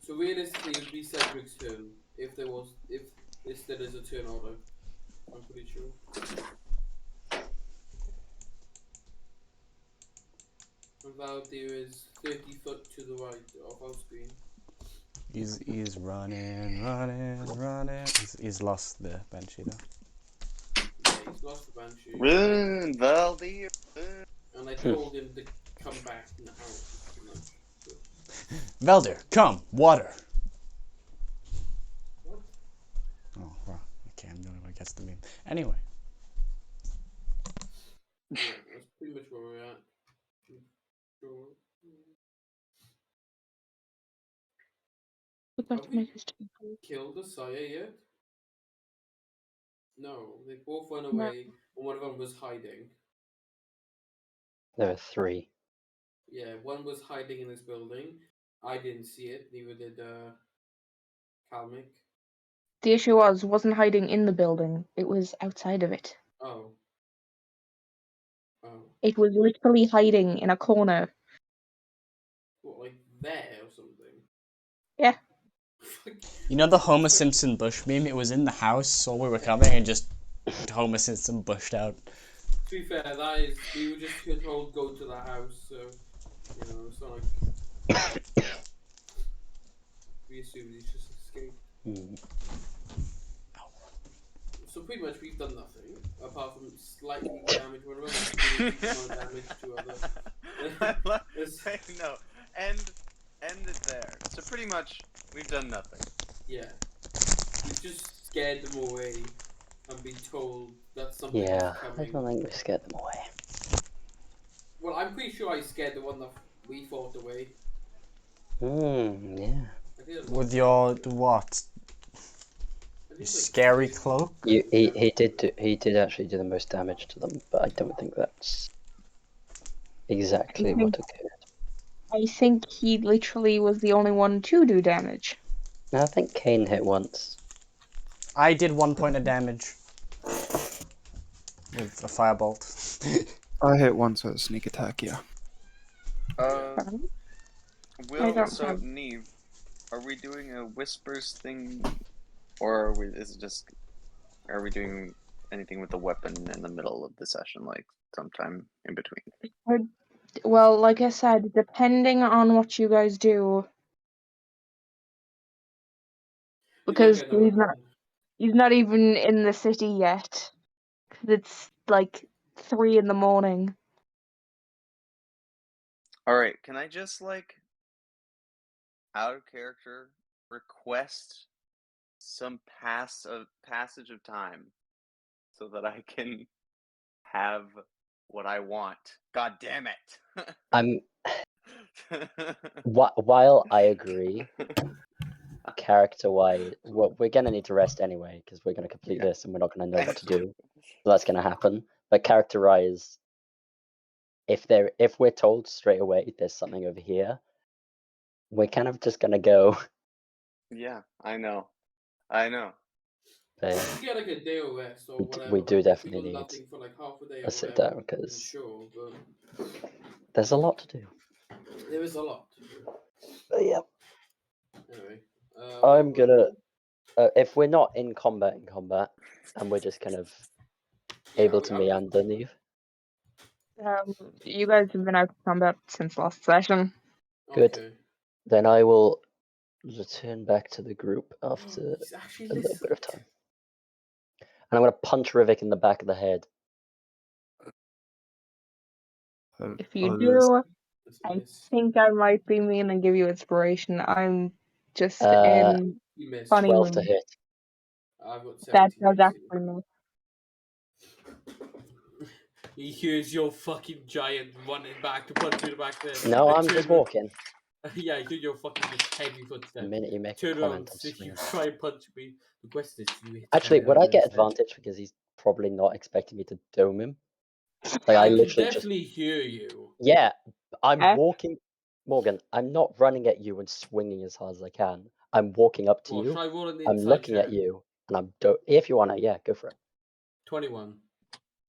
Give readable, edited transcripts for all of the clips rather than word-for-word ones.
So realistically, it would be Cedric's turn if there is a turn order. I'm pretty sure. And Valdir is 30 foot to the right of our screen. He's running. He's lost the Banshee though. Yeah, he's lost the Banshee. Run, Valdir. And I told him to come back now. Velder, come, water. What? Oh, well, okay, I'm the only one who gets the meme. Anyway. Yeah, that's pretty much where we're at. Sure. Have we killed the Sire yet? No, they both went away, and one of them was hiding. There are 3. Yeah, one was hiding in this building. I didn't see it, neither did Kalmik. The issue wasn't hiding in the building. It was outside of it. Oh. Oh. It was literally hiding in a corner. What, like there or something? Yeah. You know the Homer Simpson bush meme? It was in the house, saw we were coming, and just Homer Simpson bushed out. To be fair, we were just told go to the house, so, you know, it's not like... we assumed he just escaped. So pretty much we've done nothing, apart from slightly damage one of them, more damage to other... No, end it there. So pretty much, we've done nothing. Yeah. We've just scared them away and been told that something is Yeah, coming. I don't think we scared them away. Well, I'm pretty sure I scared the one that we fought away. Yeah. With your, what? Your scary cloak? He did actually do the most damage to them, but I don't think that's exactly what occurred. I think he literally was the only one to do damage. No, I think Kane hit once. I did 1 point of damage. With a firebolt. I hit once with a sneak attack, yeah. Will, so Neve, are we doing a whispers thing, or are we doing anything with the weapon in the middle of the session, like sometime in between? Well, like I said, depending on what you guys do, because he's not even in the city yet. It's like 3 in the morning. Alright, can I just, like, out of character, request some passage of time so that I can have what I want? God damn it! While I agree, character-wise, well, we're gonna need to rest anyway because we're gonna complete this and we're not gonna know what to do. So that's gonna happen. But character-wise, if we're told straight away there's something over here, we're kind of just gonna go. Yeah, I know. But if you get like a day of rest or whatever, we do like, definitely need for like half a day a sit down because sure, there's a lot to do. There is a lot. But yeah. Anyway, I'm gonna. If we're not in combat, and we're just kind of able to meander, Neve. You guys have been out of combat since last session. Good. Okay. Then I will return back to the group after a little bit of time. And I'm gonna punch Rivik in the back of the head. If you do, I think I might be mean and give you inspiration. I'm just in funny 12 mood. to hit. I've got 17. That does actually miss. He hears your fucking giant running back to punch you in the back there. No, I'm just walking. Yeah, I hear your fucking heavy footsteps. The minute you make Turn a comment, around, I'm if you swinging. try and punch me, the question is, do you hit Actually, would I get instead? advantage because he's probably not expecting me to dome him? Like I literally can definitely hear you. Yeah, I'm walking. Morgan, I'm not running at you and swinging as hard as I can. I'm walking up to you. Should I roll an I'm inside looking check? at you, and I'm if you wanna, yeah, go for it. 21.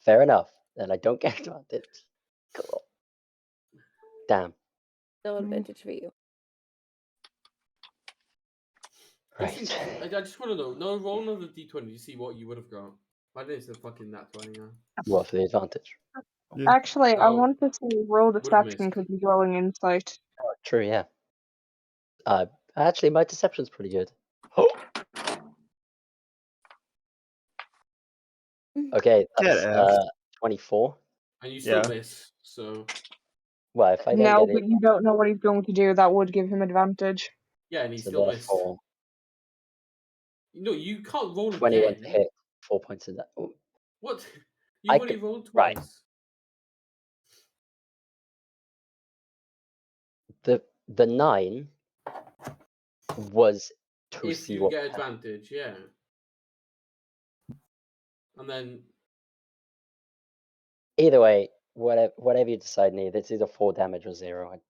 Fair enough. Then I don't get advantage. Cool. Damn. No advantage for you. Right. I just want to know. No, roll another d20 to see what you would have got. I didn't say fucking that 20. What for the advantage? Yeah. Actually, I Oh, want to say roll would have deception missed. because he's rolling insight. Oh, true, yeah. Actually, my deception's pretty good. Okay, that's Get effed. 24. And you still Yeah. miss, so Well, if I don't No, get but it, you don't know what he's going to do. That would give him advantage. yeah, and he so still missed. therefore, No, you can't roll 21 again. to hit, 4 points of that. Oh, What? I You've only could- rolled right. twice. The 9 was to If see you what get advantage, yeah. And then Either way, whatever you decide, Neve, it's either 4 damage or 0.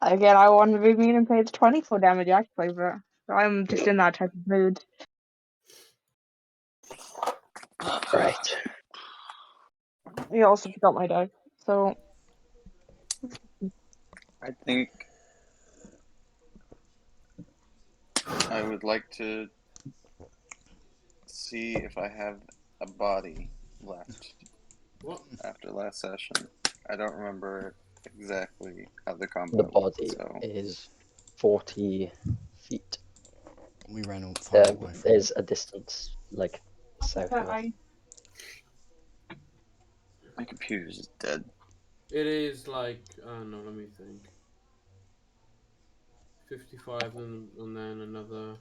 Again, I want to be mean and say it's 24 damage actually, but I'm just in that type of mood. Right. He also forgot my die, so I think I would like to see if I have a body left what? after last session. I don't remember exactly how the The combat body went, so is 40 feet. We ran far away from There's a distance, like, south of us. my computer's just dead. It is like no, let me think. 55 and then another.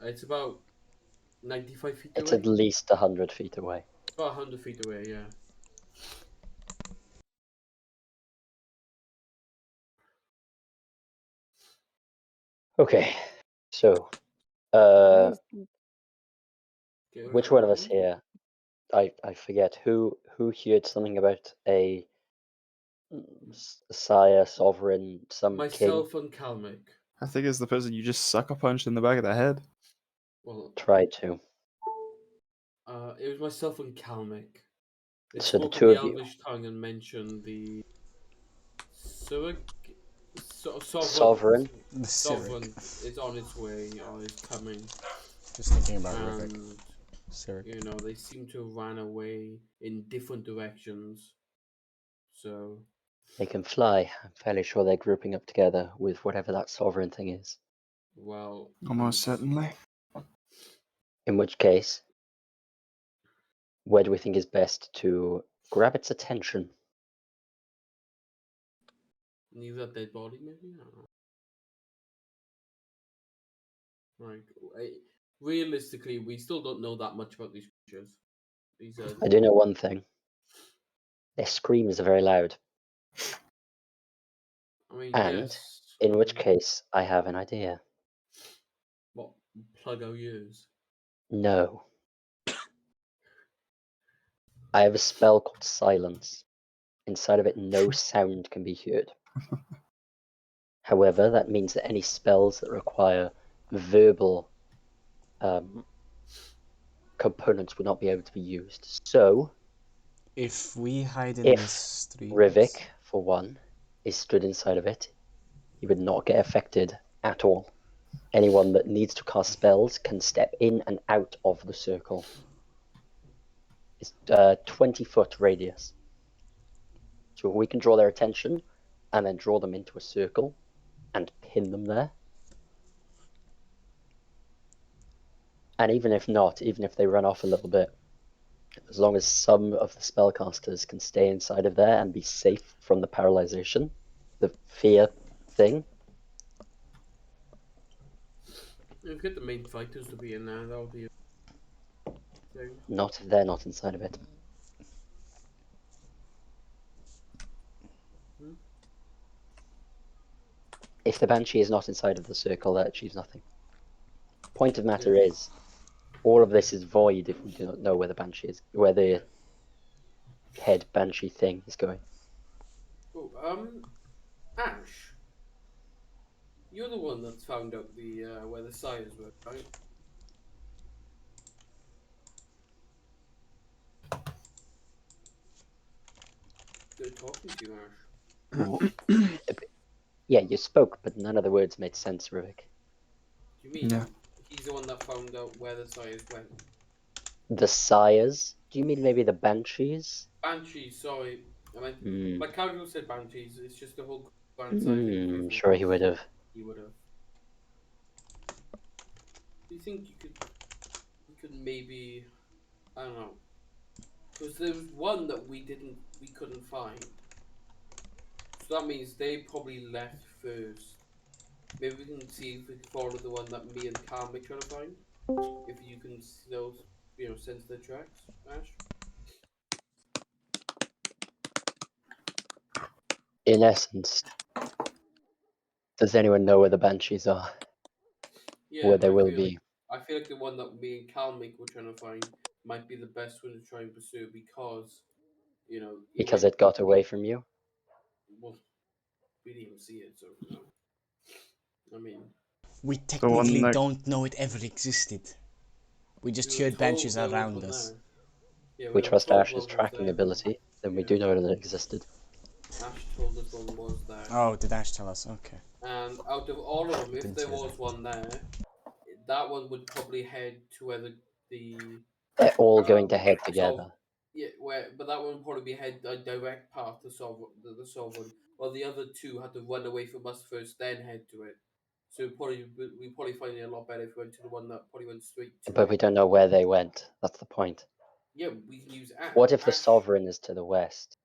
It's about 95 feet It's away. at least 100 feet away. About 100 feet away, yeah. Okay, so, which one of us here? I forget who heard something about a sire, sovereign, some Myself and Kalmic. I think it's the person you just sucker punched in the back of the head. Well, king. Try to. it was myself and Kalmic. They So the spoke two in the of you. Elvish tongue and mentioned the sovereign. Sovereign. the Sovereign Cyric. is on its way or is coming, Just thinking about Rivik. and Cyric. you know they seem to have ran away in different directions. So They can fly. I'm fairly sure they're grouping up together with whatever that sovereign thing is. well, Almost certainly. In which case, where do we think is best to grab its attention? near that dead body, maybe. I don't know. Like, realistically, we still don't know that much about these creatures. These are. I do know one thing. Their screams are very loud. I mean, And yes. in which case, I have an idea. What? Plug our ears. No. I have a spell called Silence. Inside of it, no sound can be heard. However, that means that any spells that require verbal components would not be able to be used. So, If we hide in if the street, Rivik, for one, is stood inside of it, he would not get affected at all. Anyone that needs to cast spells can step in and out of the circle. It's 20-foot radius. So we can draw their attention and then draw them into a circle and pin them there. And even if not, even if they run off a little bit, as long as some of the spellcasters can stay inside of there and be safe from the paralyzation, the fear thing. If we get the main fighters to be in there, that'll be a thing. Not if they're not inside of it. If the Banshee is not inside of the circle, that achieves nothing. Point of matter is, all of this is void if we do not know where the Banshee is, where the head Banshee thing is going. Oh, Ash, you're the one that's found out the where the sires were, right? Good talking to you, Ash. Yeah, you spoke, but none of the words made sense, Ruvik. Do you mean Yeah. he's the one that found out where the sires went? The sires? Do you mean maybe the banshees? Banshees, sorry. I mean, my character said banshees. It's just the whole grand scientific. Sure he would have. He would have. Do you think you could maybe, I don't know, because there was one that we couldn't find. So that means they probably left first. Maybe we can see if we can follow the one that me and Cam are trying to find. If you can still, sense the tracks, Ash. In essence, does anyone know where the banshees are? Yeah, Where they will be? I feel like the one that me and Calmic were trying to find might be the best one to try and pursue because, Because it got away from you? Well, we didn't even see it, so I mean, We technically don't know it ever existed. We just we were heard told banshees there was around one us. there. Yeah, We were trust told Ash's one was tracking there. ability, then we Yeah. do know that it existed. Ash told us one was there. Oh, did Ash tell us? Okay. And out of all of them, if Didn't there hear was that. one there, that one would probably head to where the They're all going to head together. yeah, but that one would probably be a direct path to the Sovereign, while the other two had to run away from us first, then head to it. So we probably find it a lot better if we went to the one that probably went straight to But it. we don't know where they went. That's the point. Yeah, we can use Ash. What if the Sovereign is to the west?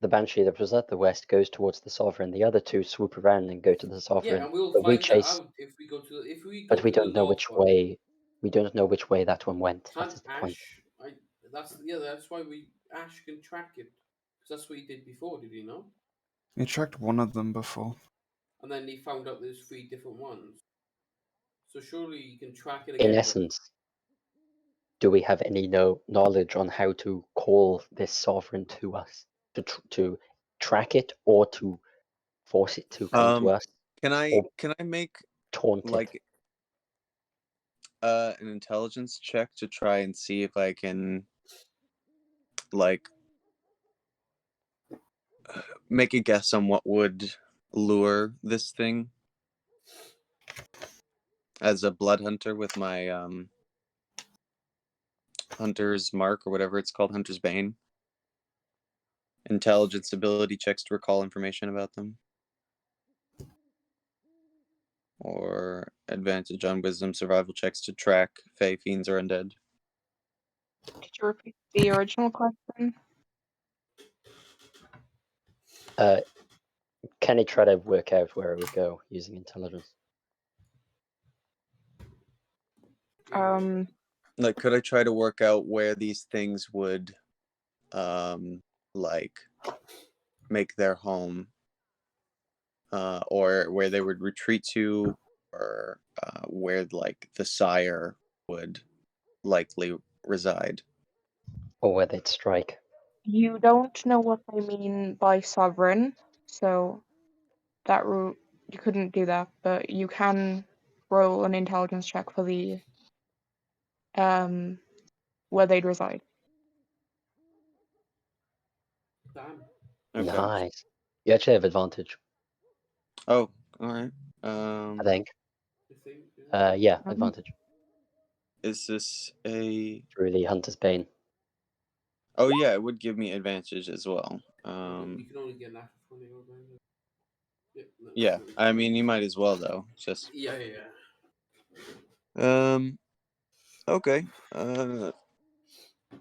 The Banshee that was at the west goes towards the Sovereign. The other two swoop around and go to the Sovereign. Yeah, and we'll But we find that chase. out if we go to But we the don't know north which one. way. We don't know which way that one went. Can't That is the point. that's why Ash can track it, because that's what he did before. Did he know? He tracked one of them before. And then he found out there's 3 different ones. So surely you can track it again. In essence, do we have any knowledge on how to call this Sovereign to us? To track it or to force it to come to us? Can I make taunt like an intelligence check to try and see if I can like make a guess on what would lure this thing as a blood hunter with my hunter's mark or whatever it's called, hunter's bane. Intelligence ability checks to recall information about them, or advantage on wisdom survival checks to track fey, fiends, or undead. Could you repeat the original question? Can he try to work out where it would go using intelligence? Like, could I try to work out where these things would like make their home, or where they would retreat to, or where like the sire would likely reside, or where they'd strike? You don't know what they mean by sovereign, so that route you couldn't do that, but you can roll an intelligence check for the where they'd reside. Damn. Okay. Nice. You actually have advantage. Oh, all right. I think. Yeah. Yeah, advantage. Is this a through the Hunter's Bane? Oh yeah, it would give me advantage as well. You can only get that for 20 or Yeah, I mean you might as well though. Just yeah. Okay.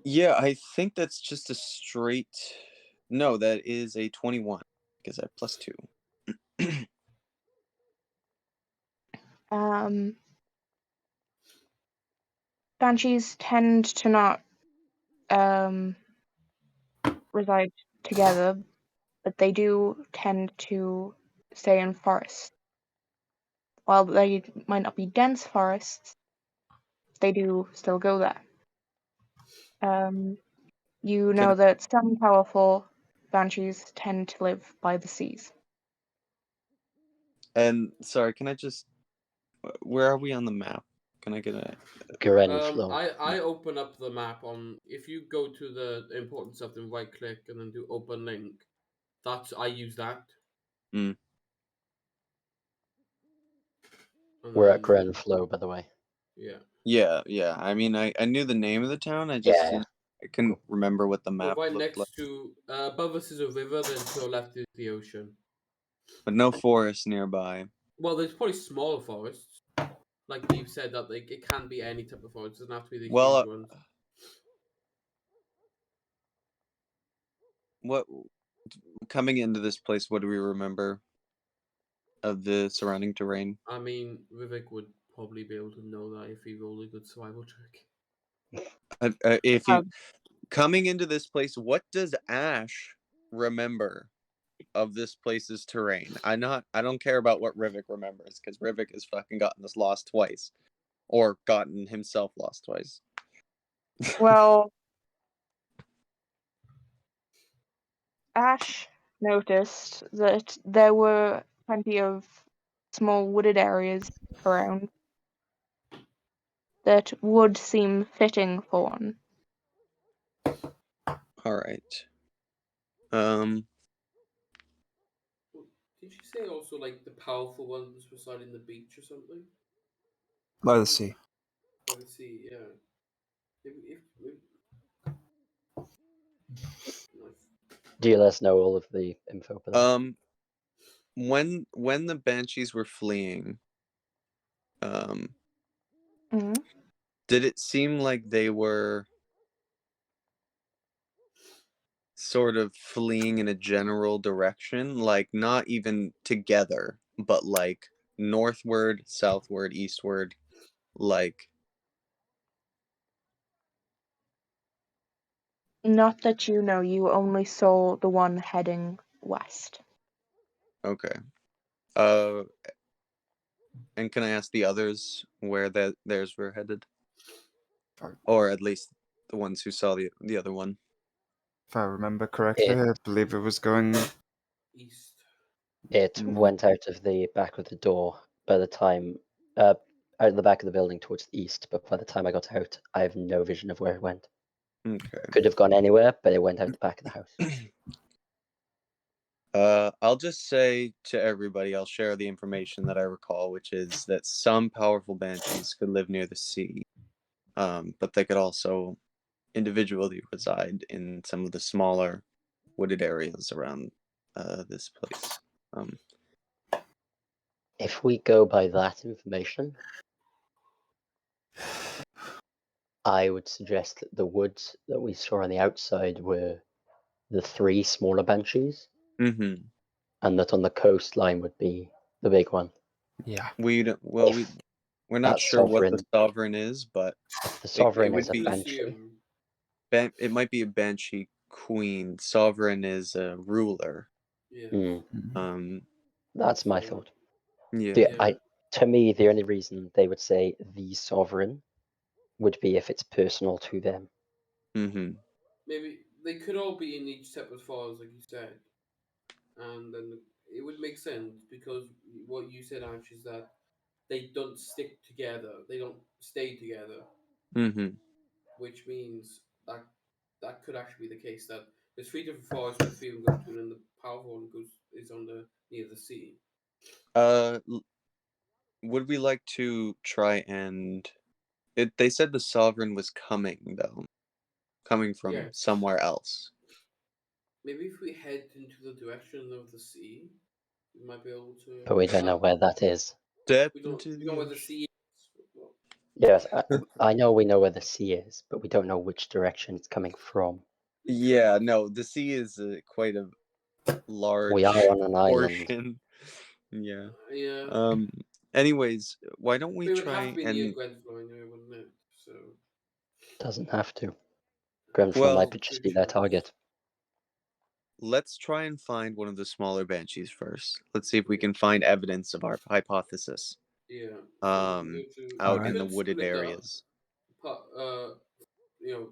Yeah, I think that's just a straight. No, that is a 21 because I have +2. Banshees tend to not reside together, but they do tend to stay in forests. While they might not be dense forests, they do still go there. You know that some powerful banshees tend to live by the seas. And sorry, can I just? Where are we on the map? Can I get a? I open up the map on. If you go to the important stuff, then right click and then do open link. I use that. And We're at then- ground floor, by the way. Yeah. Yeah. I mean, I knew the name of the town. I just Yeah. I couldn't remember what the Well, map right looked next like. to above us is a river, then to the left is the ocean. But no forest nearby. Well, there's probably smaller forests. Like you've said, that like it can be any type of forest. It doesn't have to be the Well, huge ones. What coming into this place? What do we remember of the surrounding terrain? I mean, Vivek would probably be able to know that if he rolled a good survival check. If you coming into this place, what does Ash remember of this place's terrain? I don't care about what Rivik remembers, because Rivik has fucking gotten us lost twice, or gotten himself lost twice. Well, Ash noticed that there were plenty of small wooded areas around that would seem fitting for one. All right. Did you say also like the powerful ones residing the beach or something? By the sea. By the sea, yeah. If nice. Do you let us know all of the info? For that? When the banshees were fleeing, Mhm. did it seem like they were sort of fleeing in a general direction, like not even together, but like northward, southward, eastward, like Not that you know, you only saw the one heading west. okay. And can I ask the others where theirs were headed, or at least the ones who saw the other one? If I remember correctly, I believe it was going. East. It went out of the back of the door by the time, out of the back of the building towards the east. But by the time I got out, I have no vision of where it went. Okay. Could have gone anywhere, but it went out the back of the house. I'll just say to everybody, I'll share the information that I recall, which is that some powerful banshees could live near the sea, but they could also individually reside in some of the smaller wooded areas around this place. If we go by that information, I would suggest that the woods that we saw on the outside were the 3 smaller banshees, Mm-hmm. and that on the coastline would be the big one. Yeah. We don't, well, If we're not that sure what the sovereign- sovereign is, but If the it sovereign would is a be banshee, it might be a banshee queen. Sovereign is a ruler. Yeah. that's my So, thought. Yeah. To me, the only reason they would say the sovereign would be if it's personal to them. Mm-hmm. maybe they could all be in each separate files, like you said, and then it would make sense because what you said, Ash, is that they don't stick together. They don't stay together, Mm-hmm. which means that could actually be the case. That there's 3 different forests where the three of them go to, and then the powerful one is on the near the sea. Would we like to try and they said the sovereign was coming though, coming from Yeah. somewhere else. Maybe if we head into the direction of the sea, we might be able to. But we don't know where that is. Step We don't. into We the know where the ocean. sea is. Well, Yes, I know we know where the sea is, but we don't know which direction it's coming from. Yeah, no, the sea is quite a large We are on an island. portion. Yeah. Yeah. Anyways, why don't we It would have try to be near and Grenfell anyway, wouldn't it? So. Doesn't have to. Grenfell Well, might just be their target. let's try and find one of the smaller banshees first. Let's see if we can find evidence of our hypothesis. Yeah. Out in the could wooded split it up, areas.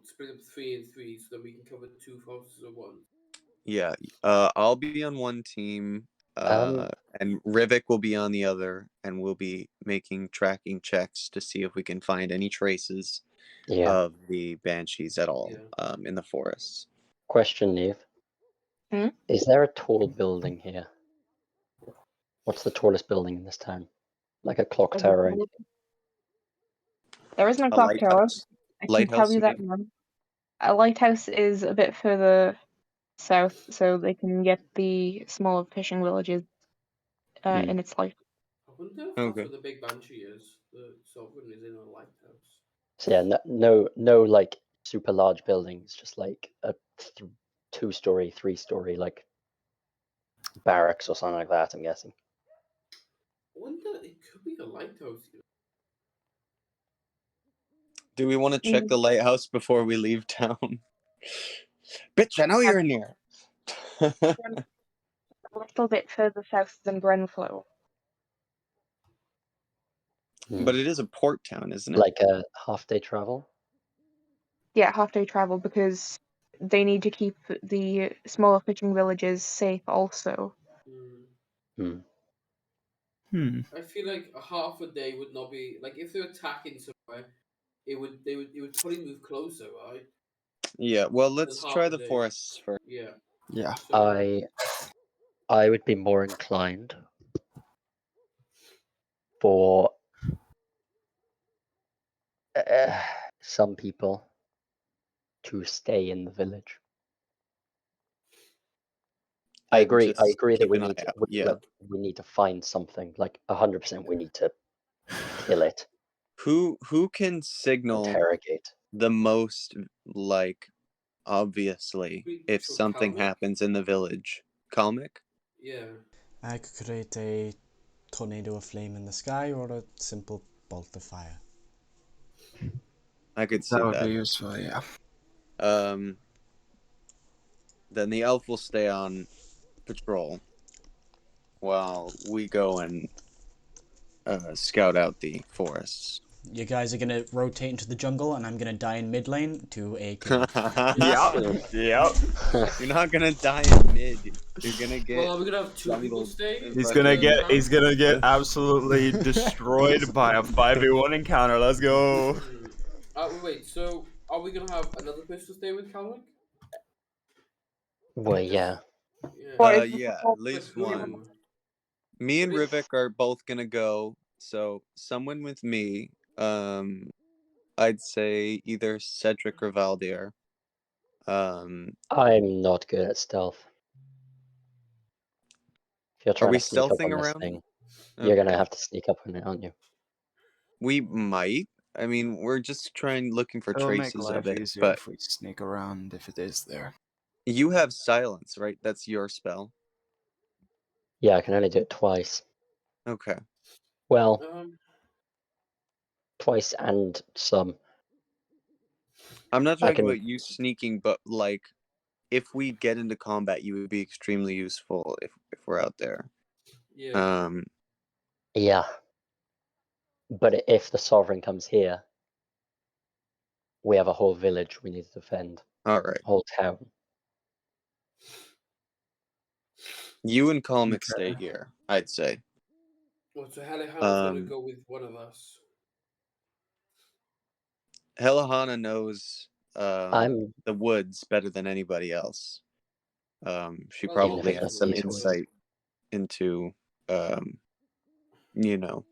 split up 3 and 3 so that we can cover 2 forces at once. Yeah. I'll be on one team, and Rivik will be on the other, and we'll be making tracking checks to see if we can find any traces of the banshees at all in the forests. Question, Neve. Is there a tall building here? What's the tallest building in this town? Like a clock tower. Right? There isn't a A clock tower. lighthouse. I can tell Lighthouse, you you that mean? one. A lighthouse is a bit further south, so they can get the smaller fishing villages in its light. I wonder if Okay. that's what the Big Banshee is. The sovereign is in a lighthouse. So yeah, no like super large buildings, just like a 2-story, 3-story like barracks or something like that. I'm guessing. I wonder, it could be a lighthouse. You know? Do we want to check the lighthouse before we leave town? Bitch, I know you're in here. A little bit further south than Grenflow. But it is a port town, isn't it? Like a half-day travel. Yeah, half-day travel because they need to keep the smaller fishing villages safe also. I feel like a half a day would not be like if they're attacking somewhere, it would probably move closer, right? Yeah. Well, Than let's half try a the day. forests first. Yeah. Yeah. So, I would be more inclined for some people to stay in the village. I And agree. I just agree that keep we an eye need to, out, yeah. we need to find something. Like 100%, we need to kill it, Who can signal interrogate. the most, like, obviously, if so something Kalmyk? happens in the village? Kalmyk? Yeah. I could create a tornado of flame in the sky or a simple bolt of fire. I could see That would that. be useful, yeah. Then the elf will stay on patrol while we go and scout out the forests. You guys are gonna rotate into the jungle, and I'm gonna die in mid lane to a. Yep. You're not gonna die in mid. You're gonna get. Well, are we gonna have two people jungled stay? in He's fucking- gonna get absolutely destroyed by a 5v1 encounter. Let's go. Wait. So, are we gonna have another person stay with Kalmyk? Well, yeah. Yeah. Yeah, at But least who? one. Me and What if- Rivik are both gonna go. So someone with me. I'd say either Cedric or Valdir. I'm not good at stealth. If you're Are trying we to sneak up stealthing on this around? thing, you're gonna Okay. have to sneak up on it, aren't you? We might. I mean, we're just looking for It'll make traces life of it. easier But if we sneak around if it is there. you have silence, right? That's your spell. Yeah, I can only do it twice. Okay. Well, Um. twice and some. I'm not I talking can. about you sneaking, but like, if we get into combat, you would be extremely useful if we're out there. Yeah. Yeah. But if the sovereign comes here, we have a whole village we need to defend. All right. Whole town. You and Kalmyk stay here, I'd say. Well, so Halihana's gonna Um, go with one of us. Helihana knows I'm the woods better than anybody else. She Well, probably Even if has it's some these woods. insight into, you know,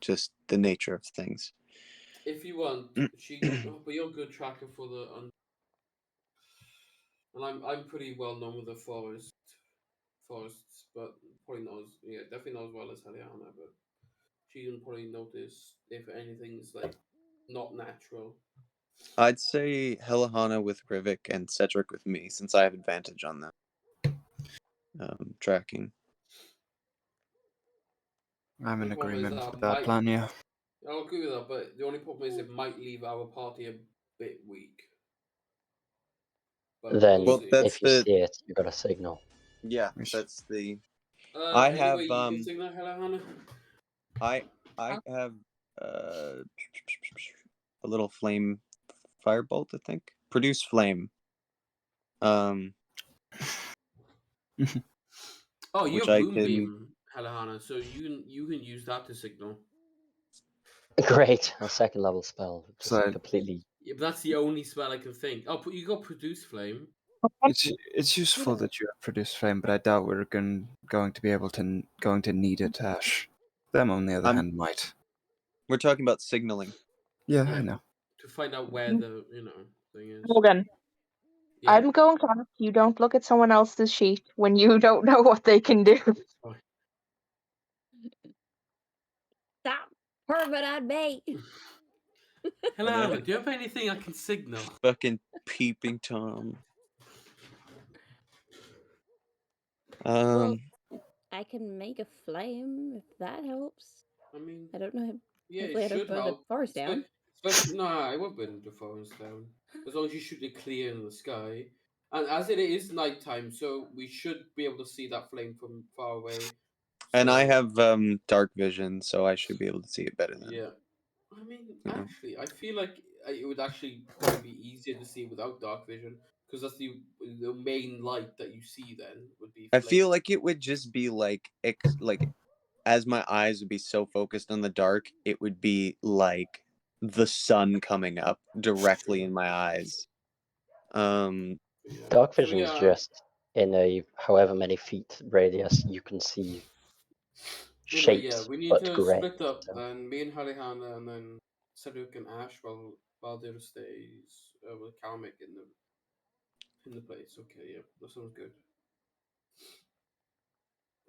just the nature of things. If you want, but you're a good tracker for the. And I'm pretty well known with the forests, but probably knows, yeah, definitely not as well as Heliana, but she can probably notice if anything's like not natural. I'd say Helihana with Rivik and Cedric with me, since I have advantage on them. Tracking. I'm in The problem is agreement that with that plan, yeah. I'll agree with that, but the only problem is it might leave our party a bit weak. But Then, we'll see. that's if you see it, you got a signal. Yeah, that's the. I I have you can signal Helihana? I have a little flame firebolt, I think. Produce flame. Oh, you which have I Moonbeam, Helihana, so you can use that to signal. Great, a second level spell. Just So- completely. Yeah, but that's the only spell I can think. Oh, but you got Produce Flame. It's useful that you have produced flame, but I doubt we're going to be able to need it, Ash. Them, on the other I'm- hand, might. We're talking about signaling. Yeah, Yeah. I know. To find out where the thing is. Morgan, Yeah. I'm going to ask you don't look at someone else's sheet when you don't know what they can do. Stop pervert on me. Hello, do you have anything I can signal? Fucking peeping Tom. Well, I can make a flame if that helps. I mean, I don't know. yeah, Hopefully I it don't should burn the help. forest down. Especially, no, I won't burn the forest down. As long as you shoot it clear in the sky. And as it is nighttime, so we should be able to see that flame from far away. And I So, have dark vision, so I should be able to see it better than. Yeah. I mean, Yeah. actually, I feel like it would actually probably be easier to see without dark vision. Because that's the main light that you see then would be I flame. feel like it would just be like as my eyes would be so focused on the dark, it would be like the sun coming up directly in my eyes. Yeah. Dark So, vision is yeah. just in a however many feet radius you can see Anyway, shapes, we need but to grey. split up. so- Then me and Harihana, and then Saruk and Ash, while there stays with Kalmik in the place. Okay, yeah, that sounds good.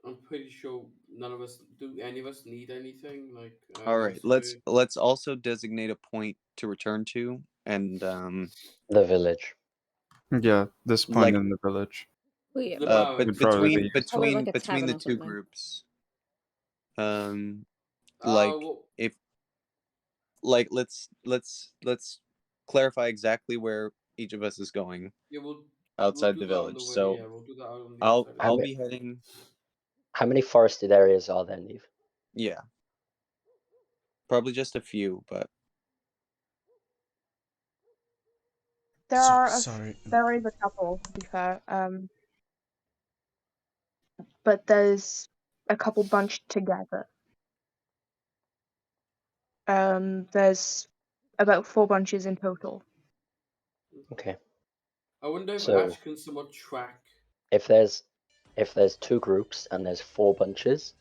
I'm pretty sure none of us do. Any of us need anything like. All right, necessary? let's also designate a point to return to, and The village. Yeah, this point Like- in the village. Well, yeah, The but bar. Would probably be useful. Probably like a between the tavern or two something. groups, like Well, if like let's clarify exactly where each of us is going yeah, we'll outside do the that on village. way, So yeah, we'll do that on the I'll outside. I'll be heading. How many forested areas are there, Neve? Yeah, probably just a few, but Sorry. There is a couple, to be fair. But there's a couple bunched together. There's about 4 bunches in total. Okay. I wonder if So- Ash can somewhat track. If there's 2 groups and there's 4 bunches,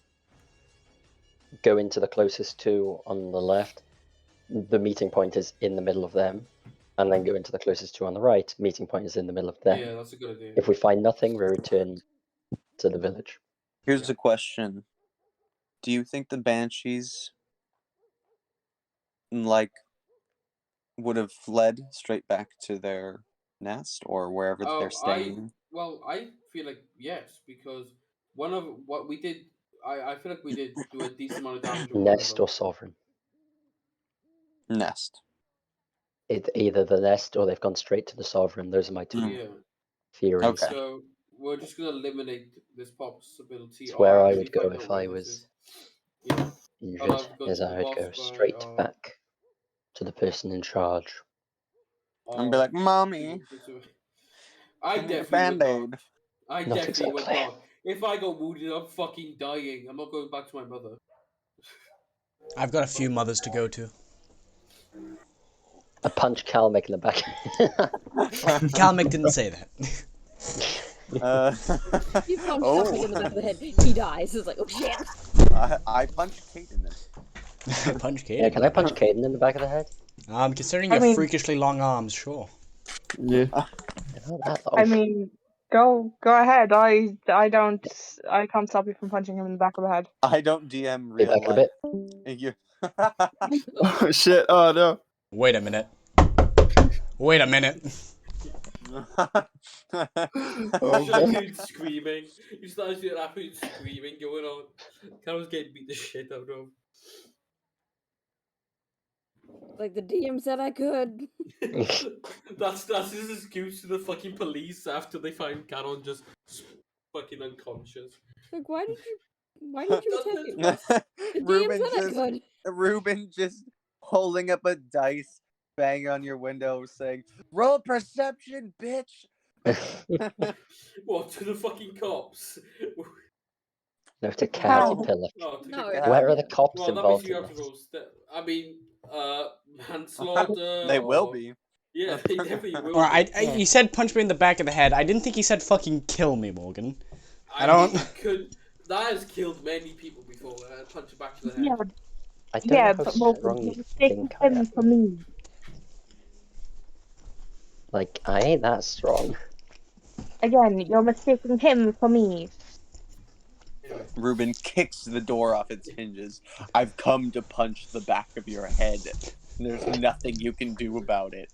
go into the closest 2 on the left. The meeting point is in the middle of them, and then go into the closest 2 on the right. Meeting point is in the middle of them. Yeah, that's a good idea. If we find nothing, we return to the village. here's a question: do you think the banshees would have fled straight back to their nest or wherever they're staying? I feel like yes, because one of what we did, I feel like we did do a decent amount of damage. on one of Nest them. or sovereign. Nest. It's either the nest or they've gone straight to the sovereign. Those are my 2 Yeah. theories. Okay. So we're just gonna eliminate this possibility. It's or where I actually would go find out if where I this was is. Yeah. I'll injured, have go as to I the would boss go by, straight back to the person in charge. And be like, "Mommy, I give me a definitely would not. Band-Aid." I Not definitely would exactly. not. If I got wounded, I'm fucking dying. I'm not going back to my mother. I've got a few mothers to go to. A punch Calmic in the back. Kalmik didn't say that. You punch Oh. something in the back of the head, he dies. It's like, oh shit. I punched Kate in this. Punch Kaden. Yeah, can I punch Caden in the back of the head? Considering I your mean- freakishly long arms, sure. Yeah. Not that I long. mean, go ahead. I can't stop you from punching him in the back of the head. I don't DM Be real back a life. bit. You- Oh shit! Oh no! Wait a minute. Wait a minute. Oh, You God. started screaming. You started doing absolute screaming going on. Carol's getting beat the shit out of. Like the DM said I could. That's his excuse to the fucking police after they find Caron just fucking unconscious. Like, why did you attack him? The DM Ruben said I just could. Ruben just holding up a dice, banging on your window, saying, "Roll perception, bitch." What, to the fucking cops? No, to Cavity How? Pillar. No, to No, the Where are the cops Well, that means involved you in have to this? roll I mean, manslaughter. They will or- be. Yeah, they definitely will. Alright, be. he said punch me in the back of the head. I didn't think he said fucking kill me, Morgan. I mean, don't- it could. That has killed many people before. Punch it back to the head. Yeah, I don't know how but Morgan, strong you're you mistaking think I him am. for me. Like, I ain't that strong. Again, you're mistaking him for me. Anyway, Ruben kicks the door off its hinges. I've come to punch the back of your head. There's nothing you can do about it.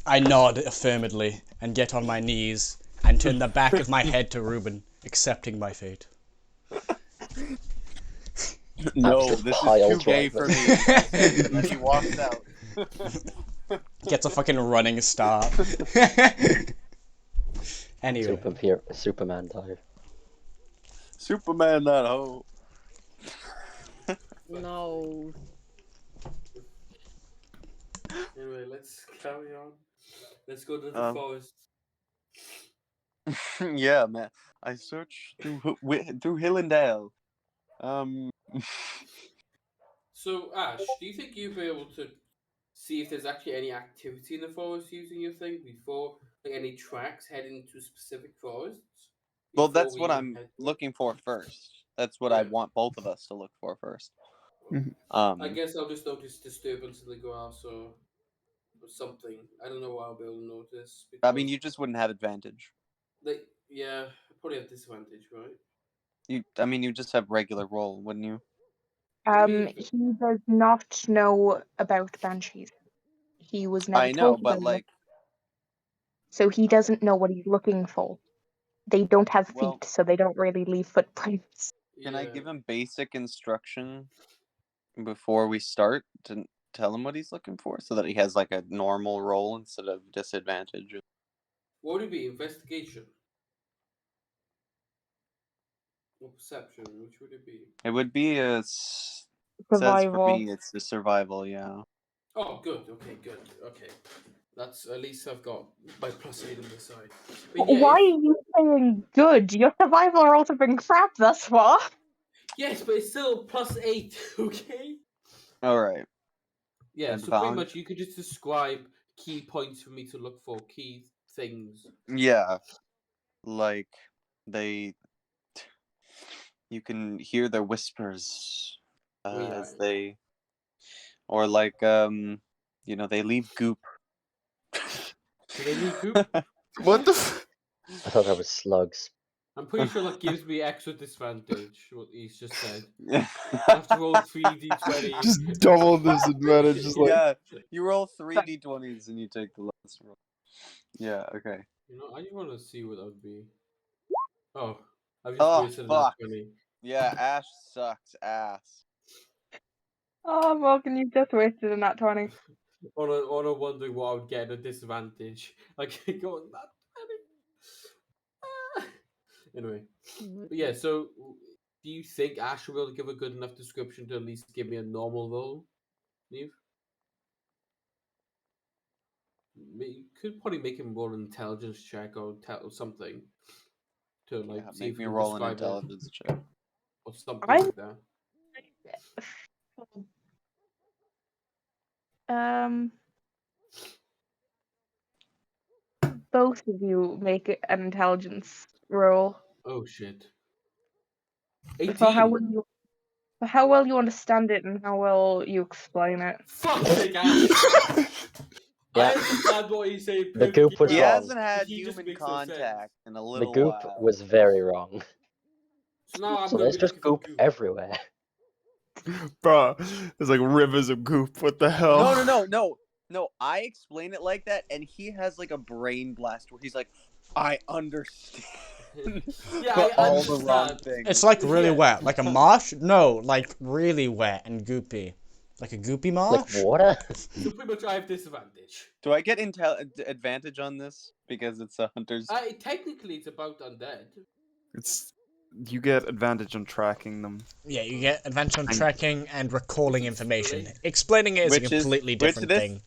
I nod affirmatively and get on my knees and turn the back of my head to Ruben, accepting my fate. No, Absolute this is pile too gay driver. for me, I say, and then he walks out. Gets a fucking running start. Anyway, Superman dive. Superman that hoe. No. anyway, let's carry on. Let's go to the Um, forest. Yeah, man. I searched through Hill and Dale. So, Ash, do you think you'd be able to see if there's actually any activity in the forest using your thing before, like any tracks heading to specific forests? Well, before that's we what even I'm head to it? looking for first. That's what I Yeah. want both of us to look for first. I guess I'll just notice disturbance in the grass or something. I don't know what I'll be able to notice. Because, I mean, you just wouldn't have advantage. yeah, probably have disadvantage, right? You just have regular roll, wouldn't you? He does not know about banshees. He was never I know, told but about it, like, so he doesn't know what he's looking for. They don't have feet, well, so they don't really leave footprints. can I Yeah. give him basic instruction before we start to tell him what he's looking for, so that he has like a normal roll instead of disadvantage? What would it be? Investigation? Or perception? Which would it be? It would be says for Survival. me it's the survival, yeah. Oh, good. Okay, good. Okay. That's at least I've got my +8 on this side. But yeah, Why are you saying good? Your survival rolls have been crap thus far. yes, but it's still +8. Okay. All right. Yeah. And So pretty Vaughn? much you could just describe key points for me to look for, key things. Yeah, like you can hear their whispers Yeah. as they, or like they leave goop. Do they leave goop? What the? I thought that was slugs. I'm pretty sure that gives me extra disadvantage. What he's just said. I have to roll 3d20. Just double disadvantage. Just like Yeah, you roll 3d20s and you take the last roll. Yeah, okay. You know, I just want to see what that would be. Oh, I've just Oh, wasted fuck. that 20. Yeah, Ash sucks ass. Oh, Morgan, you've just wasted a nat 20. On wondering what I would get at a disadvantage. Like, going that 20. Anyway. But yeah, so do you think Ash will be able to give a good enough description to at least give me a normal roll? Neve? You could probably make him roll an intelligence check or something to like Yeah, see make if me he can roll an describe it intelligence check. or something I'm- like that. Both of you make an intelligence roll. Oh shit. For how 18. well you, for how well you understand it and how well you explain it. Fuck's sake, Ash! I Yeah. understand what he's saying. The goop perfectly was He well. wrong. hasn't had He just human makes no sense. contact in a The little goop while. was very wrong. So now I'm So gonna there's be just looking for goop goop. everywhere. bro, there's like rivers of goop. What the hell? No. I explain it like that, and he has like a brain blast where he's like, "I understand." Yeah, but I all the wrong understand. things. it's like really Yeah. wet, like a marsh. No, like really wet and goopy, like a goopy marsh. Like water? So pretty much I have disadvantage. Do I get advantage on this because it's a hunter's? Technically it's about undead. You get advantage on tracking them. Yeah, you get adventure on And- tracking and recalling It's information. explained. Explaining it is a completely different thing.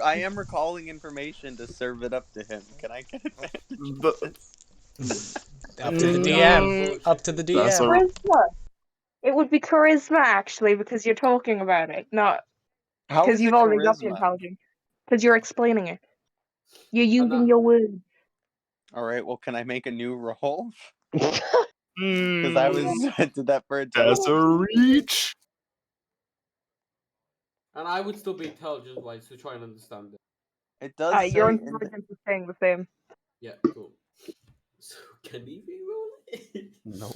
I am recalling information to serve it up to him. Can I get advantage? But Up to the Mm, DM. no. Up to the That's DM. Charisma. It would be charisma actually because you're talking about it, not How because is you've it already got the charisma? intelligence. Because you're explaining it. You're using that- your words. All right. Well, can I make a new roll? Because Hmm, I did that for that's a intelligence. reach. And I would still be intelligent wise to try and understand it. It does say Your in intelligence is staying the same. Yeah, cool. So can you re-roll it? No.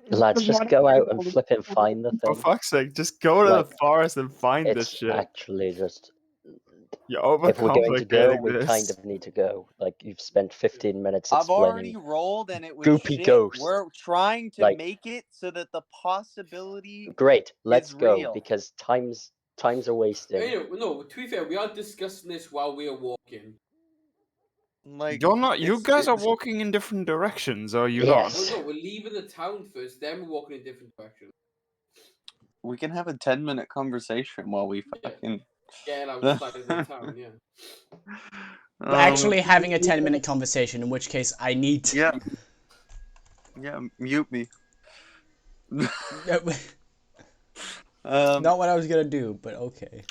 The Lads, just go out and flip and find the For thing. fuck's sake, just go to Like, the forest and find this It's shit. actually just. You're If we're going to go, overcomplicating we this. kind of need to go. Like, you've spent 15 minutes I've already explaining. rolled and it was Goopy shit. ghost. We're trying to Like- make it so that the possibility. Great, let's go real. because times are wasting. Anyway, no, to be fair, we are discussing this while we are walking. Like You're not. You it's- guys are it's- walking in different directions, are you Yes. Well, no, we're leaving the town first, then we're walking in different directions. We can have a 10-minute conversation while we Yeah. fucking. Getting outside of the town, yeah. We're actually having a 10-minute conversation, in which case I need to... Yeah. Yeah. Mute me. Not what I was gonna do, but okay.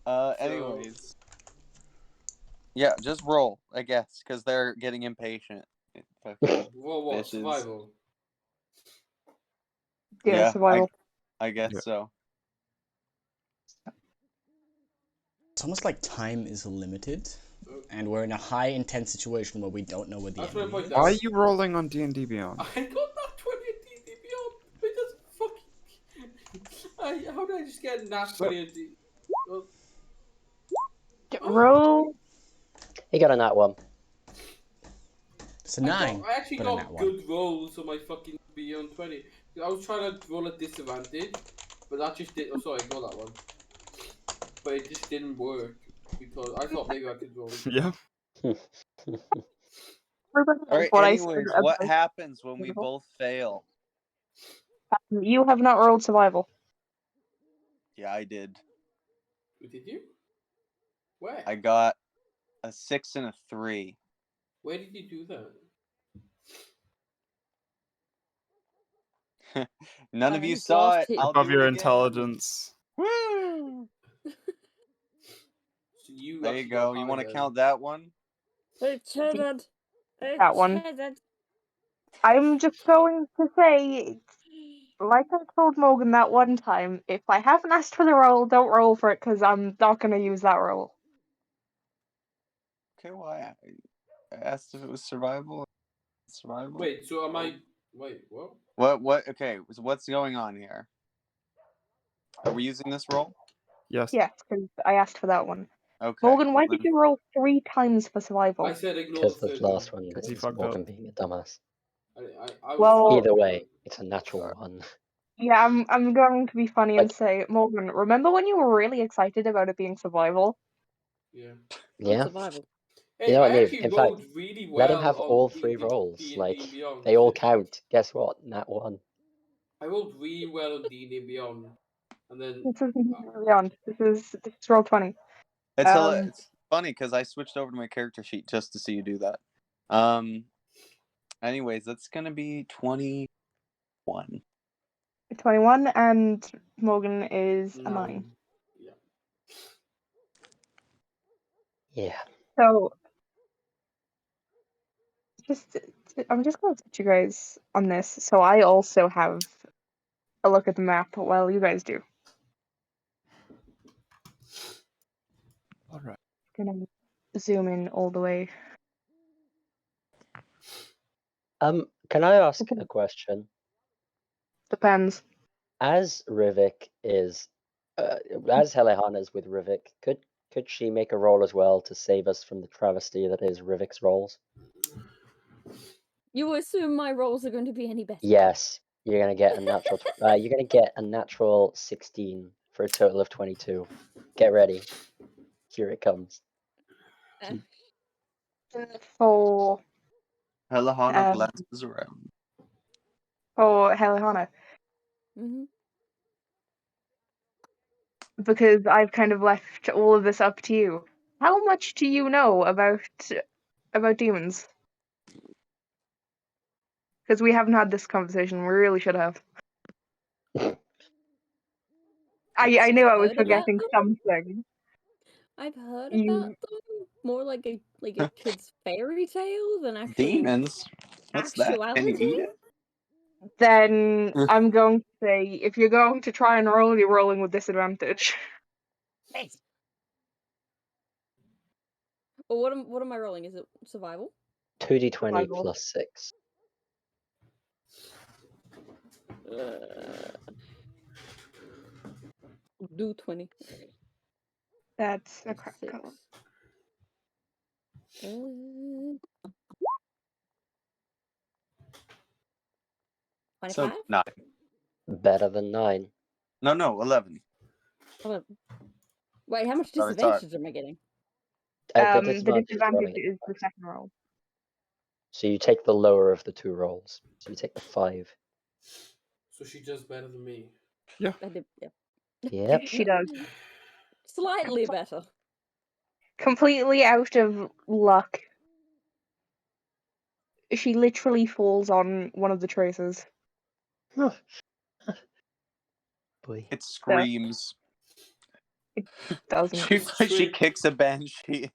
Anyways. Yeah, just roll, I guess, because they're getting impatient. Fucking Well, what? bitches. Survival. Yeah, survival. I guess Yeah. so. It's almost like time is limited, and we're in a high intense situation where we don't know where the That's my enemy point, is. though. Why are you rolling on D&D Beyond? I got that 20 at D&D Beyond. It doesn't fucking... how did I just get nat 20 at D? Roll. He got a nat one. It's a 9. I actually but a nat got one. good rolls on my fucking Beyond 20. I was trying to roll at disadvantage, but that just didn't... Oh, sorry, I got that one. But it just didn't work, because I thought maybe I could roll it. Yeah. Alright, anyways, what happens when we both fail? You have not rolled survival. Yeah, I did. Did you? Where? I got a 6 and a 3. Where did you do that? None I of you just saw lost it. it. I'll Above do your it again. intelligence. Woo! So you There you actually go. got You want to higher. count that one? That one. I'm just going to say, like I told Morgan that one time, if I haven't asked for the roll, don't roll for it because I'm not going to use that roll. Okay, well, I asked if it was survival. Survival? Wait, so am I... Wait, what? What? Okay, so what's going on here? Are we using this roll? Yes. Yes, because I asked for that one. Okay. Morgan, why well did then- you roll 3 times for survival? I said ignore Because the the third last one. one Because he is fucked Morgan up. being a dumbass. I Well- was... Either way, it's a natural one. Yeah, I'm going to be funny and say, Morgan, remember when you were really excited about it being survival? Yeah. Yeah. Survival. Hey, You know what, I Neve? actually In rolled fact, really well let him have on all 3 rolls. D&D Like, Beyond. they all count. Guess what? Nat 1. I rolled really well on D&D Beyond. And then... This is beyond. This is roll 20. It's funny because I switched over to my character sheet just to see you do that. Anyways, that's gonna be 21. 21, and Morgan is a 9. Yeah. Yeah. So, I'm just going to touch you guys on this, so I also have a look at the map while you guys do. Alright. Gonna zoom in all the way. Can I ask a question? Depends. As Rivik is, as Helehana's with Rivik, could she make a roll as well to save us from the travesty that is Rivik's rolls? You assume my rolls are going to be any better? Yes, you're gonna get a natural. You're gonna get a natural 16 for a total of 22. Get ready. Here it comes. For Helahana Um, glances around. Helihana, Mm-hmm. because I've kind of left all of this up to you. How much do you know about demons? Because we haven't had this conversation. We really should have. I knew I was Heard about forgetting them? something. I've heard You- about them. more like a kid's fairy tale than actual Demons? What's that? Can you actuality. eat it? Then I'm going to say, if you're going to try and roll, you're rolling with disadvantage. Well, what am I rolling? Is it survival? 2d20 Survival. plus 6. Do 20. That's a Plus crap 6. color. 25? So 9. Better than 9. No, 11. Wait, how much Sorry. disadvantage am I getting? The The disadvantage is rolling disadvantage it. is the second roll. So you take the lower of the 2 rolls. So you take the 5. So she does better than me. I did, yeah. Yep. She does. Slightly better. Completely out of luck. She literally falls on one of the traces. Boy. It screams. Doesn't. She kicks a banshee.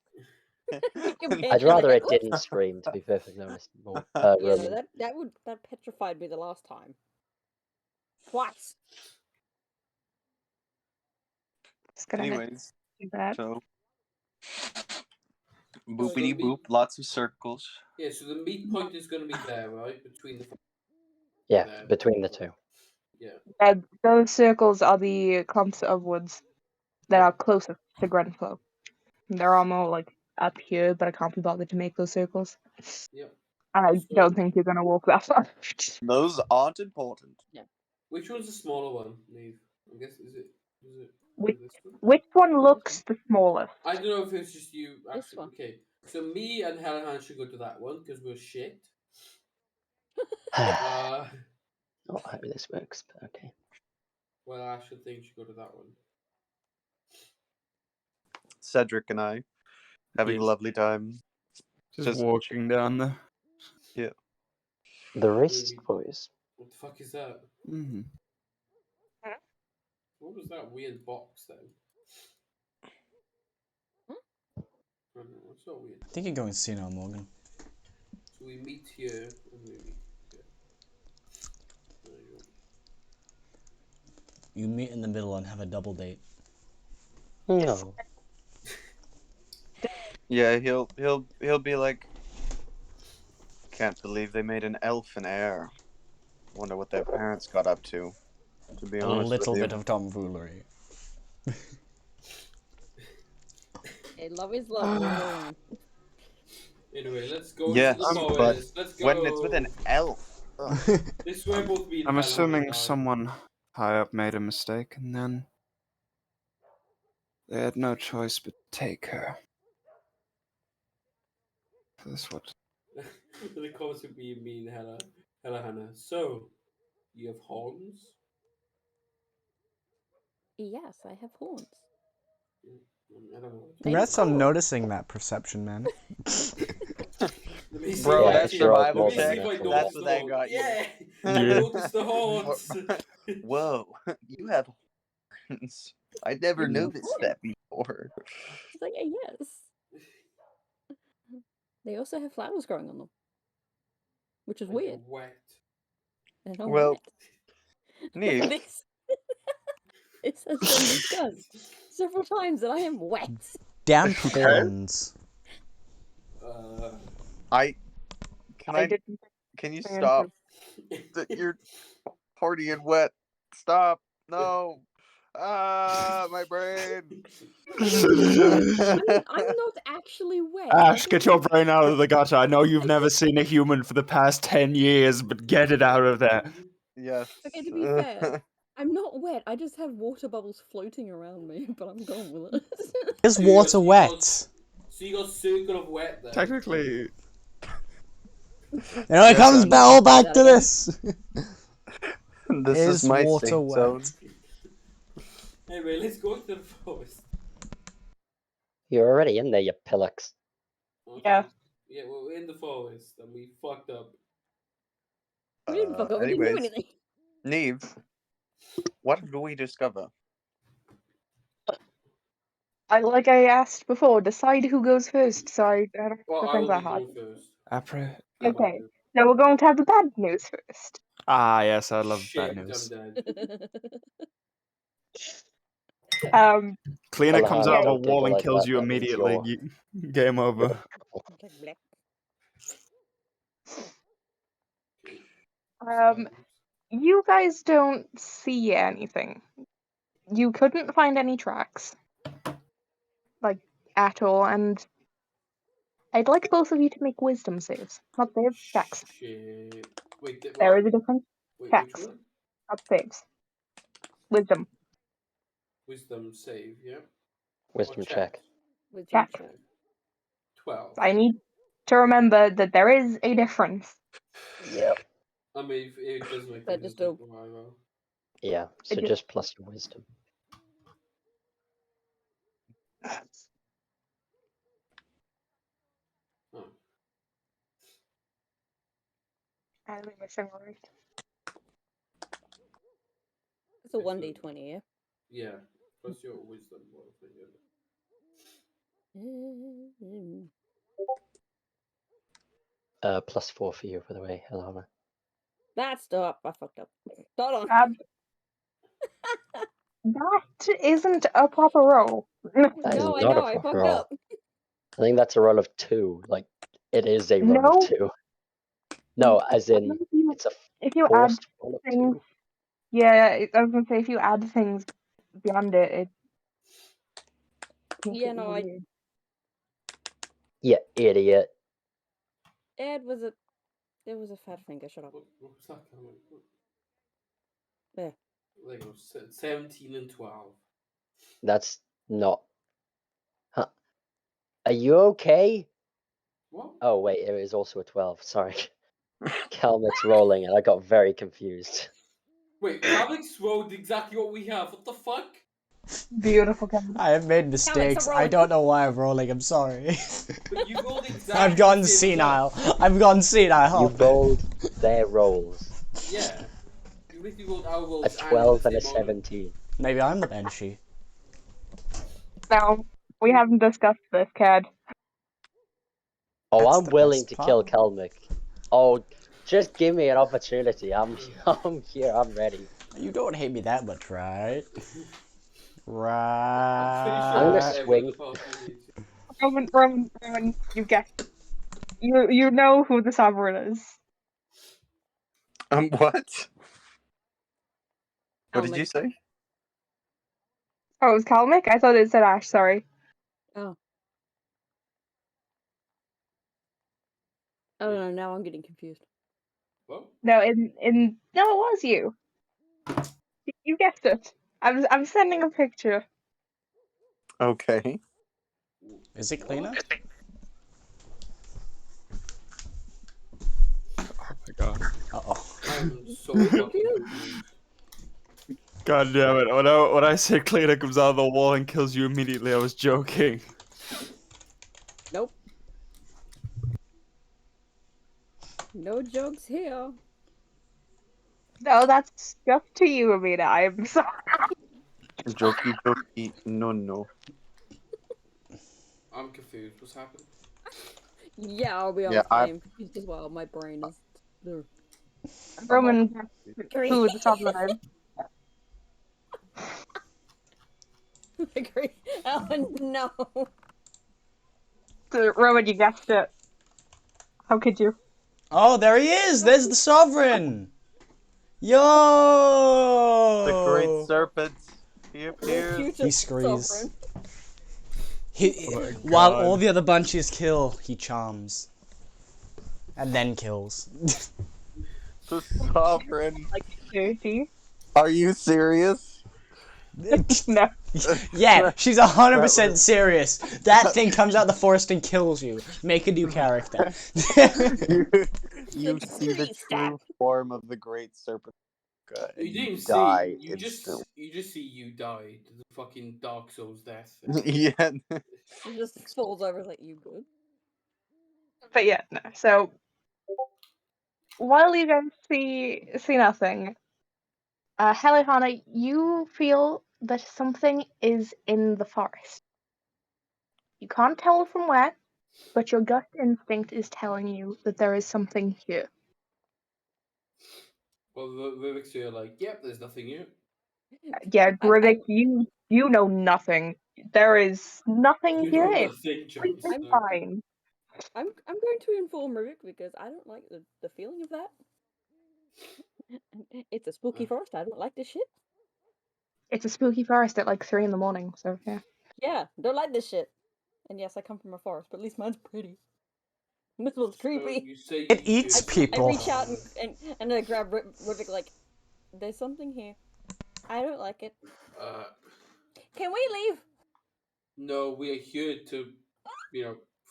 I'd rather it didn't scream, to be perfectly honest. More, Yeah, no, Roman. that petrified me the last time. Twice. It's gonna Anyways, do that. so boopity boop, lots of circles. Yeah, so the meat point is going to be there, right? Between the... Yeah, there. between the 2. Yeah. Those circles are the clumps of woods that are closest to Grenflow. There are more like up here, but I can't be bothered to make those circles. Yep. And I So- don't think you're gonna walk that far. Those aren't important. Which one's the smaller one, Neve? I guess is it Which this one? Which one looks the smallest? I don't know if it's just you. This Actually, one. okay. So me and Helen should go to that one because we're shit. Not how this works, but okay. Well, I should think should go to that one. Cedric and I having a lovely time. Just walking down there. Yeah. The racist boys. What the fuck is that? Mm-hmm. What was that weird box then? I don't know. What's so weird? I think you're going senile, Morgan. So we meet here and we meet here. There you go. You meet in the middle and have a double date. No. Yeah, he'll be like, can't believe they made an elf an heir. Wonder what their parents got up to. To be A honest little with you. bit of tomfoolery. Hey, love is love. leave it alone. Anyway, let's go Yes, into the but forest. Let's go. when it's with an elf. Ugh. This is where both me and I'm Helen assuming died. someone high up made a mistake, and then they had no choice but take her. That's what. The comments would be me and Hannah. So, you have horns? Yes, I have horns. I don't know. Congrats on noticing that perception, man. Let me see Bro, if I that can- survival let me see check, if I that's notice what the that horns. got you. Yeah, I Yeah. noticed the horns. Whoa, you have horns. I never You have noticed horns? that before. She's like, yes. They also have flowers growing on them, which is Like weird. wet. They're not Well, wet. Neve, This has been discussed several times that I am wet. Damp horns. Can you stop? You're partying wet. Stop. No. My brain. I'm not actually wet. Ash, get your brain out of the gutter. I know you've never seen a human for the past 10 years, but get it out of there. Yes. Okay, to be fair, I'm not wet. I just have water bubbles floating around me, but I'm going with it. Is water wet? So you got circle of wet there. Technically, You know, it comes all back to this. This is my water safe wet? zone. Anyway, let's go to the forest. You're already in there, you pillocks. Okay. Yeah. Yeah, we're in the forest and we fucked up. We didn't fuck up. We didn't do Anyways, anything. Neve, what do we discover? like I asked before, decide who goes first, so I don't Well, I think will that be hard. going first. Okay, so we're going to have the bad news first. Ah, yes, I love bad Shit, news. I'm dead. Um, Cleaner comes Yeah. out of a Don't dig wall and like kills that, you that means immediately. Game you're over. in trouble. Black. um, you guys don't see anything. You couldn't find any tracks, like, at all, and I'd like both of you to make wisdom saves. Not saves, checks. Shit. Wait, There what? is a difference. Wait, Checks. which one? Not saves. Wisdom. Wisdom save, yeah? Wisdom Or check. Wisdom Check. check. 12. I need to remember that there is a difference. Yep. I mean, if it doesn't make But a just difference, I will. Yeah. So just- just plus your wisdom. Oh. I'm missing right. It's a Okay, 1d20, yeah? Yeah, plus your wisdom. What if I get it? +4 for you, by the way, Alana. That's stop. I fucked up. Hold on. That isn't a proper roll. That is No, I not know. a I proper fucked roll. up. I think that's a roll of 2. Like, it is a roll No. of 2. No, as in, it's a If you add forced roll of things, 2. yeah, I was gonna say if you add things beyond it, it makes Yeah, it no, weird. Yeah, idiot. Ed was a. It was a fat finger. Shut up. What was that coming? There. There you go. 17 and 12. That's not. Huh. Are you okay? What? Oh, wait, it is also a 12. Sorry. Kelmic's rolling, and I got very confused. Wait, Alex rolled exactly what we have. What the fuck? Beautiful, Kevin. I have made mistakes. I rolling. don't know why I'm rolling. I'm sorry. But you rolled exactly I've gone the same senile. result. I've gone senile. You rolled their rolls. Yeah. You literally rolled our A rolls 12 and the a same order. 17. Maybe I'm the banshee. Now, we haven't discussed this, Cad. Oh, That's I'm the willing best to kill part. Kelmic. Oh, just give me an opportunity. I'm here. I'm ready. You don't hate me that much, right? I'm pretty sure I'm gonna Right. everyone in swing. the party hates you. Roman, you get. You know who the sovereign is. What? What Oh did my- you say? Oh, it was Kalmic? I thought it said Ash, sorry. Oh. Oh no, now I'm getting confused. What? No, no, it was you. You guessed it. I'm sending a picture. Okay. Is it cleaner? Oh my god. Uh-oh. I'm so fucking confused. God damn it. When I said Cleaner comes out of the wall and kills you immediately, I was joking. Nope. No jokes here. No, that's just to you, Amina. I'm sorry. Jokey, jokey. No. I'm confused. What's happened? Yeah, I'll be Yeah, honest. I- I am confused as well. My brain is. Roman who the sovereign is. Agree. Oh no. Roman, you guessed it. How could you? Oh, there he is! There's the sovereign! Yo! The great serpent. He appears. Future He screams. sovereign. He, Oh my while God. all the other bunches kill, he charms. And then kills. The sovereign. Like dirty? Are you serious? No. Yeah, she's 100% serious. That thing comes out the forest and kills you. Make a new character. You Like, see the tree stab. true form of the great serpent. And You didn't die see. You just see you die to the fucking Dark Souls death. Yeah. It just falls over like you good. But yeah, no. So while you guys see nothing, Helihana, you feel that something is in the forest. You can't tell from where, but your gut instinct is telling you that there is something here. Well, the lyrics here are like, yep, there's nothing here. Yeah, I- Rivik, you know nothing. There is nothing You here. know It's nothing, Jon completely Snow. fine. I'm going to inform Rivik because I don't like the feeling of that. It's a spooky forest. I don't like this shit. It's a spooky forest at like 3 a.m, so yeah. Yeah, don't like this shit. And yes, I come from a forest, but at least mine's pretty. This one's So creepy. you say It you eats hear people. I reach out and I grab Rivik like, there's something here. I don't like it. Can we leave? No, we are here to,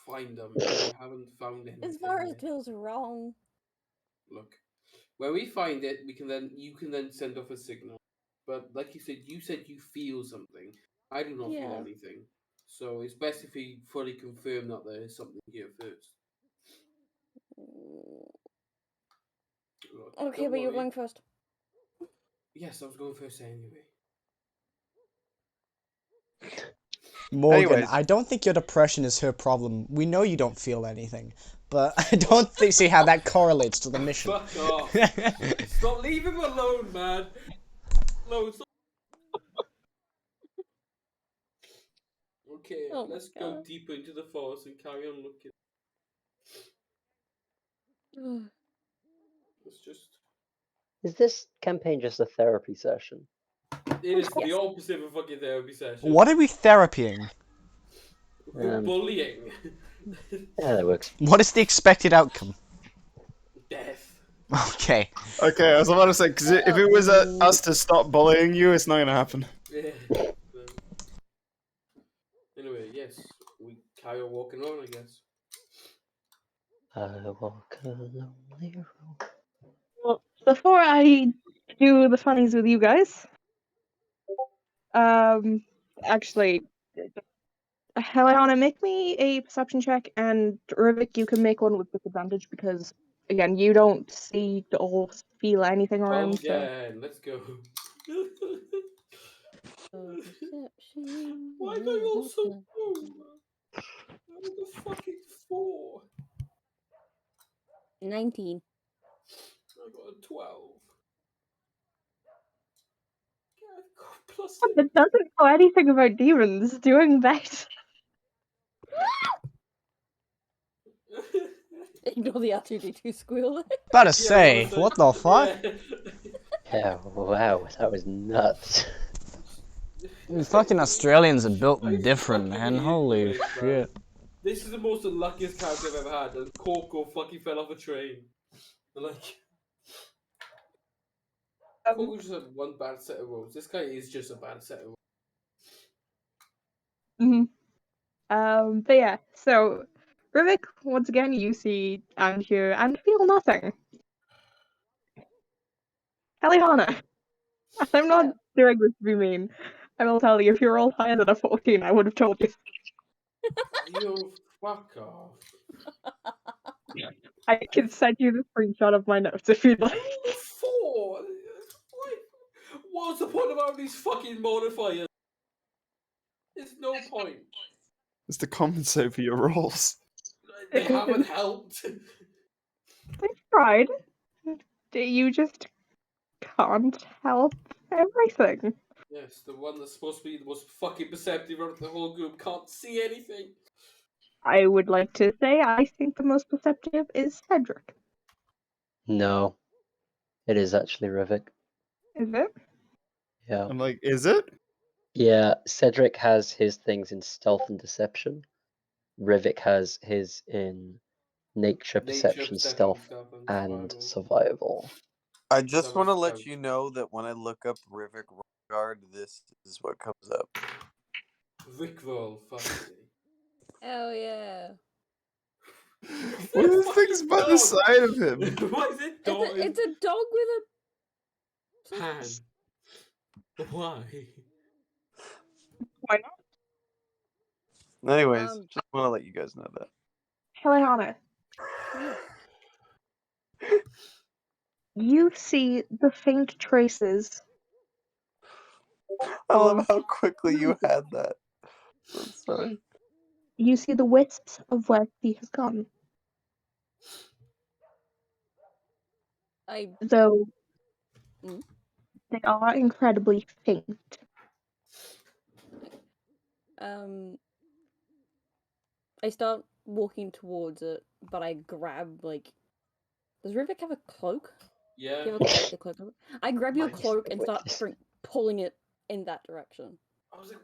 find them. We haven't found anything This forest yet. feels wrong. Look, when we find it, you can then send off a signal. But like you said you feel something. I do not feel Yeah. anything. So it's best if we fully confirm that there is something here first. Look, Okay, don't but you're worry. going first. Yes, I was going first anyway. Morgan, Anyways. I don't think your depression is her problem. We know you don't feel anything, but I don't see how that correlates to the mission. Fuck off! Stop, leave him alone, man. No, stop. Okay, Oh my let's go God. deeper into the forest and carry on looking. Let's just. Is this campaign just a therapy session? It is the Yes. opposite of a fucking therapy session. What are we therapying? We're bullying. Yeah, that works. What is the expected outcome? Death. Okay. Okay, I was about to say, because if it was us to stop bullying you, it's not gonna happen. Yeah. Anyway, yes, we carry on walking on, I guess. I walk a lonely road. Well, before I do the funnies with you guys, actually, Heliana, make me a perception check, and Rivik, you can make one with disadvantage because, again, you don't see or feel anything around. So. Again, let's go. Perception. Why are they all so low? I got a fucking 4. 19. I got a 12. Yeah, I've got plus It doesn't know anything about demons doing that. Ignore the R2D2 squeal. About to say, what the fuck? Yeah, wow, that was nuts. These fucking Australians are built I different, fucking man. hate Holy Rivik, man. shit. This is the most unluckiest character I've ever had, and Coco fucking fell off a train. Like, Coco just had one bad set of rolls. This guy is just a bad set of rolls. But yeah, so Rivik, once again, you see and hear and feel nothing. Eliana, I'm not doing this to be mean. I will tell you, if you rolled higher than a 14, I would have told you. You fuck off. I can send you the screenshot of my notes if you'd like. 4? What's the point of all these fucking modifiers? There's no point. It's to compensate for your rolls. They haven't helped. I tried. You just can't help everything. Yes, the one that's supposed to be the most fucking perceptive out of the whole group can't see anything. I would like to say I think the most perceptive is Cedric. No, it is actually Rivik. Is it? Yeah. I'm like, is it? Yeah, Cedric has his things in stealth and deception. Rivik has his in nature, perception, stealth, and survival. I just want to let Stealth. you know that when I look up Rivik Guard, this is what comes up. Rickroll, fuck me. Hell yeah. What are the things by the side of him? Why is it dog? It's a dog with a pan. Why? Why not? Anyways, just want to let you guys know that. Heliana. You see the faint traces. I love how quickly you had that. I'm sorry. You see the wisps of where he has gone. I Though Mm. they are incredibly faint. I start walking towards it, but I grab like. Does Rivik have a cloak? Yeah. Do you have a cloak? I grab your Nice. cloak and start Witness. pulling it in that direction. I was like,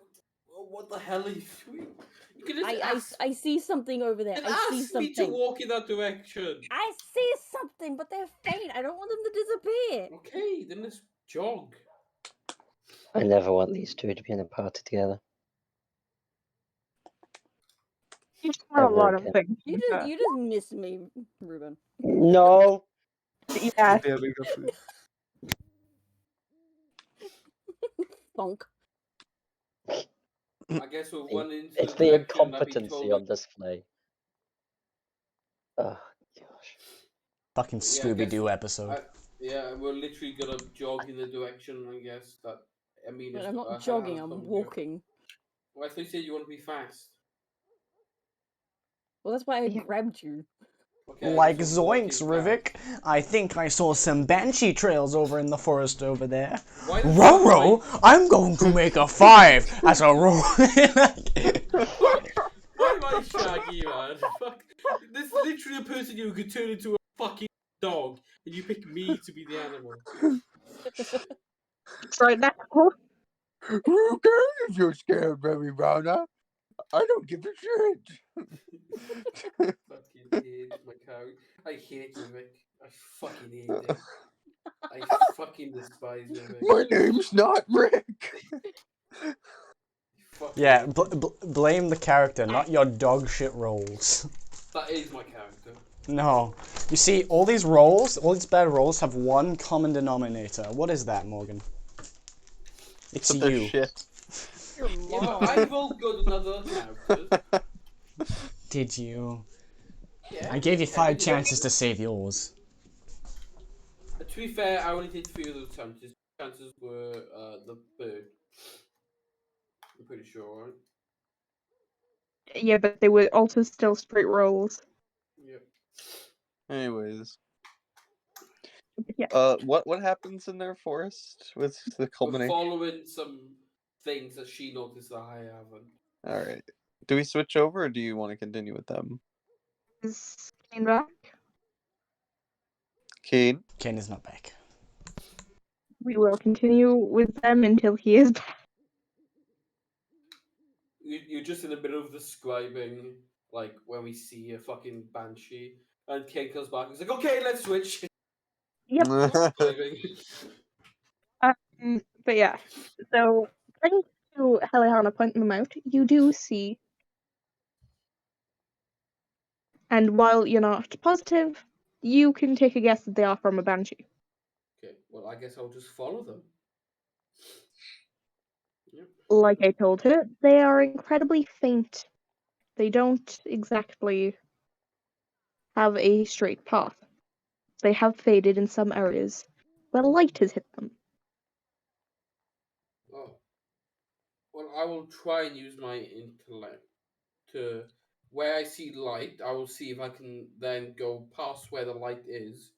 what the hell are you doing? You could just ask, I see something over there. then I see ask me to something. walk in that direction. I see something, but they're faint. I don't want them to disappear. Okay, then let's jog. I never want these two to be in a party together. You saw a Ever lot of again. things. You just miss me, Ruben. No! Yeah. Yeah, exactly. Bonk. I guess we'll run into It's the the direction that we incompetency told on display. Oh, gosh. Fucking Yeah, I Scooby guess- Doo episode. Yeah, we're literally gonna jog in the direction, I guess, that But is. I'm not jogging, I'm walking. Well, I thought you said you want to be fast. Well, that's why I Yeah. grabbed you. Okay, I Like guess we're walking zoinks, fast. Rivik. I think I saw some banshee trails over in the forest over there. Why the Roro, fuck I'm going to make a 5 as a roll. Why am I Shaggy, man? Fuck. This is literally a person who could turn into a fucking dog, and you pick me to be the animal. Right now. Who cares if you're scared, baby Rana? I don't give a shit. Fucking hate my character. I hate Vivek. I fucking hate him. I fucking despise Vivek. My name's not Rick. Fucking Yeah, hate him. blame the character, not your dog shit rolls. That is my character. No. You see, all these rolls, all these bad rolls have one common denominator. What is that, Morgan? It's But they're you. shit. Your Yeah, mom. but I rolled good on other characters. Did you? Yeah. I gave you 5 Kevin, chances to save yours. To be fair, I only did 3 of those chances. Chances were the bird. I'm pretty sure, right? Yeah, but they were also still straight rolls. Yep. Anyways, Yeah. what happens in their forest with the We're culmination? following some things that she noticed that I haven't. All right. Do we switch over, or do you want to continue with them? Is Kane back? Kane? Ken is not back. We will continue with them until he is back. You're just in the middle of describing, like, when we see a fucking banshee, and Ken comes back and he's like, okay, let's switch. Yep. Describing. But yeah, so thanks to Helihana pointing them out, you do see. And while you're not positive, you can take a guess that they are from a banshee. Okay, well, I guess I'll just follow them. Yep. Like I told her, they are incredibly faint. They don't exactly have a straight path. They have faded in some areas where light has hit them. Oh. Well, I will try and use my intellect to where I see light. I will see if I can then go past where the light is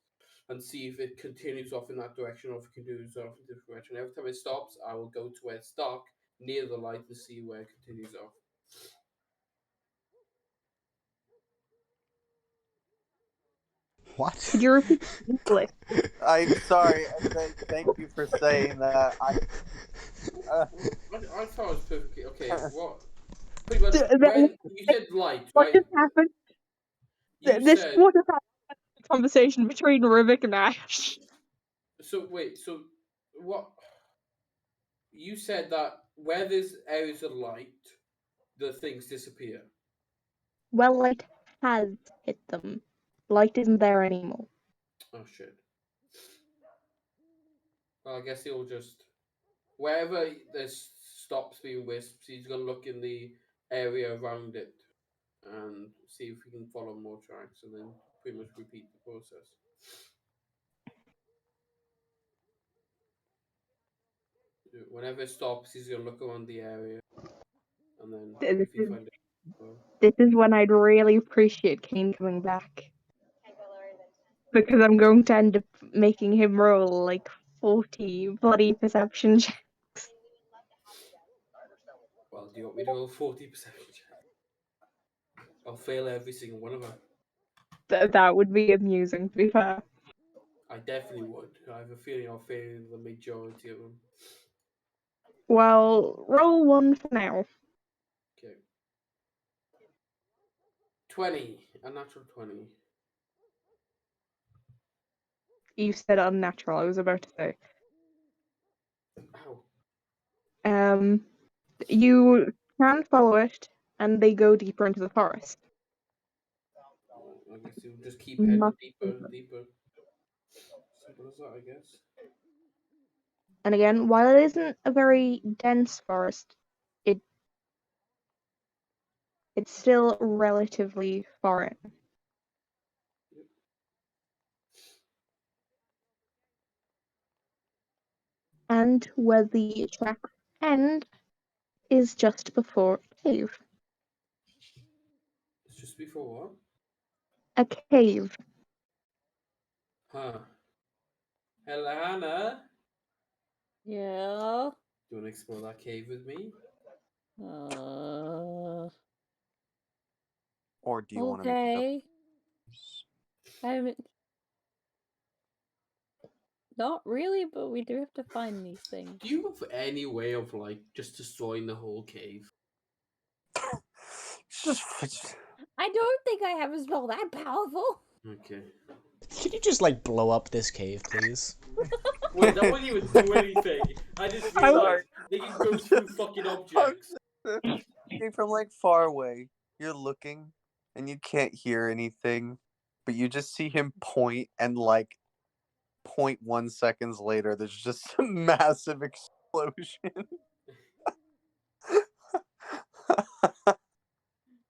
and see if it continues off in that direction or if it continues off in a different direction. Every time it stops, I will go to where it's dark near the light and see where it continues off. What? Could you repeat that? I'm sorry. Thank you for saying that. I thought it was perfectly okay. What? Pretty much Th- when you said light, What right? just happened? You This said would have had a conversation between Rivik and Ash. so. Wait, so what? You said that where there's areas of light, the things disappear. Well, light has hit them. Light isn't there anymore. Oh shit. Well, I guess he'll just wherever this stops being wisps, he's gonna look in the area around it and see if he can follow more tracks, and then pretty much repeat the process. Whenever it stops, he's gonna look around the area, and then if he finds it, This is when I'd really appreciate Kane coming back. Because I'm going to end up making him roll like 40 bloody perception checks. Well, do you want me to roll 40 perception check? I'll fail every single one of them. That would be amusing, to be fair. I definitely would. I have a feeling I'll fail the majority of them. Well, roll 1 for now. Okay. 20. A natural 20. You said unnatural, I was about to say. Ow. You can follow it, and they go deeper into the forest. I guess you'll just keep heading Much deeper deeper. and deeper. Simple as that, I guess. And again, while it isn't a very dense forest, it's still relatively foreign. And where the tracks end is just before a cave. It's just before what? A cave. Huh. Hello, Hannah. Yeah. Do you want to explore that cave with me? Or do you want to make Okay. I haven't. Not really, but we do have to find these things. Do you have any way of like just destroying the whole cave? Just I don't think I have a spell that powerful. Okay. Could you just like blow up this cave, please? Wait, that wouldn't even do anything. I just realized they can go through fucking objects. from like far away, you're looking and you can't hear anything, but you just see him point, and like 0.1 seconds later, there's just a massive explosion.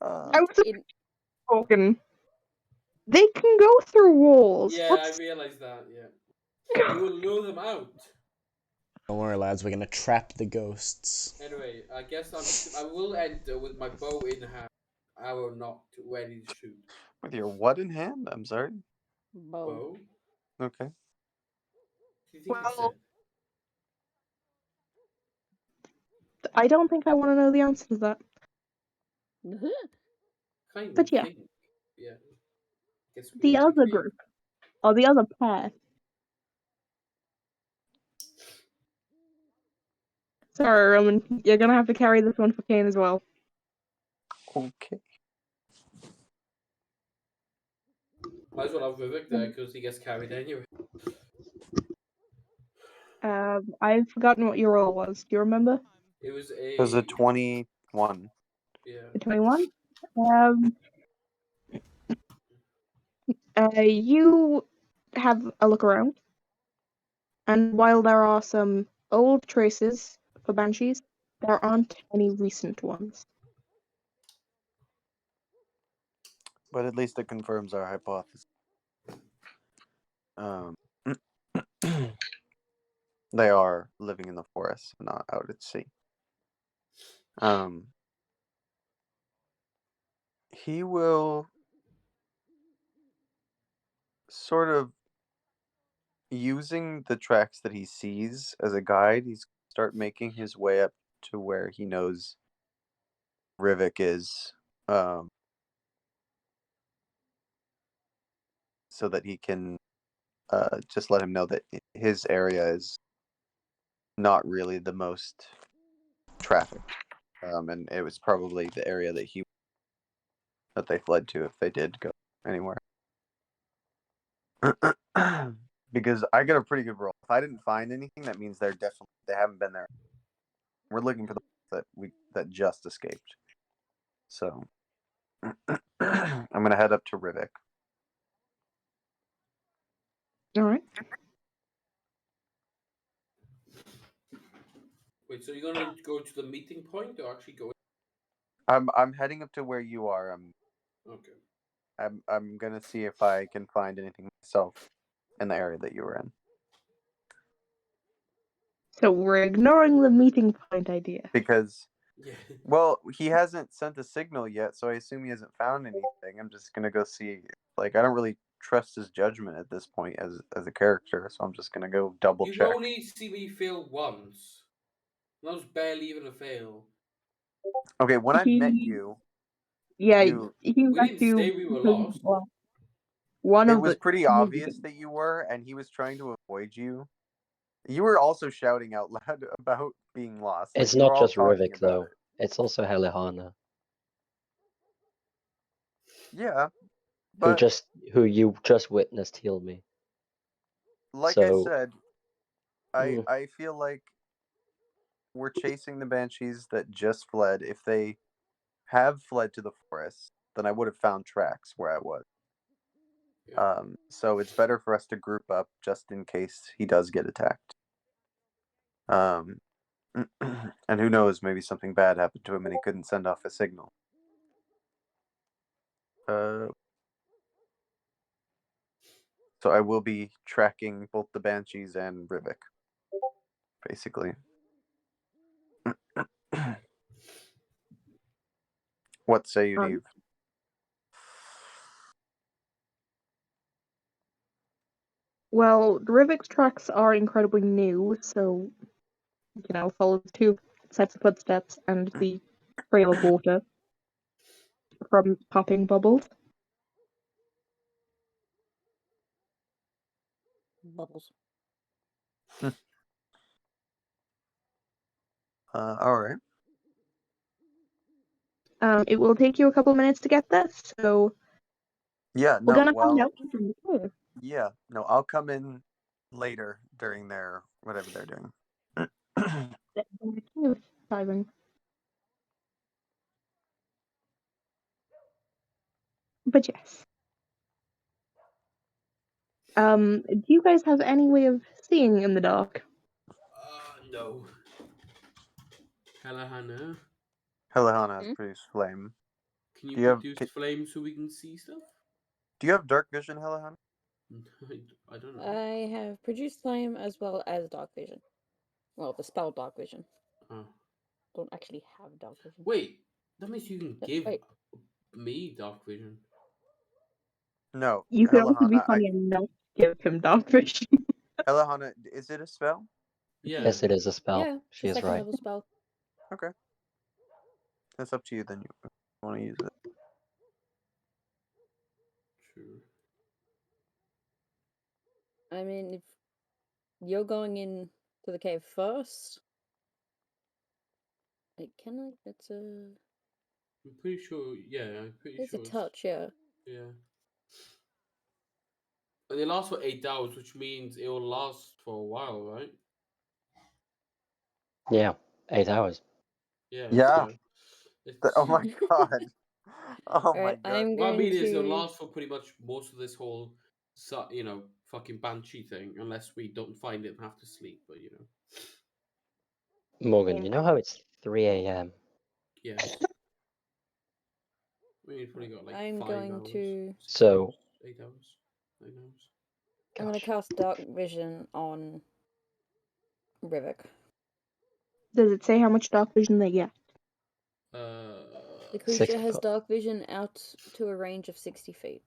I was spoken. They can go through walls. Yeah, I realized that, yeah. You will lure them out. Don't worry, lads, we're gonna trap the ghosts. Anyway, I guess I will enter with my bow in hand, arrow nocked, ready to shoot. With your what in hand? I'm sorry. Bow? Okay. Do you think it's Well, I don't think I want to know the answer to that. Kind But of yeah. think. Yeah. Guess we The enter other cave. group, or the other pair. Sorry, Roman, you're gonna have to carry this one for Kane as well. Okay. Might as well have Vivek there because he gets carried anyway. I've forgotten what your roll was. Do you remember? It was It was a 21. Yeah. The 21? You have a look around, and while there are some old traces for banshees, there aren't any recent ones. But at least it confirms our hypothesis. They are living in the forest, not out at sea. He will sort of, using the tracks that he sees as a guide, he's start making his way up to where he knows Rivik is, so that he can just let him know that his area is not really the most trafficked, and it was probably the area that they fled to if they did go anywhere. Because I got a pretty good roll. If I didn't find anything, that means they haven't been there. We're looking for the that just escaped. So I'm gonna head up to Rivik. All right. Wait, so you're gonna go to the meeting point or actually go? I'm heading up to where you are. Okay. I'm gonna see if I can find anything myself in the area that you were in. So we're ignoring the meeting point idea. Because Yeah. Well, he hasn't sent a signal yet, so I assume he hasn't found anything. I'm just gonna go see. Like, I don't really trust his judgment at this point as a character, so I'm just gonna go double You've check. only seen me fail once. That was barely even a fail. Okay, when I met He- you, Yeah, you he We left didn't you say we were because, lost. well, one it of was the pretty obvious that you were, and he was trying to avoid you. You were also shouting out loud about being lost. Like, It's you were not all just talking Rivik about though. it. It's also Helihana, Yeah, but who you just witnessed heal me. like I So said, mm, I feel like we're chasing the banshees that just fled. If they have fled to the forest, then I would have found tracks where I was. Yeah. So it's better for us to group up just in case he does get attacked. And who knows, maybe something bad happened to him and he couldn't send off a signal. So I will be tracking both the banshees and Rivik, basically. What say you, Neve? Well, Rivik's tracks are incredibly new, so follow the two sets of footsteps and the trail of water from popping bubbles. Bubbles. All right. It will take you a couple minutes to get there, so Yeah, we're no, gonna find well, out from the cave. yeah, no, I'll come in later during their whatever they're doing. Diving. But yes. Do you guys have any way of seeing in the dark? No. Helihana, Helihana has produced flame. can you Do you have produce flame so we can see stuff? Do you have dark vision, Helihana? I don't know. I have produced flame as well as dark vision. Well, the spell dark vision. Oh. Don't actually have dark vision. Wait, that means you can give Wait. me dark vision. No, You could also be Helihana. funny and not give him dark vision. Helihana, is it a spell? Yeah. yes, it is a spell. Yeah, She it's is second right. level spell. Okay, that's up to you. Then you want to use it. True. I mean, if you're going in to the cave first, like, can I? It's a. I'm pretty sure. Yeah, I'm pretty It's sure. a touch, yeah. Yeah. And it lasts for 8 hours, which means it will last for a while, right? Yeah, 8 hours. Yeah. Yeah. So Oh my god. Oh my Alright, god. I'm what I going mean is it'll to. last for pretty much most of this whole, fucking banshee thing, unless we don't find it and have to sleep. But Morgan, you know how it's 3 a.m.? yes. We've probably got like I'm 5 going hours, to. 6 So- hours, 8 hours, 9 hours. I'm gonna cast dark vision on Rivik. Does it say how much dark vision they get? The creature 60 has foot. dark vision out to a range of 60 feet.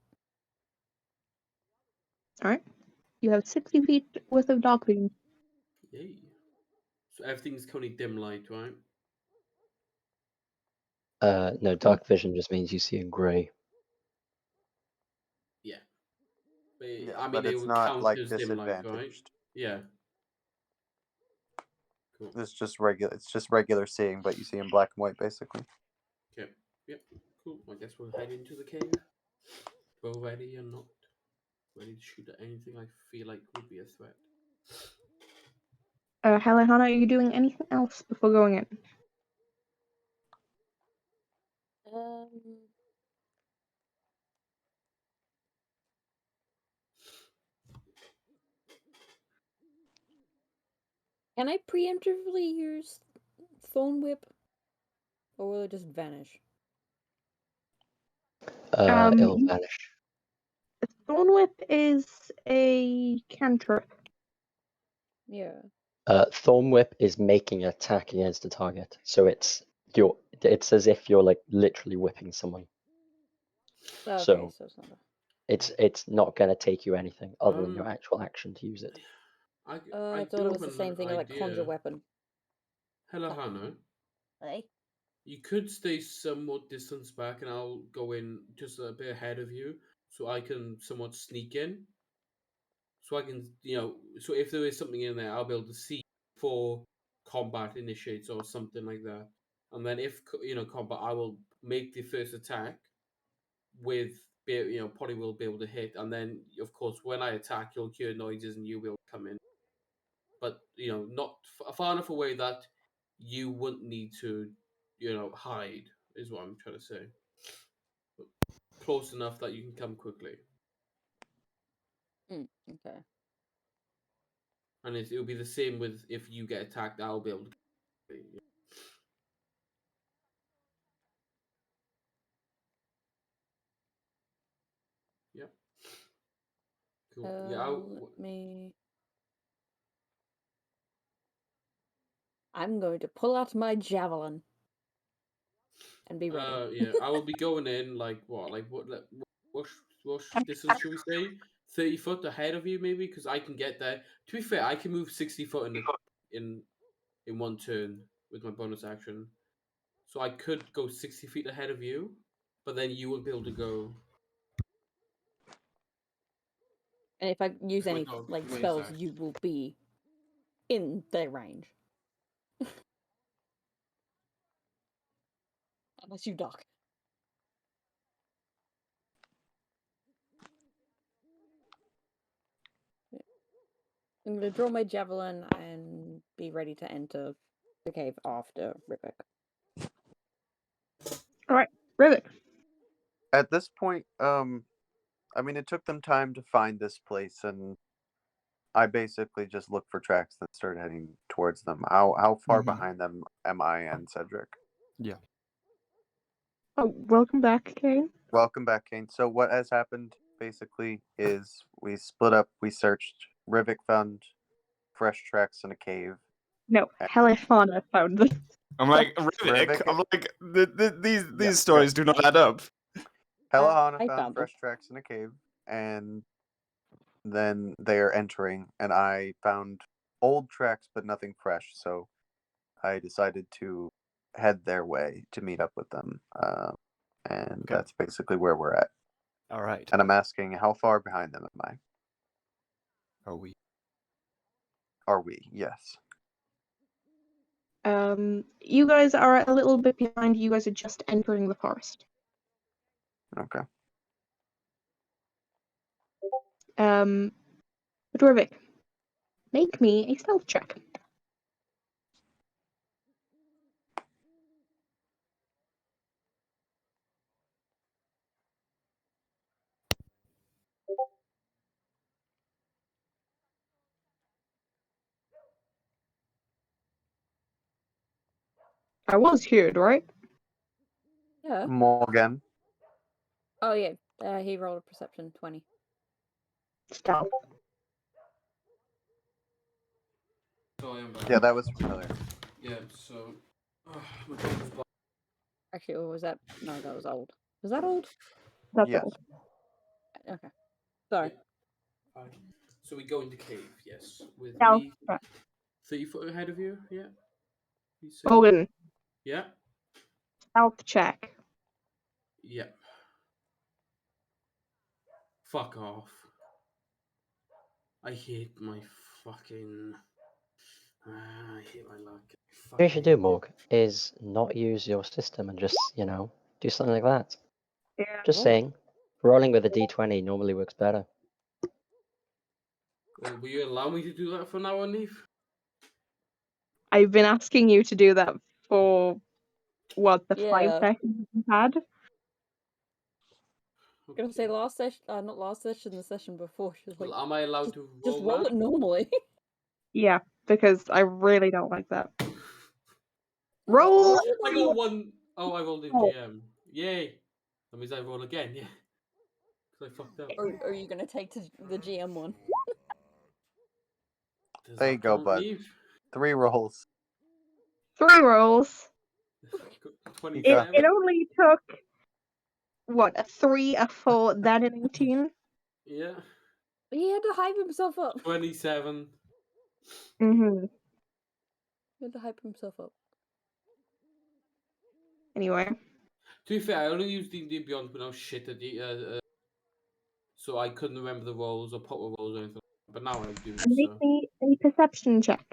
Alright. You have 60 feet worth of dark vision. Yay. So everything's currently dim light, right? No, dark vision just means you see in grey. Yeah. But, Yes, I mean, but it it's would not count like as dim light, right? disadvantaged. Yeah. Cool. It's just regular. It's just regular seeing, but you see in black and white, basically. Okay. Yep. Cool. I guess we'll head into the cave. We're ready or not. Ready to shoot at anything I feel like would be a threat. Helihana, are you doing anything else before going in? Can I preemptively use Thorn Whip? Or will it just vanish? It'll vanish. Thorn Whip is a cantrip. Yeah. Thorn Whip is making an attack against the target, so it's It's as if you're like literally whipping someone. Okay, So so it's not. it's not gonna take you anything other than your actual action to use it. I I thought do it was have the same an thing as like conjure idea. weapon. Hello, Hannah. Hey. You could stay somewhat distance back, and I'll go in just a bit ahead of you, so I can somewhat sneak in. So I can, so if there is something in there, I'll be able to see before combat initiates or something like that. And then if combat, I will make the first attack with, Polly will be able to hit, and then of course when I attack, you'll hear noises and you'll be able to come in. But not far enough away that you wouldn't need to, hide. Is what I'm trying to say. But close enough that you can come quickly. Okay. And it'll be the same with if you get attacked, I'll be able to. Yeah. Cool. Let me. I'm going to pull out my javelin and be ready. Yeah, I will be going in like what distance should we say? 30 foot ahead of you, maybe, because I can get there. To be fair, I can move 60 foot in one turn with my bonus action, so I could go 60 feet ahead of you, but then you won't be able to go. And if I use any dog, like way spells, fast. you will be in their range. Unless you duck. I'm going to draw my javelin and be ready to enter the cave after Rivik. Alright, Rivik. At this point, I mean, it took them time to find this place, and I basically just looked for tracks and started heading towards them. How far behind them am I and Cedric? Yeah. Oh, welcome back, Kane. Welcome back, Kane. So what has happened basically is we split up. We searched. Rivik found fresh tracks in a cave. No, Helifana found them. I'm like Rivik. Rivik- I'm like these Yeah, stories do not add up. Helihana I found found them. fresh tracks in a cave, and then they are entering, and I found old tracks but nothing fresh. So I decided to head their way to meet up with them, and Okay. that's basically where we're at. All right. And I'm asking, how far behind them am I? Are we? Are we? Yes. You guys are a little bit behind. You guys are just entering the forest. Okay. Rivik, make me a stealth check. I was heard, right? Yeah. Morgan. Oh, yeah. He rolled a perception 20. Stealth. So I am back. Yeah, that was familiar. Yeah. So. My dog was barking. Actually, or was that? No, that was old. Was that old? That's Yes. all. Okay. Sorry. Fine. So we go into cave. Yes, with Stealth me check. 30 foot ahead of you. Yeah. You say? Morgan, Yeah. stealth check. Yeah. Fuck off. I hate my fucking. I hate my luck. What you should do, Morg, is not use your system and just, do something like that. Yeah. Just saying, rolling with a d20 normally works better. Well, will you allow me to do that for now on, Eve? I've been asking you to do that for what, the 5 Yeah. seconds you had? I'm gonna say last session, not last session, the session before. She's like, Well, am I allowed to roll just roll that? it normally. Yeah, because I really don't like that. Roll! I got one. Oh, I rolled in Oh. GM. Yay! That means I roll again. Yeah. Because I fucked up. Or are you gonna take to the GM one? Does There that you go, count, bud. Eve? 3 rolls. 3 rolls. It 27. only took what, a 3, a 4, then an 18. Yeah. He had to hype himself up. 27. Mm-hmm. He had to hype himself up. Anyway, To be fair, I only used D&D Beyond when I was shit at the so I couldn't remember the roles or proper roles or anything. But now I do. make So me a perception check.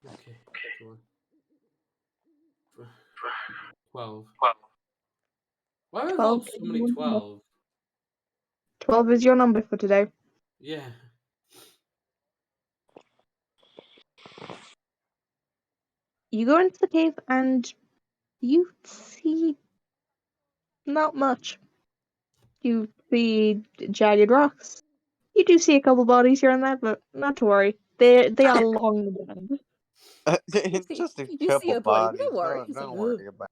okay, go on. 12. Why have I 12 rolled is so your many number. 12? 12 is your number for today. Yeah. You go into the cave and you see not much. You see jagged rocks. You do see a couple bodies here and there, but not to worry. They are long dead. It's just a You see couple a body, but bodies. don't worry. Don't, It's like, don't worry about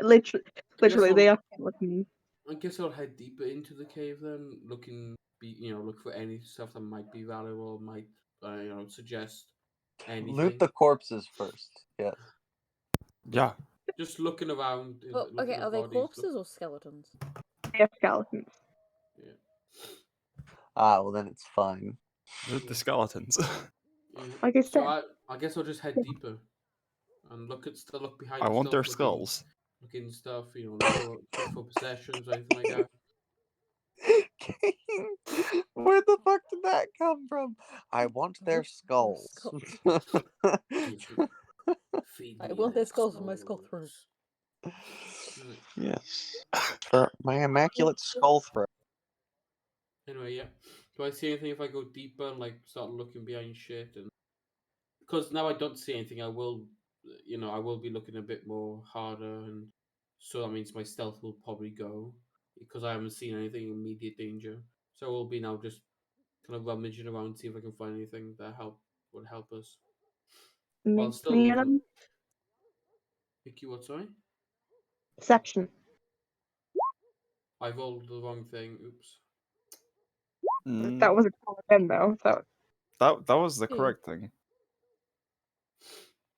Literally, I guess they I'll, are looking. I guess I'll head deeper into the cave then, look for any stuff that might be valuable, might suggest it. anything. Loot the corpses first. Yes. Yeah. Just looking around. well, looking okay, at are they bodies, corpses or skeletons? They are skeletons. Yeah. Ah, well then it's fine. Loot the skeletons. Yeah. Like I So said, I guess I'll just head deeper and look behind I want stuff, their skulls. looking stuff, look for possessions or anything like that. Where the fuck did that come from? I want their skulls. Feed I me want their their skulls for my skull throat. Right. Yes. For my immaculate skull throat. Anyway, yeah. Do I see anything if I go deeper and start looking behind shit? And because now I don't see anything, I will be looking a bit more harder, and so that means my stealth will probably go because I haven't seen anything in immediate danger. So I will be now just kind of rummaging around, see if I can find anything that would help us. While make still me Vicky, what? Sorry, perception. I rolled the wrong thing. Oops. That was a common then, though. So That was the correct thing.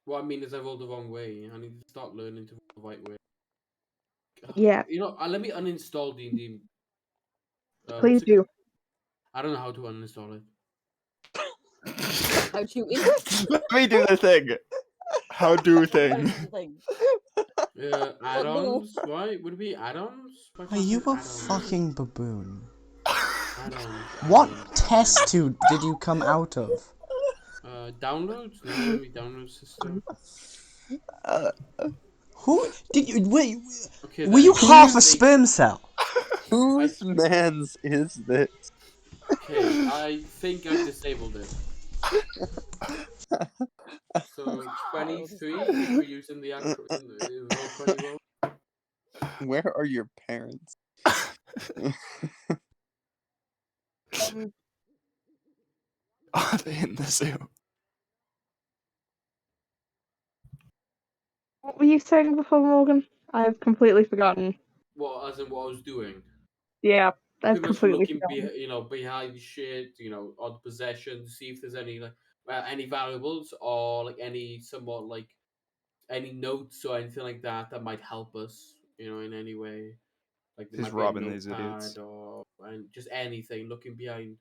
What I mean is I rolled the wrong way. I need to start learning to roll the right way. yeah, Let me uninstall D&D. please do. I don't know how to uninstall it. How to interact? Let me do the thing. How do thing? Add-ons, right? Would it be add-ons? Are you a fucking baboon? Add-ons. What test tube did you come out of? Downloads? No, it wouldn't be download system. Who did you wait? Okay, Were you then, half a sperm cell? Whose man's is this? Okay, I think I've disabled it. So 23 if we're using the actual in the roll 20 roll. Where are your parents? Are they in the zoo? What were you saying before, Morgan? I've completely forgotten. What, as in what I was doing? Yeah, I've Pretty much completely looking forgotten. behind shit, odd possessions, see if there's any any valuables or any somewhat any notes or anything like that that might help us, in any way. Like there He's might be a robbing these idiots. notepad and just anything. Looking behind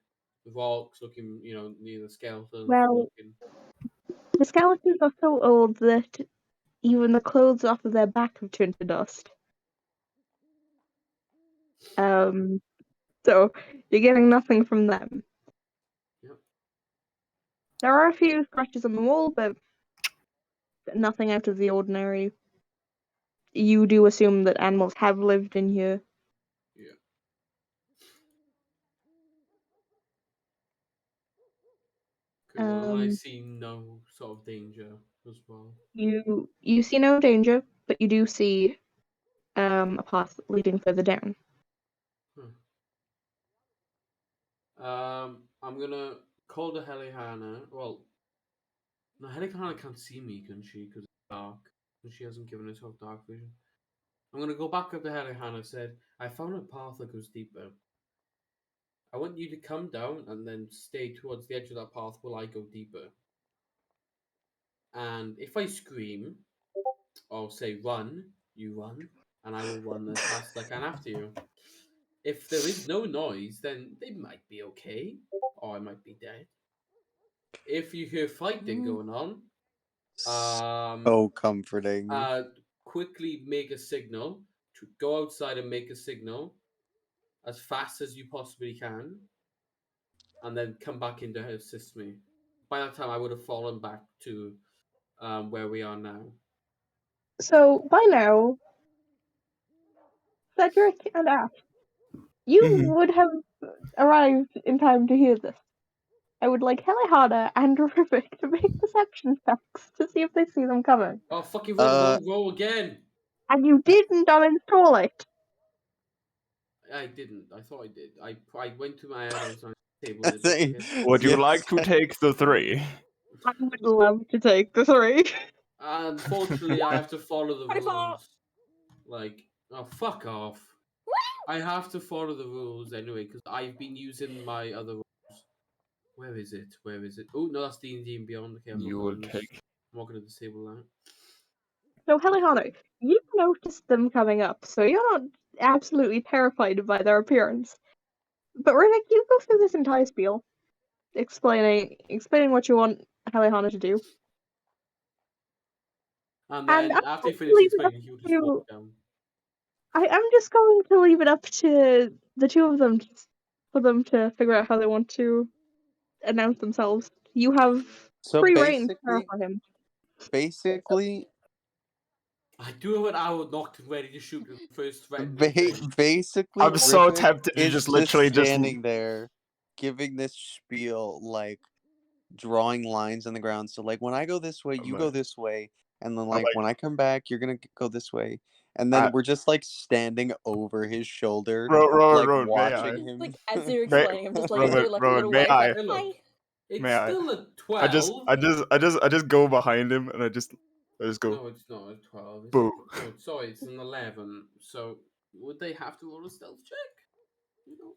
the rocks, looking near the skeletons. Well, the skeletons are so old that even the clothes off of their back have turned to dust. So you're getting nothing from them. Yep. There are a few scratches on the wall, but nothing out of the ordinary. You do assume that animals have lived in here. Yeah. Okay, well, I see no sort of danger as well. You see no danger, but you do see a path leading further down. I'm gonna call the Helihana. Well, no, Helihana can't see me, can she? Because it's dark, and she hasn't given herself dark vision. I'm gonna go back up to Helihana. Said, I found a path that goes deeper. I want you to come down and then stay towards the edge of that path while I go deeper. And if I scream, I'll say run, you run, and I will run as fast as I can after you. If there is no noise, then they might be okay, or I might be dead. If you hear fighting going on, So comforting. quickly make a signal to go outside and make a signal as fast as you possibly can, and then come back in to assist me. By that time, I would have fallen back to where we are now. So by now, Cedric and Ash, you Mhm. would have arrived in time to hear this. I would like Helihana and Rivik to make perception checks to see if they see them coming. Oh, fucking roll again! And you didn't uninstall it. I didn't. I thought I did. I went to my head. I was on the table. I think- Would you yes. like to take the 3? I would love to take the 3. Unfortunately, I have to follow the High five! rules. Like, oh, fuck off. I have to follow the rules anyway, because I've been using my other rules. Where is it? Where is it? Oh, no, that's D&D and Beyond. Okay, You will take. I'm not going to disable that. So, Helihana, you noticed them coming up, so you're not absolutely terrified by their appearance. But Rivik, you go through this entire spiel, explaining what you want Helihana to do. And And then, I'm after he going to finished leave it up explaining, he would just walk down. I'm just going to leave it up to the two of them for them to figure out how they want to announce themselves. You have So free reign to basically, terrify him. basically, I do have an hour knocked and ready to shoot the first threat. basically, I'm so Rivik tempted to is just literally just. standing there, giving this spiel, like drawing lines on the ground. So, like, when I go this way, you go this way, and then, like, when I come back, you're gonna go this way, and then we're just like standing over his shoulder, like Rowan, may I? watching him. Like as you're explaining, I'm just like Rowan, doing like a little may wave, I? like Hey, look, hi. it's May I? still a 12. I just go behind him and I just go. No, it's not a 12. Boo. No, sorry, it's an 11. So, would they have to roll a stealth check? You know?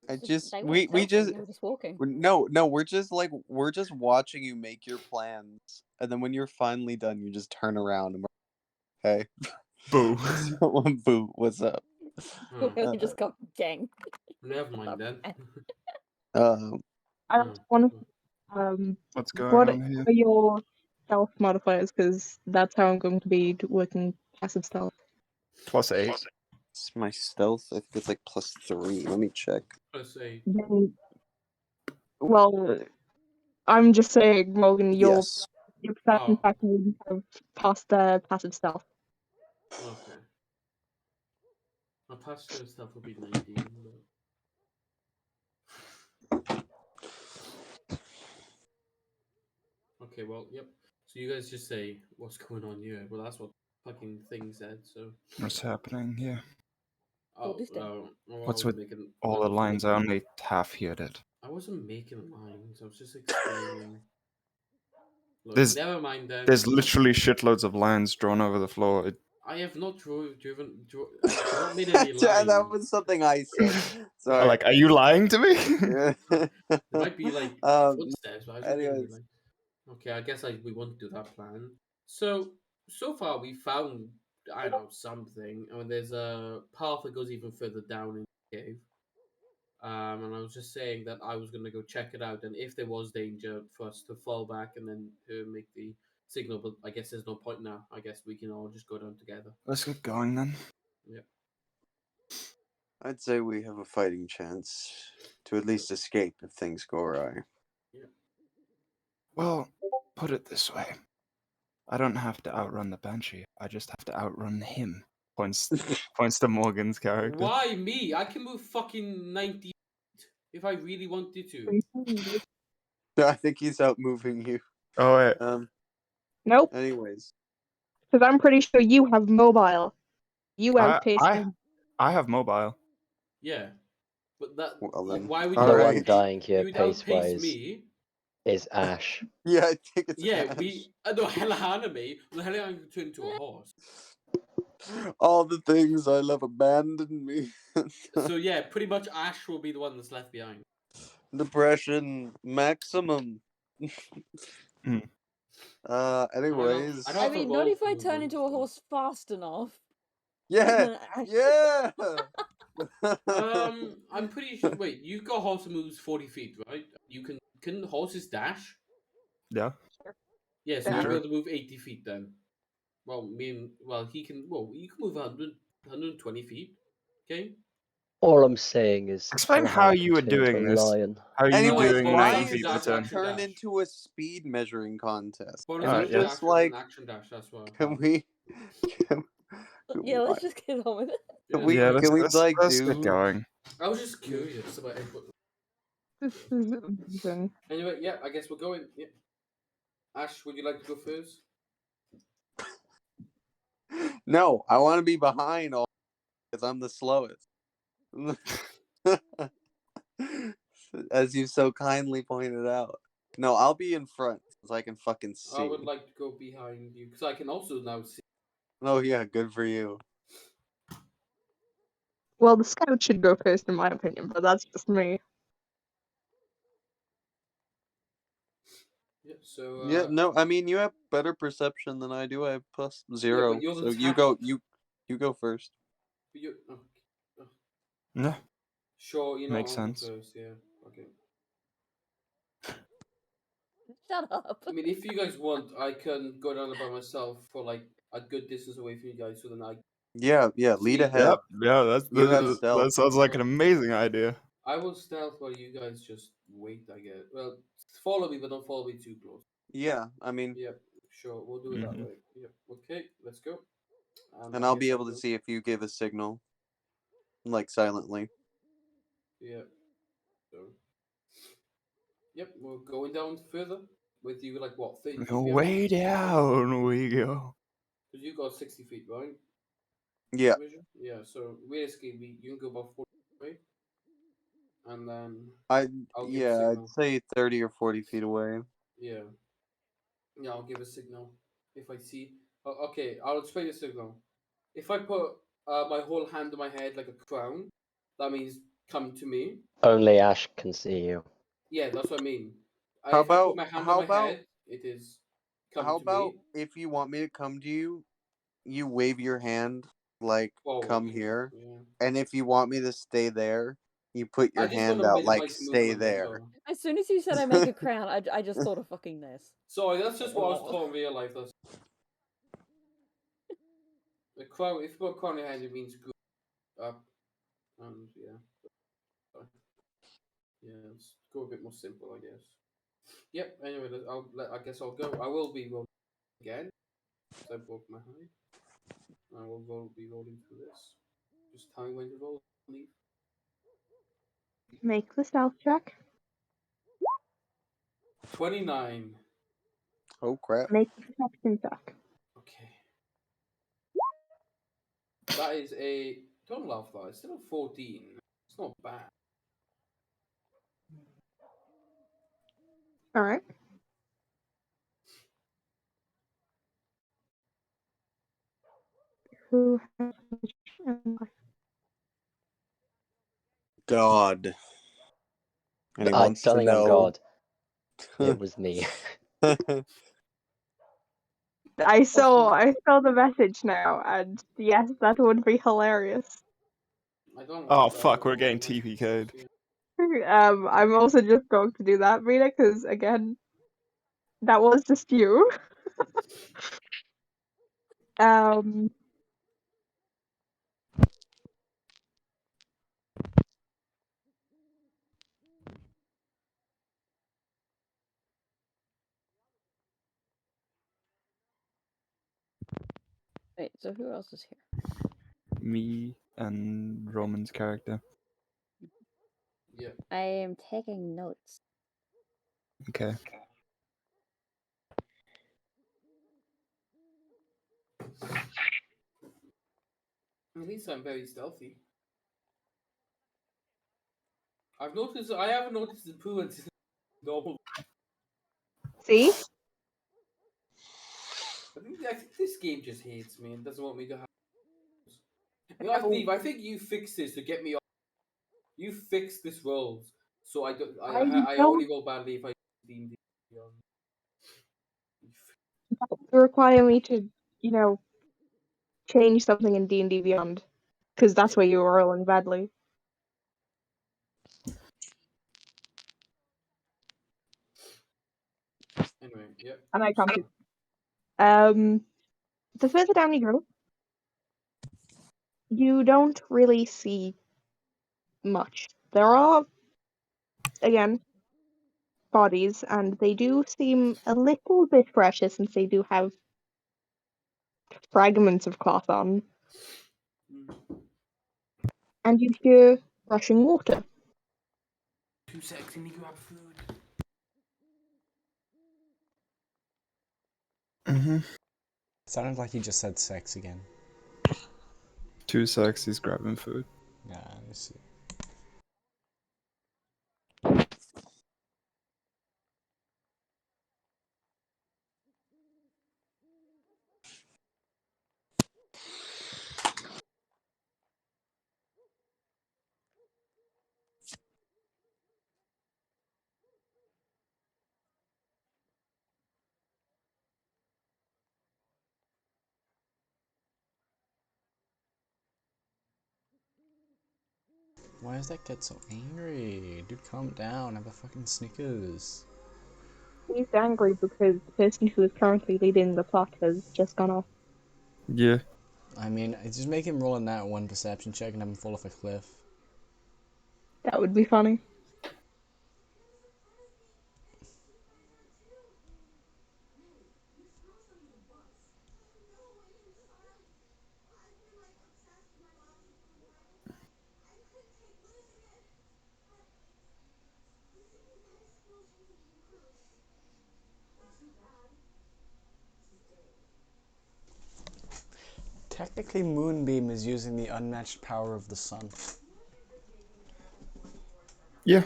I They just weren't we stealthing, just they were just walking. no, we're just watching you make your plans, and then when you're finally done, you just turn around and we're, hey, Boo. boo, what's up? We just got gang. Never mind then. I just want to What's going what on here? are your stealth modifiers? Because that's how I'm going to be working passive stealth. +8. It's my stealth. I think it's like +3. Let me check. +8. Well, I'm just saying, Morgan, your Yes. perception factor would have passed the passive stealth. Okay. My passive stuff will be 19. Okay, well, yep. So you guys just say what's going on here. Well, that's what fucking thing said. So What's happening here? What's with all the lines? I only half heard it. I wasn't making lines. I was just explaining. Look, There's never mind then. There's literally shitloads of lines drawn over the floor. I have not I've not made any lines. That was something I said. Sorry. Like, are you lying to me? There might be like footsteps, but I haven't made any anyways. lines. Okay, I guess we won't do that plan. So far we found, I don't know, something. I mean, there's a path that goes even further down in the cave. And I was just saying that I was going to go check it out, and if there was danger for us to fall back and then make the signal, but I guess there's no point now. I guess we can all just go down together. Let's get going then. Yeah. I'd say we have a fighting chance to at least escape if things go awry. Yeah. Well, put it this way. I don't have to outrun the Banshee. I just have to outrun him. Points to Morgan's character. Why me? I can move fucking 90 if I really wanted to. I think he's out moving you. Oh wait. Nope. Anyways. Because I'm pretty sure you have mobile. You outpace him. I have mobile. Yeah. But that, Well, then. why would The you one dying here, you'd outpace pace-wise, me? is Ash. Yeah, I think it's Yeah, Ash. no, Helihana me. The Helihana can turn into a horse. All the things I love abandon me. So yeah, pretty much Ash will be the one that's left behind. Depression maximum. Anyways. I don't I have a mean, not roll if for I turn movement, into a so- horse fast enough. Yeah. Yeah. I'm pretty sure. Wait, you got horse moves 40 feet, right? You can horses dash? Yeah. Yeah, so Yeah. you'll Sure. be able to move 80 feet then. Well, he can. Well, you can move 120 feet. Okay. All I'm saying is, Explain tell her how I you can were turn into doing a this. lion. How are you Anyways, doing why 90 action feet is per dash, this turn? action turned dash. into a speed measuring contest? Bonus Can we action yes. just dash is an like action dash. That's why. can we can, Yeah, why- let's just get on with it. can we Yeah, can we like let's get do going. I was just curious about it. This is amazing. Anyway, yeah, I guess we're going. Yeah. Ash, would you like to go first? No, I want to be behind all because I'm the slowest. As you so kindly pointed out. No, I'll be in front so I can fucking see. I would like to go behind you because I can also now see. Oh yeah, good for you. Well, the scout should go first, in my opinion, but that's just me. Yeah. So. Yeah, no, I mean you have better perception than I do. I have +0. you're So the you tank. go first. You, Yeah. sure, you know Makes I'll go sense. first. Yeah. Okay. Shut up. I mean, if you guys want, I can go down by myself for like a good distance away from you guys, so then I Yeah, lead See, ahead. Yeah, You have no, stealth. that sounds like an amazing idea. I will stealth while you guys just wait. I guess. Well, follow me, but don't follow me too close. Yeah, I mean, Yep. Sure, we'll do it that Mhm. way. Yep. Okay, let's go. and I I'll guess be I'll able to go. see if you give a signal, like silently. Yeah. So. Yep, we're going down further with you. Like what? 30 feet behind? Way down we go. Because you got 60 feet, right? Yeah, Vision? Yeah. So realistically, you can go about 40 feet away, and then I'd I'll give a I'd signal. say 30 or 40 feet away. Yeah. Yeah, I'll give a signal if I see. Oh, okay, I'll explain the signal. If I put my whole hand on my head like a crown, that means come to me. Only Ash can see you. Yeah, that's what I mean. How If I put about my hand how on my about head, it is come how to about me. if you want me to come to you, you wave your hand like Forward. come here, Yeah. and if you want me to stay there, you put I your just got hand a out like minimized stay movement. That's there. all. As soon as you said I make a crown, I just thought of fucking this. Sorry, that's just what I was taught in real life. That's the crown. If you put a crown on your head, it means good up. And yeah. Yeah, let's go a bit more simple, I guess. Yep. Anyway, I guess I'll go. I will be rolling again. So I broke my height. I will be rolling through this. Just tell me when to roll. Leave. Make the stealth check. 29. Oh crap! Make the perception check. Okay. That is a. Don't laugh at that. It's still a 14. It's not bad. All right. Who has God, and he I'm wants to telling I'm know. God. It was me. I saw the message now, and yes, that would be hilarious. I don't Oh like that. fuck, I we're don't getting like TPK'd. I'm also just going to do that, Mina, because again, that was just you. Um, Wait, so who else is here? Me and Roman's character. Yeah. I am taking notes. Okay. At least I'm very stealthy. I've noticed. I haven't noticed improvements in normal. see, I think this game just hates me and doesn't want me to have. You know, I think you fixed this to get me off. You fixed this rolls, so I don't. I only roll badly if I D&D. You require me to, change something in D&D Beyond, because that's where you were rolling badly. Anyway, yep. And I can't do. The further down you go, you don't really see much. There are, again, bodies, and they do seem a little bit precious since they do have fragments of cloth on. And you hear rushing water. 2 seconds, I need to grab food. Mm-hmm. Sounded like you just said sex again. 2 secs, he's grabbing food. Yeah, I see. Why does that kid so angry? Dude, calm down. Have a fucking Snickers. He's angry because the person who is currently leading the plot has just gone off. Yeah. I mean, just make him roll in that one perception check and have him fall off a cliff. That would be funny. Technically, Moonbeam is using the unmatched power of the sun. Yeah.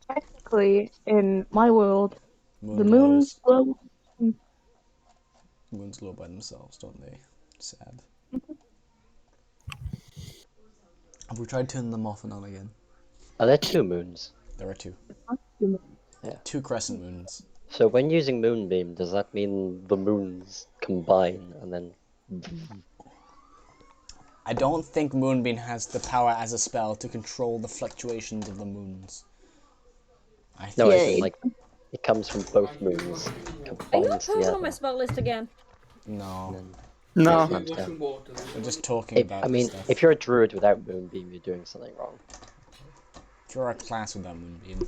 Technically, in my world, Moon the moon glows. glows. Moons glow by themselves, don't they? Sad. Have we tried turning them off and on again? Are there 2 moons? There are 2. Yeah. 2 crescent moons. So when using Moonbeam, does that mean the moons combine and then... I don't think Moonbeam has the power as a spell to control the fluctuations of the moons. I think No, Yeah, as in, like, it comes from both moons, Are you not combines talking on my together, spell list again? no. and then No. slams down. Rushing water. We're just talking about I mean, this stuff. if you're a druid without Moonbeam, you're doing something wrong. If you're a class without Moonbeam.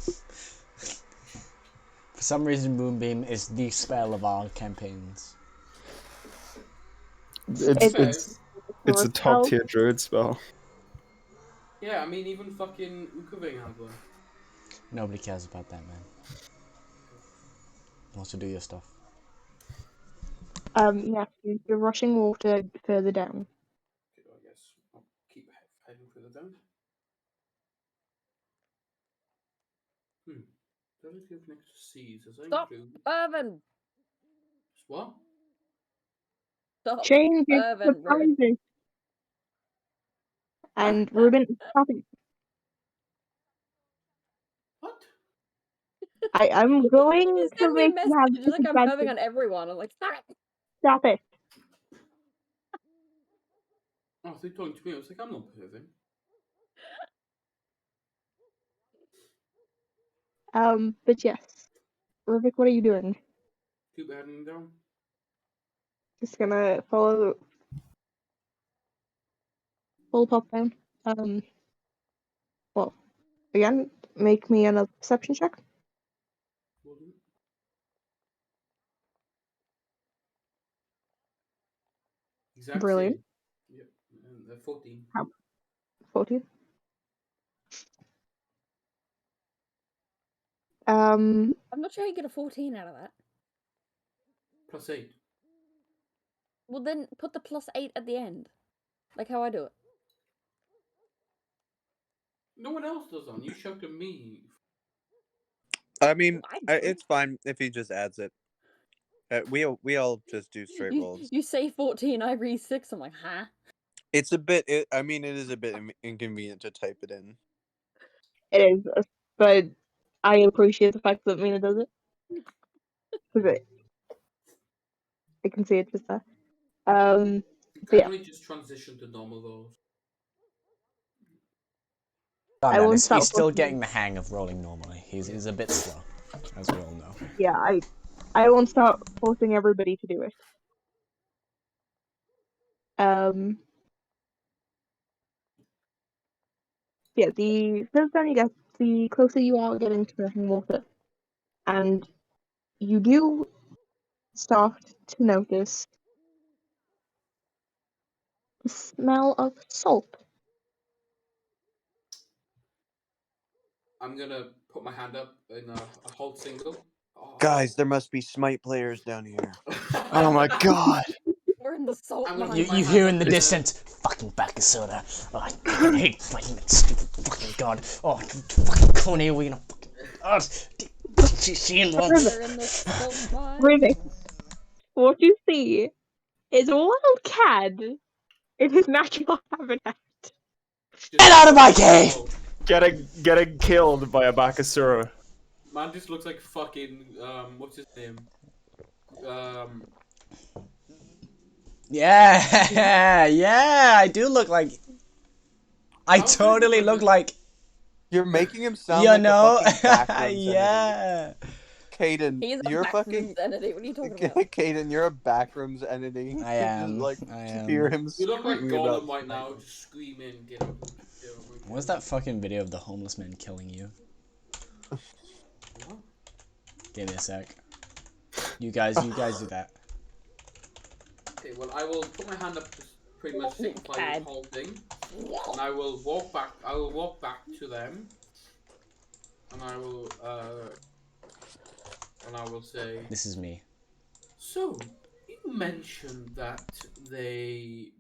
For some reason, Moonbeam is the spell of our campaigns. It's a top tier druid spell. Yeah, I mean, even fucking Ukuving had one. Nobody cares about that, man. Wants to do your stuff. Yeah, you're rushing water further down. Okay, I guess I'll keep heading further down. Doesn't give next to seas. Does that Stop, include Irvin! what? Stop, Change it to Irvin, Ruben. private. And Ruben, stop it. What? I'm going You to send me make you have messages like I'm having disadvantage. on everyone. I'm like, stop it! Stop it. Oh, they're talking to me. I was like, I'm not perving. But yes. Rubik, what are you doing? Keep heading down. Just gonna follow full pop down. Well, again, make me another perception check. Will do. Exact Brilliant. same. Yep. And 14. 14. Um, I'm not sure you get a 14 out of that. +8. Well, then put the +8 at the end. Like how I do it. No one else does on. You shout at me. I mean, I do. it's fine if he just adds it. We all just do straight rolls. You say 14, I read 6. I'm like, huh? It's a bit. I mean, it is a bit inconvenient to type it in. It is, but I appreciate the fact that Mina does it. Because I can see it just there. I But yeah, only just transitioned to normal rolls. Calm I down. won't He's stop still pushing getting you. the hang of rolling normally. He's a bit slow, as we all know. Yeah, I won't stop forcing everybody to do it. Yeah, the further down you get, the closer you are getting to the water. And you do start to notice the smell of salt. I'm gonna put my hand up in a hold single. Oh. Guys, there must be Smite players down here. Oh my god! We're in the salt I'm gonna mine. put my You hand hear up in the in distance, fucking back of soda. Oh, I fucking hate fucking stupid fucking god. Oh, fucking Coney, we're gonna fucking. Oh, she in one. We're in the salt mine. Really, what you see is a wild cat in his natural habitat. Get out of my cave! Getting killed by a Bakasura. Man just looks like fucking what's his name? Yeah, yeah, I do look like. I How good totally was look it? like. You're making him sound You like know? a fucking backrooms entity. Yeah. Caden, He's a you're backrooms fucking entity. What are you talking about? Caden, you're a backrooms entity. I You am. just like I to am. hear him You look like screaming about Gollum right Smite. now, just screaming, get out of my What's that fucking video of the homeless man killing you? What? Give me a sec. You guys do that. Okay, well I will put my hand up to pretty much signify this Bad. whole thing. And I will walk back to them. And I will say, This is me. so you mentioned that the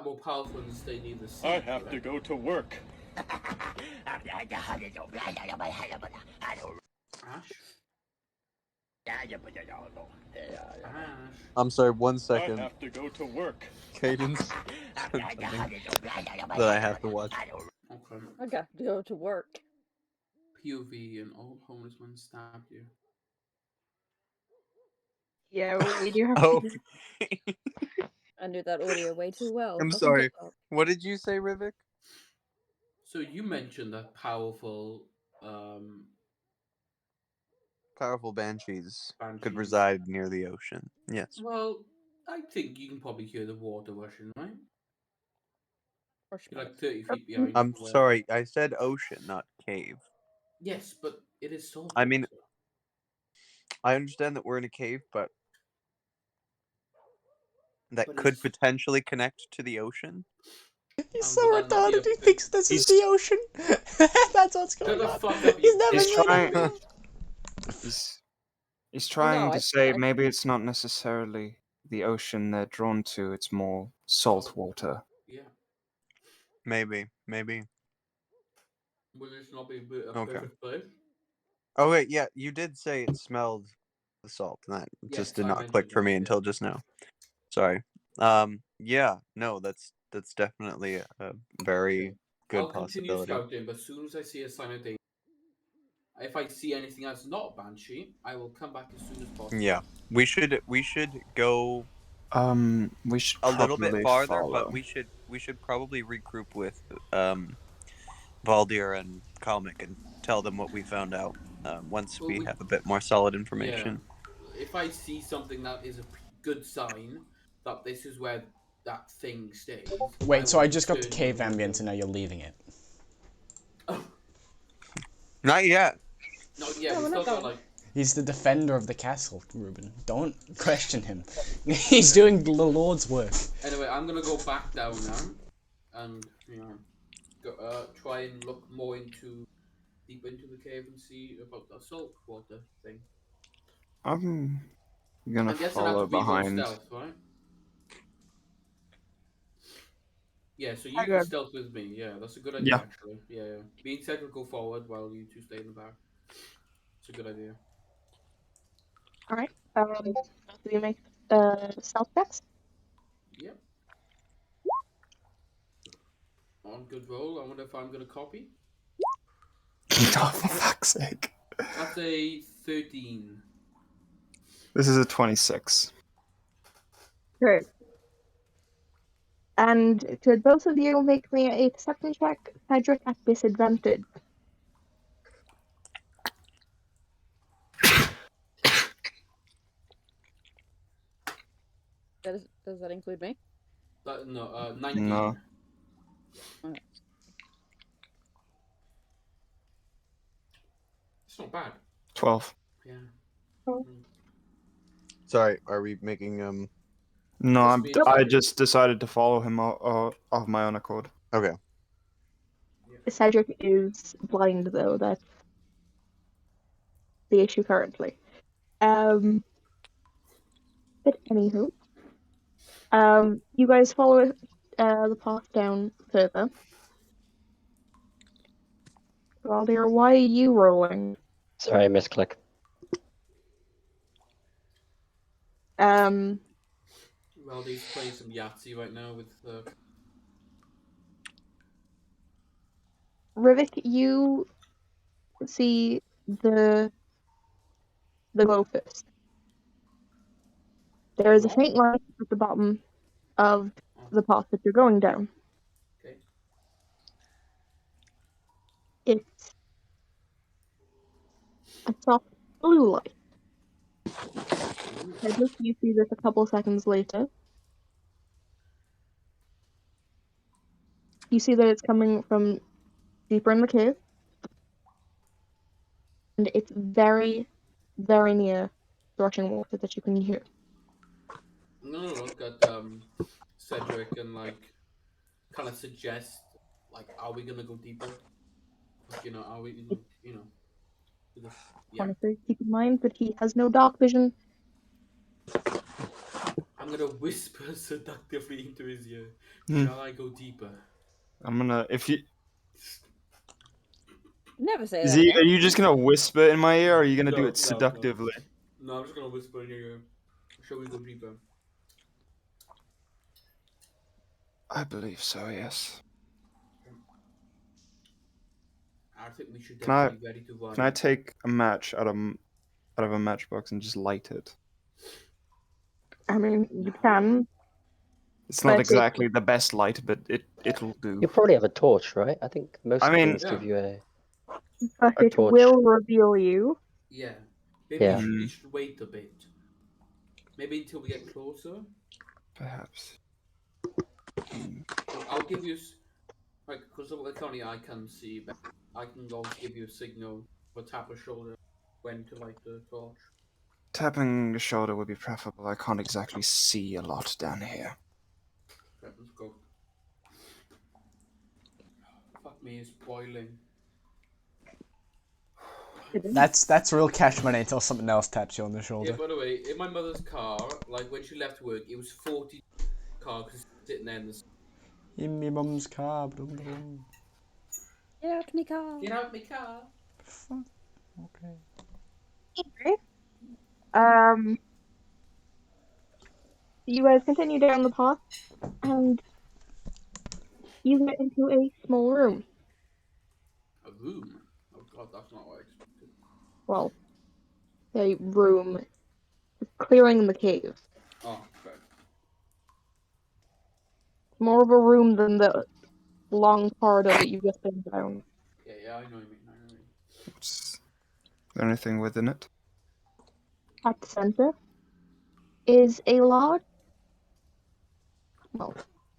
more powerful ones they need the sea. I have to go to work. Ash? I'm sorry, 1 I second. have to go to work. Caden's something that I have to watch. Okay. I got to go to work. POV, an old homeless man stabbed you. Yeah, we do have Oh, to. I knew that audio way too well. I'm Fucking sorry. TikTok. What did you say, Rivik? So you mentioned that powerful Powerful banshees could banshees. reside near the ocean. Yes. Well, I think you can probably hear the water rushing, right? Or You're like Schmaltz. 30 feet behind. I'm the water. sorry, I said ocean, not cave. Yes, but it is salt. I mean, water. I understand that we're in a cave, but that But could it's- potentially connect to the ocean. He's Um, so but that'll be retarded. a He big- thinks this is the ocean. That's what's Shut going the on. fuck up, He's you never He's seen trying. anything. He's trying No, to I- say I- maybe it's not necessarily the ocean they're drawn to. It's more salt water. Yeah. Maybe. Will this not be a Okay. perfect place? Oh wait, yeah, you did say it smelled the salt, and that Yes, just did I not mentioned click for that, me yeah. until just now. Sorry. Yeah, no, that's definitely a very good I'll continue possibility. scouting, but as soon as I see a sign of danger, if I see anything that's not banshee, I will come back as soon as possible. Yeah, we should go We should a little bit probably farther, follow. but we should probably regroup with Valdir and Kalmik and tell them what we found out once Well, we we- have a bit more solid Yeah. information. If I see something that is a good sign that this is where that thing stays. Wait, so will I just got the turn cave you ambience into- and now you're leaving it. Oh, Not yet. no, yeah, No, we we're still not got going. like. He's the defender of the castle, Ruben. Don't question him. He's doing the Lord's work. Anyway, I'm gonna go back down now, and try and look more deep into the cave and see about the salt water thing. I'm gonna I'm guessing I have follow to be more behind. stealth, right? Yeah, so you Hi, can good. stealth with me. Yeah, that's a good idea Yeah. actually. Yeah. Me and Ted will go forward while you two stay in the back. It's a good idea. All right. Do we make stealth checks? Yep. On good roll. I wonder if I'm gonna copy. Oh, for fuck's sake. That's a 13. This is a 26. Great. And could both of you make me a perception check, Cedric at disadvantage? Does that include me? No, 19. No. Okay. It's not bad. 12. Yeah. Sorry, are we making No, Just I me. just decided to follow him of my own accord. Okay. Cedric is blind, though. That's the issue currently. But anywho, you guys follow the path down further. Valdir, why are you rolling? Sorry, I misclick. Well, he's playing some Yahtzee right now with. Rivik, you see the glow first. There is a faint light at the bottom of the path that you're going down. Okay. It's a soft blue light. Cedric, you see this a couple seconds later. You see that it's coming from deeper in the cave. And it's very, very near the rushing water that you can hear. I'm gonna look at Cedric and kind of suggest are we gonna go deeper? Are we yeah. Honestly, keep in mind that he has no dark vision. I'm gonna whisper seductively into his ear. Shall I go deeper? I'm gonna if you Never say Is that he, again. are you just gonna whisper in my ear or are you gonna do No, it seductively? No, I'm just gonna whisper in your ear. Shall we go deeper? I believe so, yes. I think we should Can I- definitely be ready to run. Can I take a match out of a matchbox and just light it? I mean, you can. It's not But exactly the best light, but it'll do. You probably have a torch, right? I think most I mean- things give you a But A it torch. will reveal you. Yeah. Maybe Yeah. you should wait a bit. Maybe until we get closer. Perhaps. I'll give you because currently I can see, but I can always give you a signal or tap a shoulder when to light the torch. Tapping the shoulder would be preferable. I can't exactly see a lot down here. Okay, let's go. Fuck me, it's boiling. That's real cash money until something else taps you on the shoulder. Yeah, by the way, in my mother's car, when she left work, it was 40 car because it's sitting there in the. In me mum's car. Brum, brum. Get out me car. Get out my car. Fuck. Okay. You guys continue down the path, and you get into a small room. A room? Oh god, that's not what I expected. Well, a room clearing the cave. Oh, okay. More of a room than the long corridor that you've just been down. Yeah, I know what you mean. Is there anything within it? At the center is a large,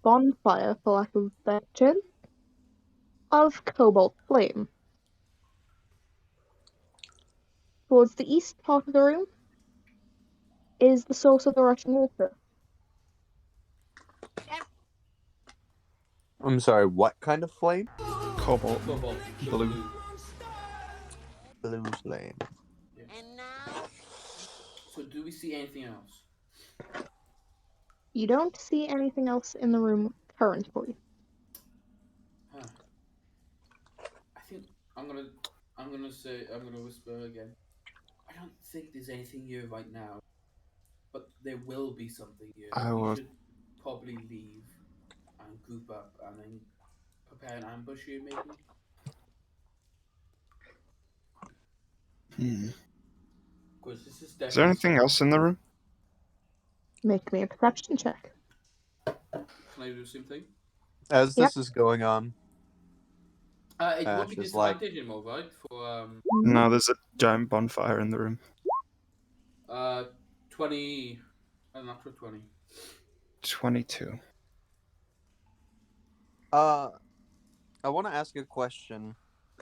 bonfire, for lack of a better term, of cobalt flame. Towards the east part of the room is the source of the rushing water. I'm sorry, what kind of flame? Cobalt. Cobalt. Blue. Blue flame. Yeah. So do we see anything else? You don't see anything else in the room currently. Huh. I think I'm gonna whisper again. I don't think there's anything here right now, but there will be something here. I We will- should probably leave and group up and then prepare an ambush here, maybe. Because this is Is there anything else in the room? Make me a perception check. Can I do the same thing? As Yep. this is going on, It Ash won't be is like- disadvantage anymore, right? For No, there's a giant bonfire in the room. 20, natural 20. 22. I want to ask a question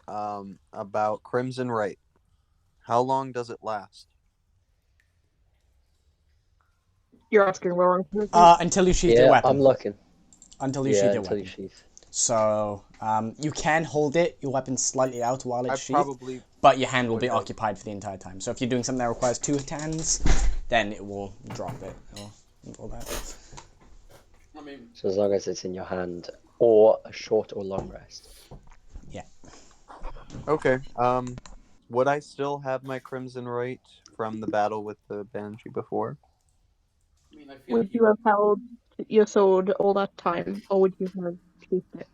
about Crimson Right. How long does it last? You're asking wrong. Until you sheath your Yeah, weapon. I'm looking. Until you Yeah, sheath your until weapon. you sheath. So, you can hold your weapon slightly out while it's I sheathed, probably but your hand will would be have. occupied for the entire time. So if you're doing something that requires 2 hands, then it will drop it, or all that. I mean, So as long as it's in your hand, or a short or long rest. Yeah. Okay. Would I still have my Crimson Right from the battle with the Banshee before? I mean, I feel Would like you have held your sword all that time, or would you have sheathed it?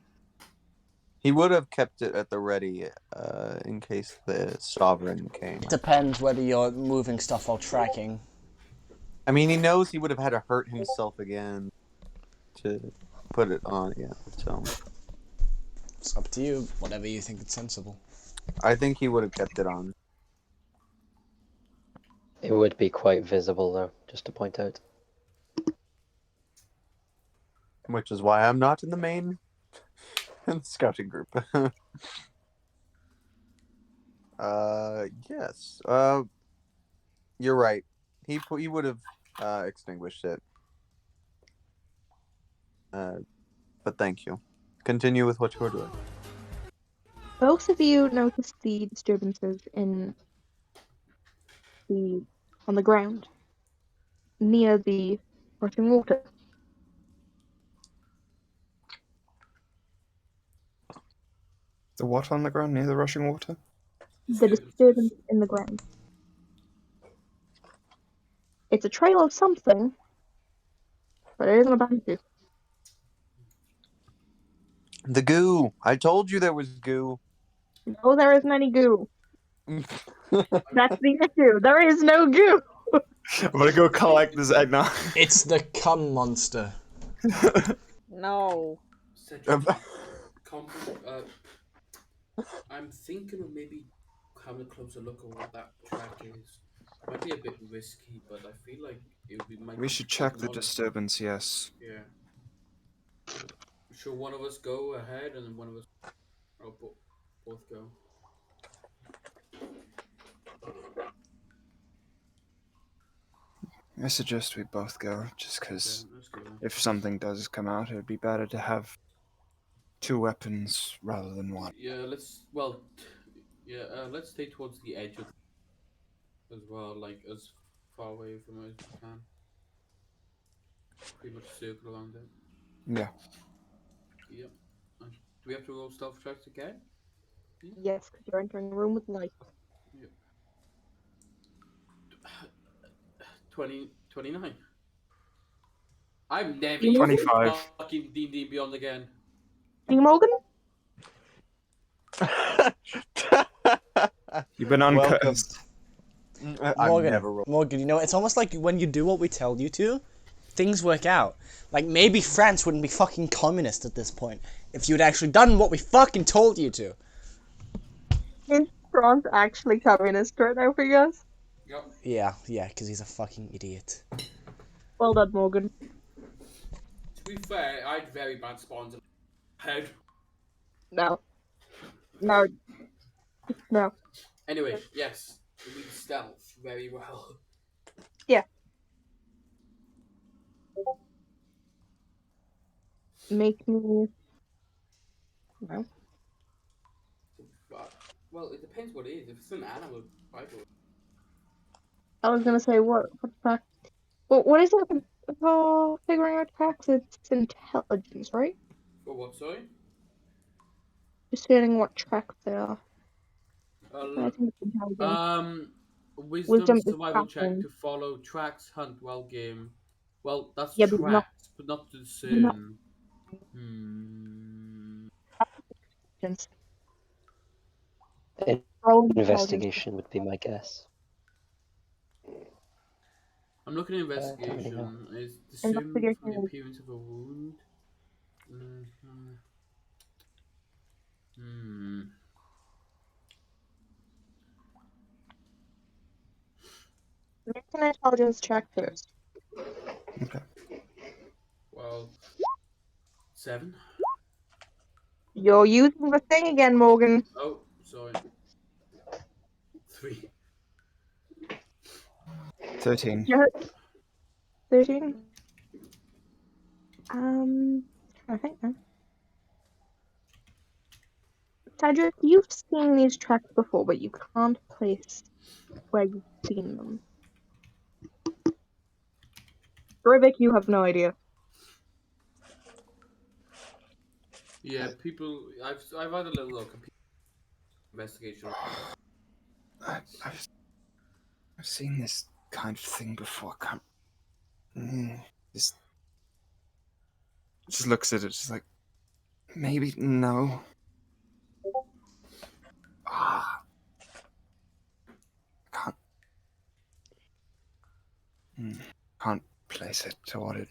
He would have kept it at the ready in case the Sovereign came. It depends whether you're moving stuff while tracking. I mean, he knows he would have had to hurt himself again to put it on again. So It's up to you, whatever you think is sensible. I think he would have kept it on. It would be quite visible, though, just to point out. Which is why I'm not in the main scouting group. Yes. You're right. He would have extinguished it. But thank you. Continue with what you were doing. Both of you noticed the disturbances on the ground near the rushing water. The what on the ground near the rushing water? The disturbance in the ground. It's a trail of something, but it isn't a banshee. The goo. I told you there was goo. No, there isn't any goo. That's the issue. There is no goo. I'm gonna go collect this eggnog. It's the cum monster. No. I'm thinking of maybe having a closer look at what that track is. Might be a bit risky, but I feel like it would be. We should check the disturbance, yes. Yeah. Should one of us go ahead and then one of us, or both go? I suggest we both go, just because Yeah, let's go then. if something does come out, it would be better to have 2 weapons rather than 1. Yeah, let's stay towards the edge of as well, like as far away from it as we can. Pretty much circle around it. Yeah. Yep. And do we have to roll stealth checks again? Yes, because you're entering a room with light. Yep. 29. I'm never using 25. fucking D&D Beyond again. Hey, Morgan? You've been Welcome. uncursed. Morgan, you know, it's almost like when you do what we tell you to, things work out. Like, maybe France wouldn't be fucking communist at this point if you'd actually done what we fucking told you to. Is France actually communist right now for you guys? Yep. Yeah, because he's a fucking idiot. Well done, Morgan. To be fair, I had very bad spawns in my head. No. Anyway, yes, we stealth very well. Yeah. Make me. No. Well, it depends what it is. If it's an animal, I go. I was gonna say what fact. Well, what is it for figuring out facts? It's intelligence, right? For what, sorry? Discerning what tracks they are. I think it's intelligence. Wisdom is survival check tracking. to follow tracks, hunt, well game. Well, that's Yeah, but tracks, but not to discern. intelligence. Roll intelligence. Investigation would be my guess. I'm looking at don't really investigation. Is discern from the Investigation. appearance of a wound? Mhm. Hmm. Make an intelligence check first. Okay. Well, 7. You're using the thing again, Morgan. Oh, sorry. 3. 13. Yeah. 13. I think now. Cedric, you've seen these tracks before, but you can't place where you've seen them. Rivik, you have no idea. Yeah, people. I've had a little look at investigation. I've seen this kind of thing before. Just looks at it, just like, maybe no. Can't place it to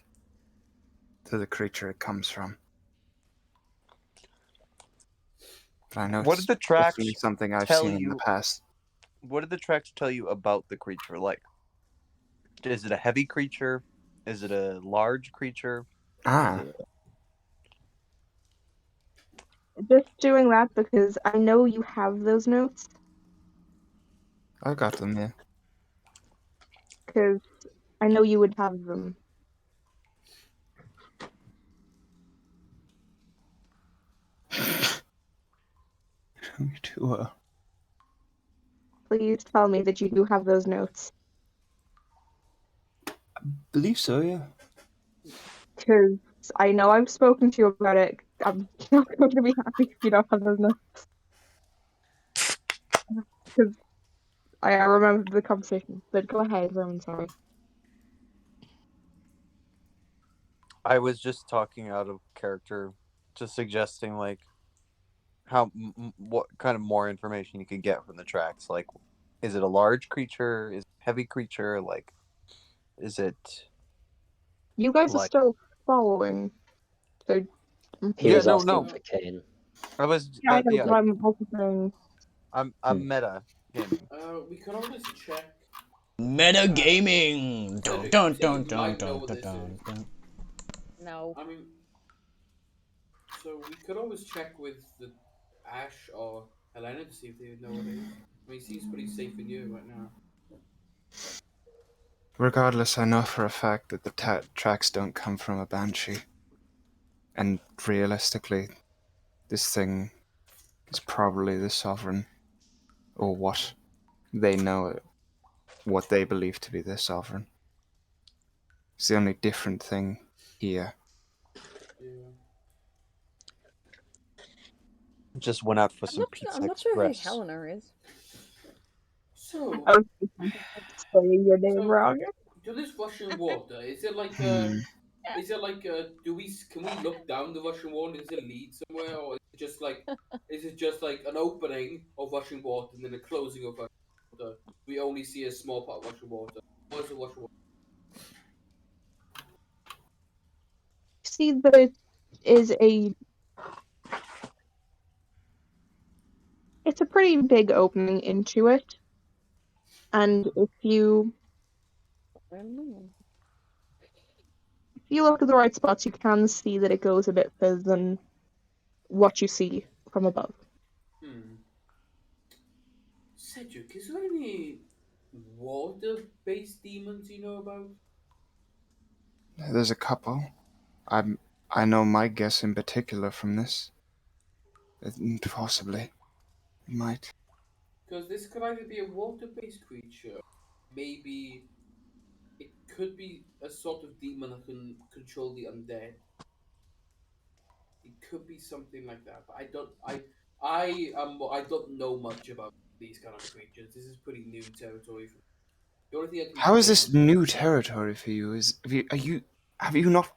the creature it comes from. But I know What it's did the tracks definitely something I've tell seen in you? the past. What did the tracks tell you about the creature? Like, is it a heavy creature? Is it a large creature? Just doing that because I know you have those notes. I got them, yeah. Because I know you would have them. Me too. Please tell me that you do have those notes. Believe so, yeah. Because I know I've spoken to you about it. I'm not going to be happy if you don't have those notes. Because I remember the conversation. But go ahead, Roman, sorry. I was just talking out of character, just suggesting like how what kind of more information you could get from the tracks. Like, is it a large creature? Is it a heavy creature? Like, is it? You guys are Like- still following. So He Yeah, was no, asking no. for Kane. I was. yeah, I know, Yeah, but I'm also saying I'm meta gaming. We could always check. Metagaming. Dun dun dun You dun might know dun what dun this dun. is. Dun. No. I mean, so we could always check with the Ash or Helena to see if they know what it is. I mean, it seems pretty safe with you right now. Regardless, I know for a fact that the tracks don't come from a banshee. And realistically, this thing is probably the sovereign, or what they know, what they believe to be their sovereign. It's the only different thing here. Yeah. Just went out for some Pizza I'm not sure who Express. Helena is. So, I was saying your name wrong. do this Russian water? Is it like Hmm. Is it like can we look down the Russian water? Does it lead somewhere, or is it just like an opening of Russian water and then a closing of Russian water? We only see a small part of Russian water. What is the Russian water? See that it is it's a pretty big opening into it. And if you look at the right spots, you can see that it goes a bit further than what you see from above. Cedric, is there any water-based demons you know about? There's a couple. I know my guess in particular from this. Possibly. It might. Because this could either be a water-based creature, maybe it could be a sort of demon that can control the undead. It could be something like that, but I don't know much about these kind of creatures. This is pretty new territory for me. The only thing I can How is think this new territory for you? Have you not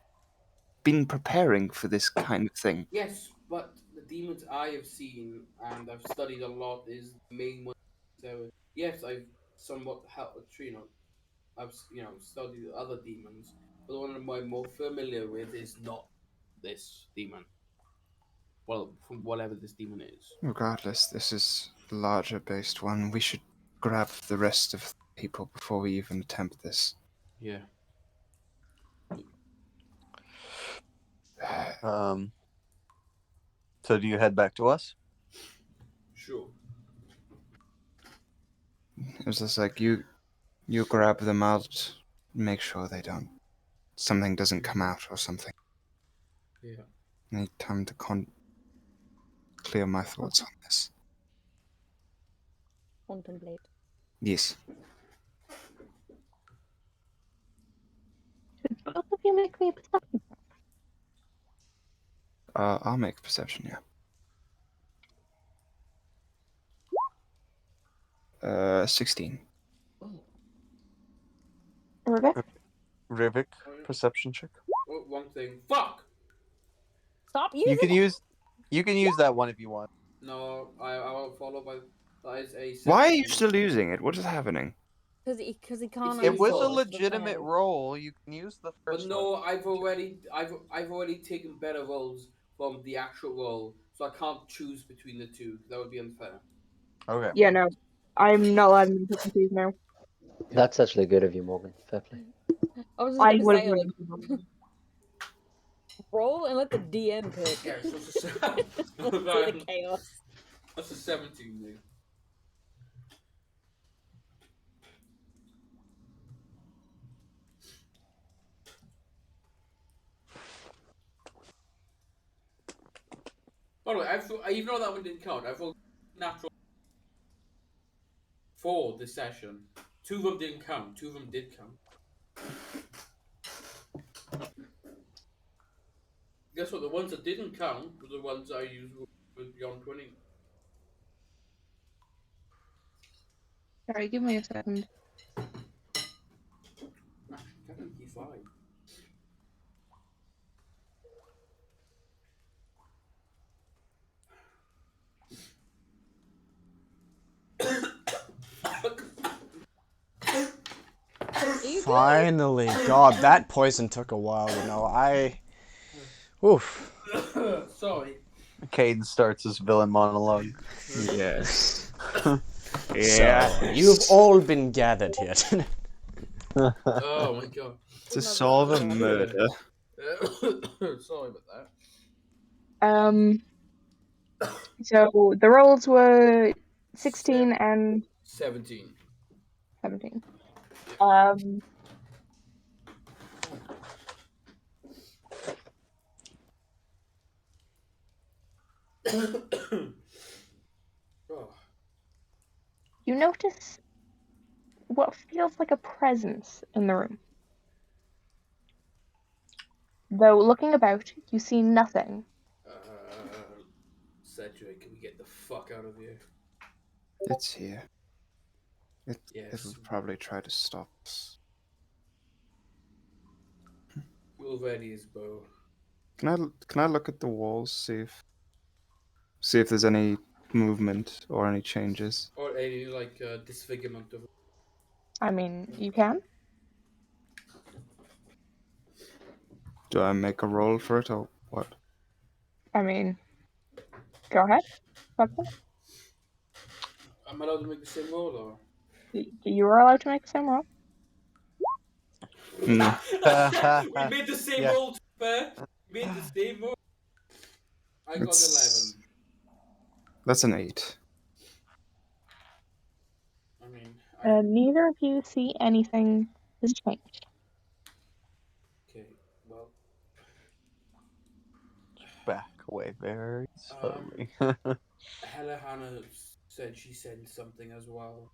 been preparing for this kind of thing? Yes, but the demons I have seen and I've studied a lot is the main one. So yes, I've somewhat helped, I've studied other demons, but the one I'm more familiar with is not this demon. Well, from whatever this demon is. Regardless, this is a larger based one. We should grab the rest of the people before we even attempt this. Yeah. So do you head back to us? Sure. It was just like you grab them out, make sure something doesn't come out or something. Yeah. I need time to clear my thoughts on this. Contemplate. Yes. Both of you make me a perception. I'll make a perception, yeah. 16. Rivik? Rivik, perception check. Oh, one thing. Fuck! Stop using You can use that one if you want. No, I won't follow by. That is a. Why are you 17. still using it? What is happening? Because he can't. It It was a false, legitimate roll. You can use the But first no, one. I've already taken better rolls from the actual roll, so I can't choose between the two. That would be unfair. Okay. Yeah, no. I'm not allowed to put confused now. That's actually good of you, Morgan. Fair play. I was just I gonna would say, like, roll and let the DM pick. Yeah, so it's a We'll see the chaos. That's a 17, dude. By the way, even though that one didn't count, I've rolled natural for this session. 2 of them didn't count. 2 of them did count. Guess what? The ones that didn't count were the ones I used with beyond 20. Sorry, give me a second. Technically fine. Finally, God, that poison took a while. Oof. Sorry. Caden starts his villain monologue. Yes. So, you've all been gathered here tonight. Oh my god. To solve a murder. Sorry about that. So the rolls were 16 and 17. 17. Oh. You notice what feels like a presence in the room. Though looking about, you see nothing. Cedric, can we get the fuck out of here? It's here. It Yes. will probably try to stop us. You're ready as bow. Can I look at the walls, see if there's any movement or any changes? Or any disfigurement of. I mean, you can. Do I make a roll for it or what? I mean, go ahead. Okay. Am I allowed to make the same roll or? You are allowed to make the same roll. No. We made the same Yeah. roll, to be fair. We made the same roll. I got It's- 11. That's an 8. I mean, Neither of you see anything has changed. okay, well. Back away very slowly. Hannah said she sent something as well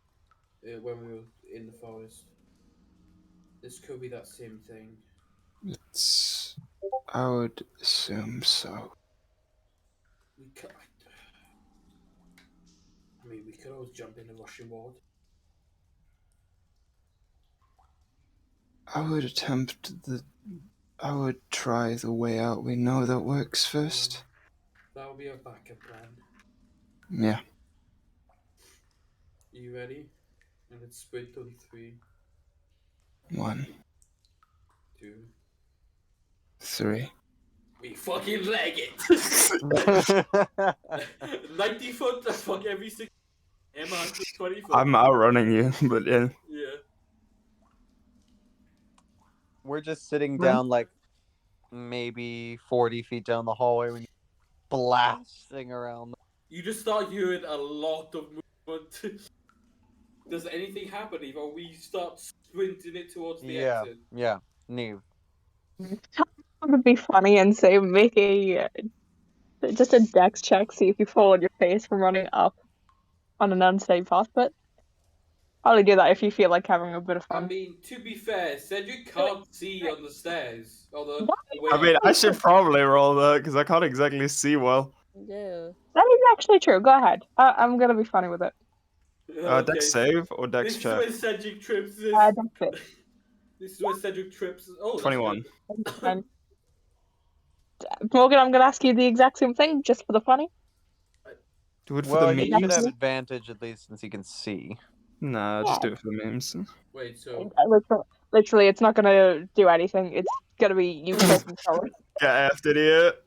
when we were in the forest. This could be that same thing. I would assume so. We could. I mean, we could always jump in the rushing ward. I would try the way out we know that works first. That'll be a backup plan. Yeah. Are you ready? And it's split on 3, 1, 2. 3. We fucking leg it! 90 foot, fuck every 6. Emma 20 foot. I'm outrunning you, but yeah. Yeah. We're just sitting down like maybe 40 feet down the hallway when you're blasting around. You just start hearing a lot of movement. Does anything happen if we start sprinting it towards the exit? Yeah. Neve. It would be funny and say make just a dex check, see if you fall on your face from running up on an unsafe path, but I'll only do that if you feel like having a bit of I fun. mean, to be fair, Cedric can't see on the stairs. Or the I way mean, I should probably roll that because I can't exactly see well. Yeah. That is actually true. Go ahead. I'm gonna be funny with it. Dex save or dex This is check? where Cedric trips. That's it. This is where Cedric trips. Oh, that's 21. good. And Morgan, I'm gonna ask you the exact same thing, just for the funny. Do it for Well, the he should have memes? advantage at least since he can see. Nah, just do it for the memes. Wait, so Literally, it's not gonna do anything. It's gonna be you tripping forward. Get after idiot.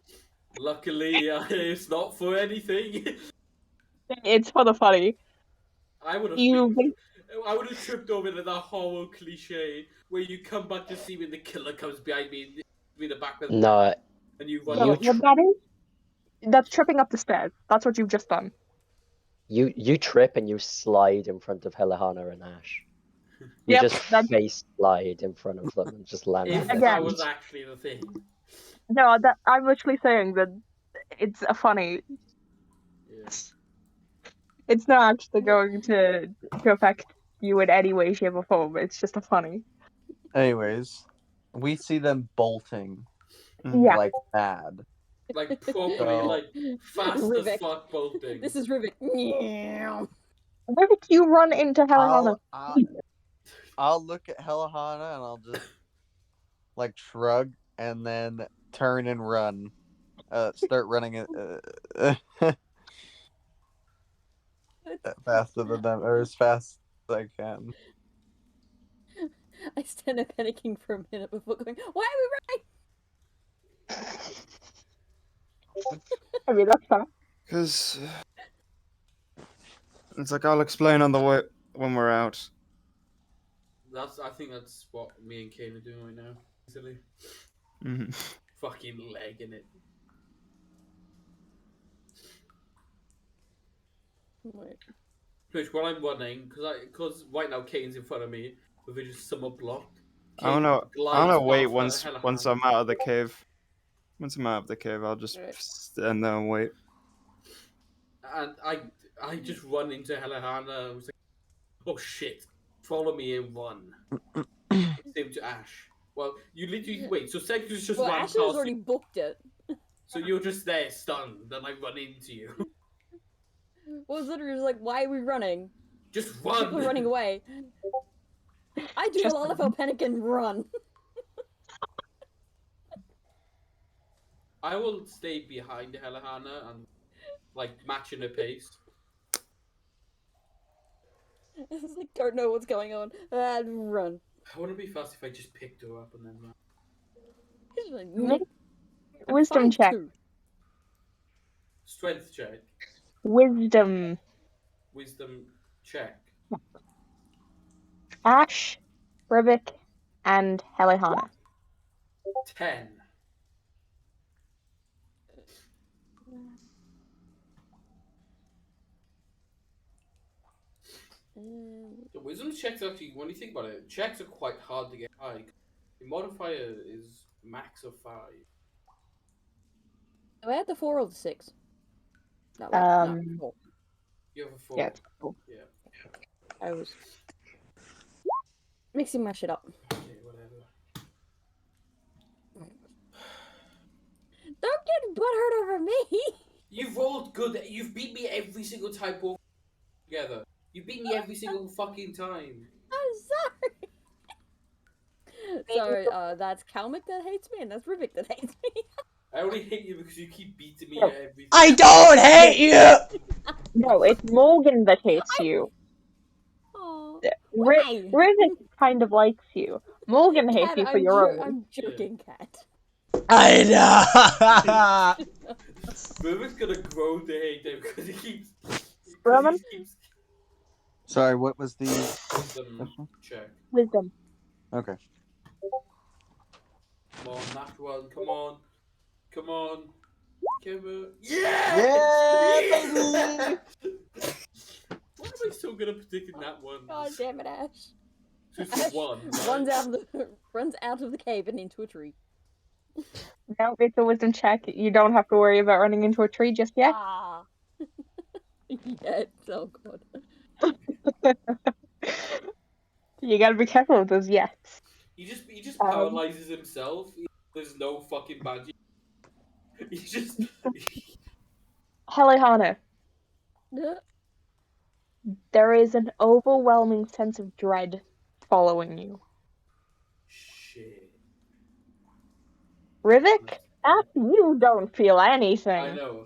luckily it's not for anything. It's for the funny. I would have tripped over that horror cliche where you come back to see when the killer comes behind me in the back of the No, and you run No, away. what that is? That's tripping up the stairs. That's what you've just done. you trip and you slide in front of Helihana and Ash. You Yep, just that's- face slide in front of them and just land on If their that Again. was feet. actually the thing. No, I'm literally saying that it's a funny. Yeah. It's not actually going to affect you in any way, shape, or form. It's just a funny. Anyways, we see them bolting Yeah. like mad. Like properly, So- like fast as Rivik. fuck bolting. This is Rivik. Meow. Where did you run into Helihana? I'll look at Helihana and I'll just like shrug and then turn and run. Start running it faster than them, or as fast as I can. I stand up panicking for a minute before going, why are we running? I mean, that's fine. Because it's like I'll explain on the way when we're out. I think that's what me and Kane are doing right now. Silly. Mhm. Fucking legging it. Wait. Which while I'm running, because right now Kane's in front of me, with just summer blocked. I don't know. Wait once I'm out of the cave. Once I'm out of the cave, I'll just Right. stand there and wait. And I just run into Helihana and was like, oh shit, follow me and run. Same to Ash. Well, you literally wait. So Cedric's just Well, ran Ash has past already you. booked it. So you're just there stunned, then I run into you. Well, it's literally like, why are we running? Just People are run. running away. I do a Just lot of panic and run. I will stay behind Helihana and like matching her pace. It's like, don't know what's going on. And run. I wouldn't be fast if I just picked her up and then ran. It's like, Make wisdom check. 5'2". Strength check. Wisdom. Wisdom check. Ash, Rivik, and Helihana. 10. The wisdom checks actually, when you think about it, checks are quite hard to get high. The modifier is max of 5. Do I had the 4 or the 6? No, Um, no, 4. You have a 4. Yeah, it's cool. Yeah. I was mixing my shit up. Okay, whatever. Don't get butthurt over me! You've rolled good. You've beat me every single time we're together. You've beat me every single fucking time. I'm sorry! Sorry, that's Kalmik that hates me, and that's Rivik that hates me. I only hate you because you keep beating me No. at everything. I don't hate you! No, it's Morgan that hates you. Oh, Rivet why? kind of likes you. Morgan hates Cat, you for your own. I'm joking, Cat. I know! Rivet's gonna grow to hate him because he keeps. Roman? Sorry, what was the Wisdom check. Wisdom. Okay. Come on, that one. Come on. Come on. Come on. Yes! Yeah, Yeah! baby! Why am I so good at predicting that one? God damn it, Ash. Just Ash one. runs out of the cave and into a tree. No, it's a wisdom check. You don't have to worry about running into a tree just yet. Ah. Yes. Oh god. You gotta be careful with those yes. He just paralyzes himself. There's no fucking magic. He just. Helihana, No. there is an overwhelming sense of dread following you. Shit. Rivik, you don't feel anything. I know.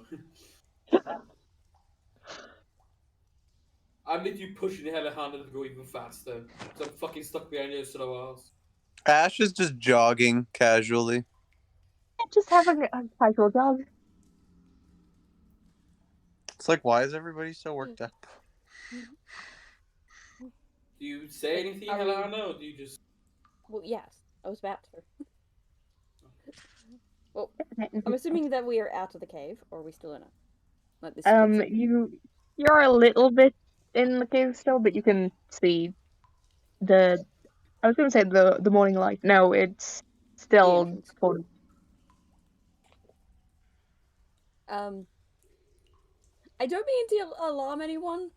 I'm literally pushing Helihana to go even faster. So I'm fucking stuck behind your slow ass. Ash is just jogging casually. Just having a casual jog. It's like, why is everybody so worked up? Do you say anything, Are we- Helihana, or do you just... Well, yes. I was about to. Well, I'm assuming that we are out of the cave, or are we still in it? Like this. You're a little bit in the cave still, but you can see the. I was gonna say the morning light. No, it's still entrance. full. I don't mean to alarm anyone,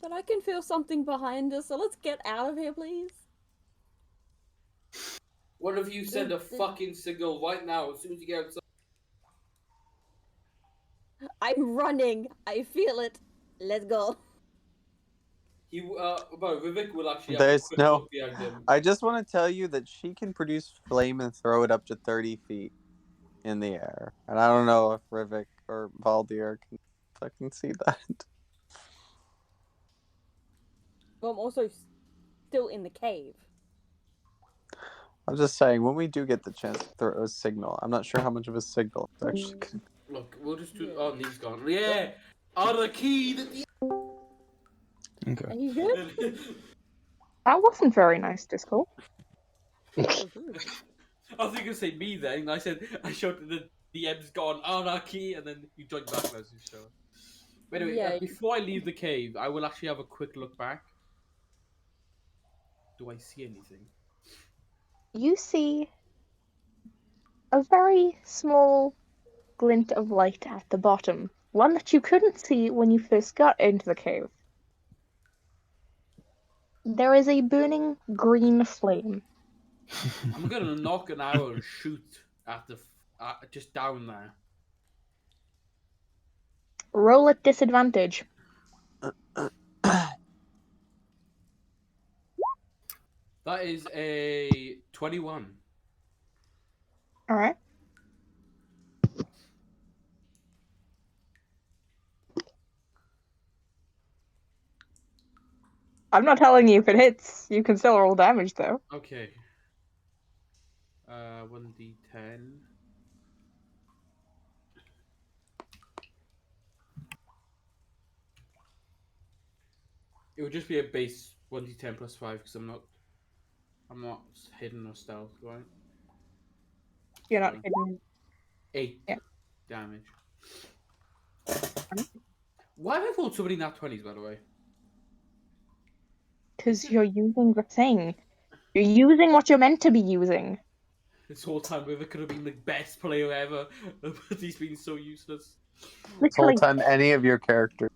but I can feel something behind us, so let's get out of here, please. One of you send a fucking signal right now as soon as you get outside. I'm running. I feel it. Let's go. Rivik will actually have There's a quick no. look behind him. I just want to tell you that she can produce flame and throw it up to 30 feet in the air. And I don't know if Rivik or Valdir can fucking see that. Well, I'm also still in the cave. I'm just saying, when we do get the chance to throw a signal, I'm not sure how much of a signal it's actually good. Look, we'll just do... Oh, Neve's gone. Yeah! Out of the key! Okay. Are you good? That wasn't very nice, Disco. I was going to say me then. I said, I showed the DM's gone, anarchy, and then you joined back as you show. But anyway, Yeah, before I leave the cave, I will actually have a quick look back. Do I see anything? You see a very small glint of light at the bottom, one that you couldn't see when you first got into the cave. There is a burning green flame. I'm gonna knock an arrow and shoot at the just down there. Roll at disadvantage. That is a 21. Alright. I'm not telling you if it hits. You can still roll damage, though. Okay. 1d10. It would just be a base 1d10 plus 5 because I'm not hidden or stealth, right? You're not hidden. 8 Yeah. damage. Why have I rolled so many nat 20s, by the way? Because you're using the thing. You're using what you're meant to be using. This whole time, River could have been the best player ever, but he's been so useless. This whole Literally. time, any of your characters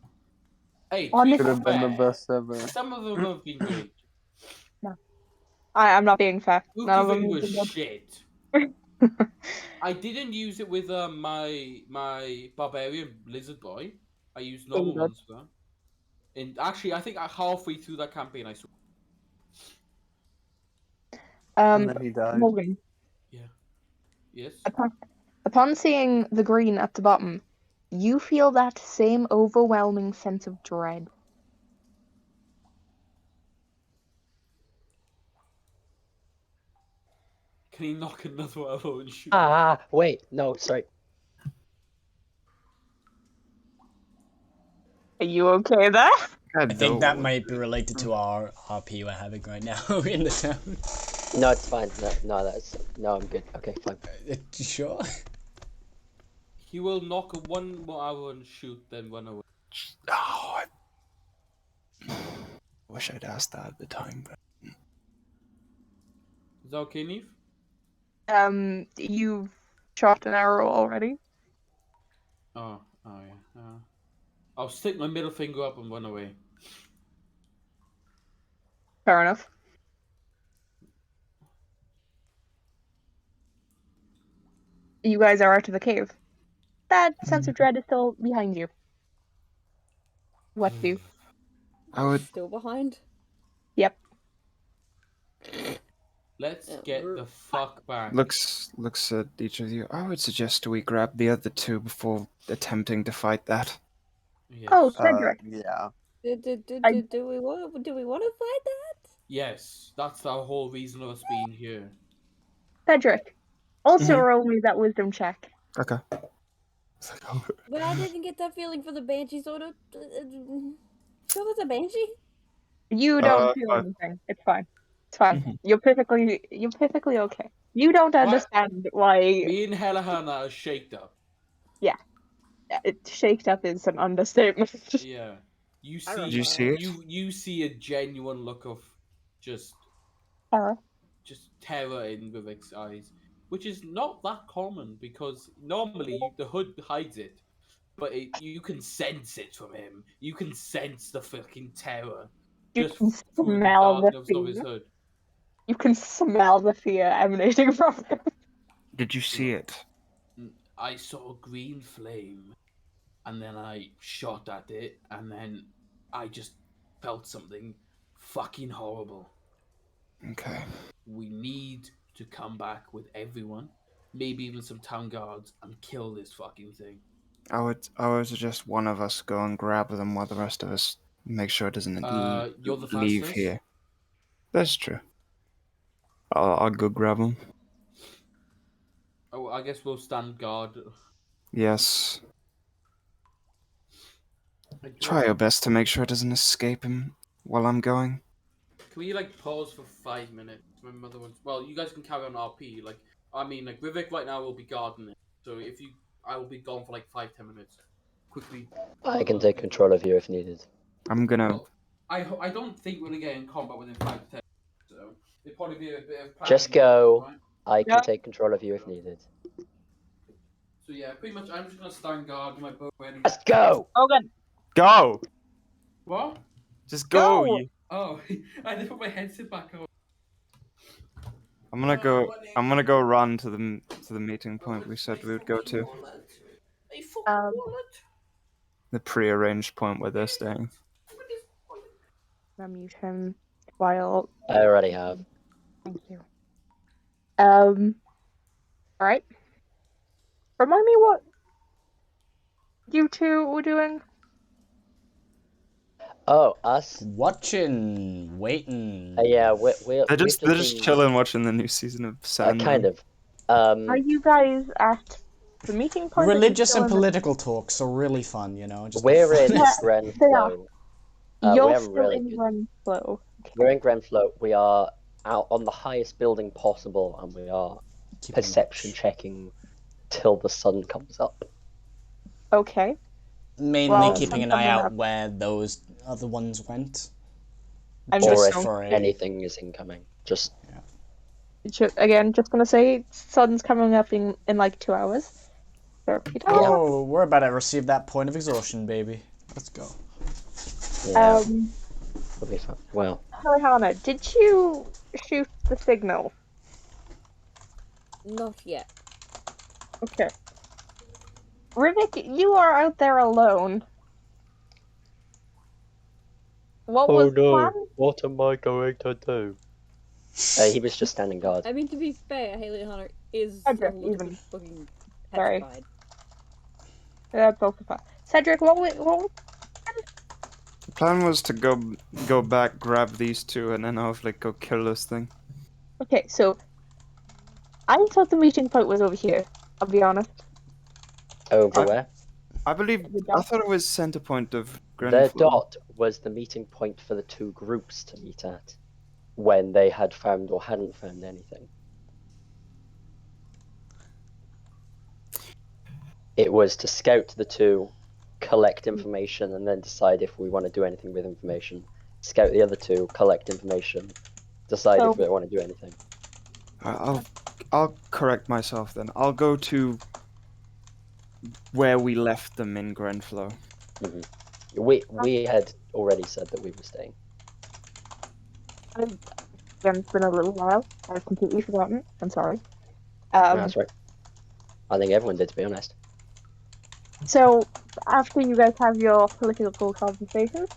Hey, On to could be have been the fair, best ever. some of them have been good. No. I'm not being fair. None of them Ukaving was have been shit. good. I didn't use it with my barbarian lizard boy. I used normal Good. ones for that. And actually, I think halfway through that campaign, I saw. And then he died. Morgan, Yeah. Yes. Upon seeing the green at the bottom, you feel that same overwhelming sense of dread. Can he knock another elbow and shoot? Wait, no, sorry. Are you okay there? I think that might be related to our RP we're having right now in the town. No, it's fine. No, I'm good. Okay, fine. You sure? He will knock one more arrow and shoot, then run away. Oh, I wish I'd asked that at the time. But... Is that okay, Neve? You've shot an arrow already. Oh yeah. I'll stick my middle finger up and run away. Fair enough. You guys are out of the cave. That sense of dread is still behind you. What do? I would. Still behind? Yep. Let's get the fuck back. Looks at each of you. I would suggest we grab the other two before attempting to fight that. Yes. Oh, Cedric. Yeah. Do we want to fight that? Yes, that's the whole reason of us being here. Cedric. Also roll me that wisdom check. Okay. But I didn't get that feeling for the banshee, sort of. So it's a banshee? You don't feel anything. It's fine. It's fine. You're perfectly okay. You don't understand why. Me and Helahana are shaked up. Yeah. Shaked up is an understatement. Yeah. You see, Did you see it? You see a genuine look of just Terror. Just terror in Vivik's eyes, which is not that common because normally the hood hides it, but you can sense it from him. You can sense the fucking terror just through the darkness of his hood. You can smell the fear emanating from him. Did you see it? I saw a green flame, and then I shot at it, and then I just felt something fucking horrible. Okay. We need to come back with everyone, maybe even some town guards, and kill this fucking thing. I would suggest one of us go and grab them while the rest of us make sure it doesn't You're the leave fastest? here. That's true. I'll go grab them. Oh, I guess we'll stand guard. Yes. Try your best to make sure it doesn't escape him while I'm going. Can we pause for 5 minutes? My mother wants. Well, you guys can carry on RP. Vivek right now will be guarding it. So I will be gone for 5-10 minutes. Quickly. I can take control of you if needed. I'm gonna. Well, I don't think we're gonna get in combat within 5 to 10. So it'll probably be a bit of planning. Just go. Right? I can take control of you if needed. So yeah, pretty much I'm just gonna stand guard with my bow ready. Let's go! Oh, good. Go! What? Just go! Go! You... Oh, I didn't put my headset back on. I'm gonna go run to the meeting point we said we would go to. The pre-arranged point where they're staying. I'll mute him while. I already have. Thank you. Alright. Remind me what you two were doing? Oh, us? Watching, waiting. Yeah, we're They're just chilling watching the new season of Sandman. kind of. Are you guys at the meeting point? Religious and political talks are really fun, you know. Just we're in Yeah, Grenflow. You're still in Grenflow. We're in Grenflow. We are out on the highest building possible, and we are perception checking till the sun comes up. Okay. Mainly keeping an eye out where those other ones went. Or if anything is incoming. Just again, just gonna say, sun's coming up in 2 hours. Oh, we're about to receive that point of exhaustion, baby. Let's go. Yeah. It'll be fun. Well. Helihana, did you shoot the signal? Not yet. Okay. Rivik, you are out there alone. What was the plan? What am I going to do? He was just standing guard. I mean, to be fair, Haley Hunter is Cedric, a little even. bit fucking Sorry. petrified. That's also fine. Cedric, what was The plan was to go back, grab these two, and then hopefully go kill this thing. okay, so I thought the meeting point was over here, I'll be honest. Over where? I believe The I dot? thought it was center point of The Grenfell. dot was the meeting point for the two groups to meet at when they had found or hadn't found anything. It was to scout the two, collect information, and then decide if we want to do anything with information. Scout the other two, collect information, decide if we want to do anything. I'll correct myself then. I'll go to where we left them in Grenfell. We had already said that we were staying. Again, it's been a little while. I've completely forgotten. I'm sorry. That's right. I think everyone did, to be honest. So, after you guys have your political conversations,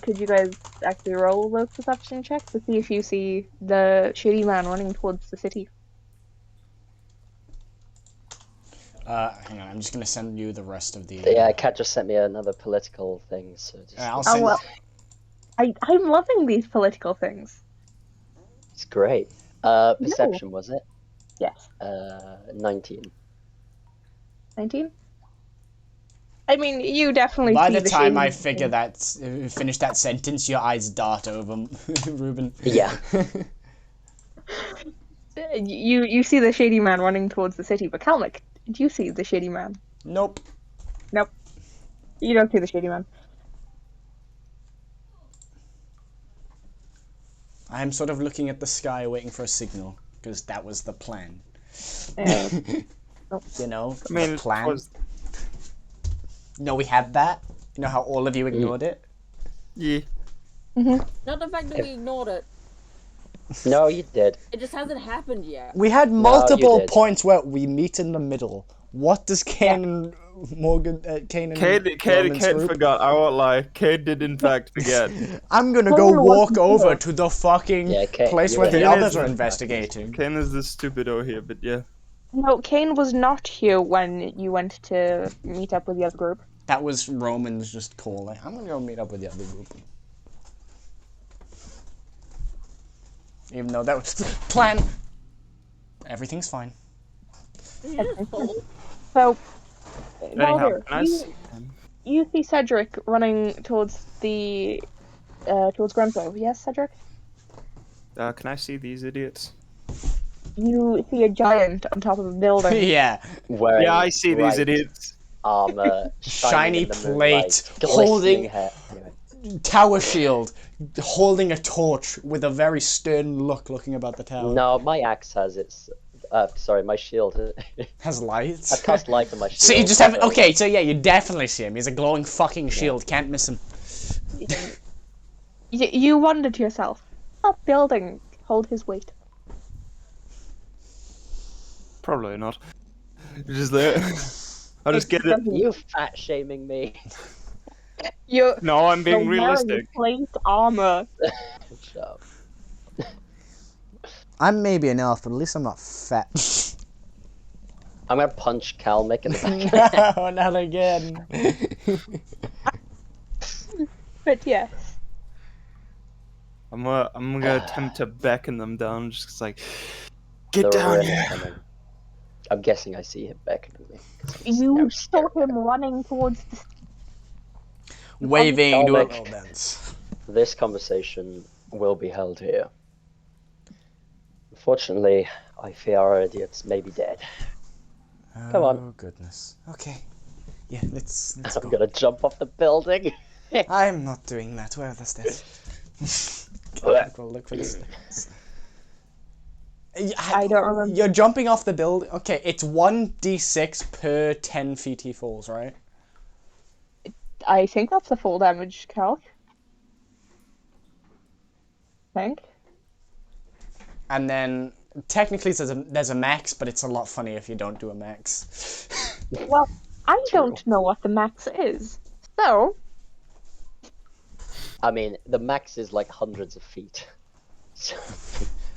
could you guys actually roll those perception checks to see if you see the shitty man running towards the city? Hang on, I'm just gonna send you the rest of the. Yeah, Kat just sent me another political thing, so just. I'll Oh send. well, I'm loving these political things. It's great. Perception was it? Yes. 19. 19? I mean, you definitely By see the time I shady- finish that sentence, your eyes dart over, Ruben. Yeah. You see the shady man running towards the city, but Kalmik, do you see the shady man? Nope. Nope. You don't see the shady man. I'm sort of looking at the sky, waiting for a signal, because that was the plan. Nope. You know, I mean, the plan. No, we had that. You know how all of you ignored it? Yeah. Not the fact that we ignored it. No, you did. It just hasn't happened yet. We had you multiple did. points where we meet in the middle. What does Kane and Morgan, Kane and Roman Kate group? forgot. I won't lie. Kate did in fact forget. I'm gonna go Kane walk wasn't over here. to the fucking place you where were the here. others are investigating. Kane is the stupido here, but yeah. No, Kane was not here when you went to meet up with the other group. That was Romans just calling. I'm gonna go meet up with the other group. Even though that was the plan. Everything's fine. So, Anyhow, Baldur, can I see him? you see Cedric running towards the towards Grenfell. Yes, Cedric? Can I see these idiots? You see a giant on top of a building. Yeah. Wearing Yeah, I see these bright idiots. Armor, Shiny in the plate, moonlight, holding- glistening hair. Anyway. Tower shield, holding a torch with a very stern look looking about the tower. No, my axe has its. Sorry, my shield. Has lights. I cast light on my shield. So you just have okay. So yeah, you definitely see him. He's a glowing fucking shield. Can't miss him. You wonder to yourself, that building hold his weight? Probably not. Just there. I'll just get it. You fat shaming me. No, I'm being You're realistic. wearing plate armor. Shut up. I'm maybe an elf, but at least I'm not fat. I'm gonna punch Kalmik in the back. No, not again. But yes. I'm gonna attempt to beckon them down. Just like, get They're down already here. coming. I'm guessing I see him beckoning me. You saw him running towards the Waving to a Kalmik. little dance. This conversation will be held here. Unfortunately, I fear our idiots may be dead. Come on. Oh goodness. Okay. Yeah, let's I'm go. gonna jump off the building. I'm not doing that. Where are the stairs? Go look for the stairs. I don't remember. You're jumping off the building. Okay, it's 1d6 per 10 feet he falls, right? I think that's the full damage calc. I think. And then technically there's a max, but it's a lot funnier if you don't do a max. Well, I don't know what the max is. So, I mean, the max is like hundreds of feet. So,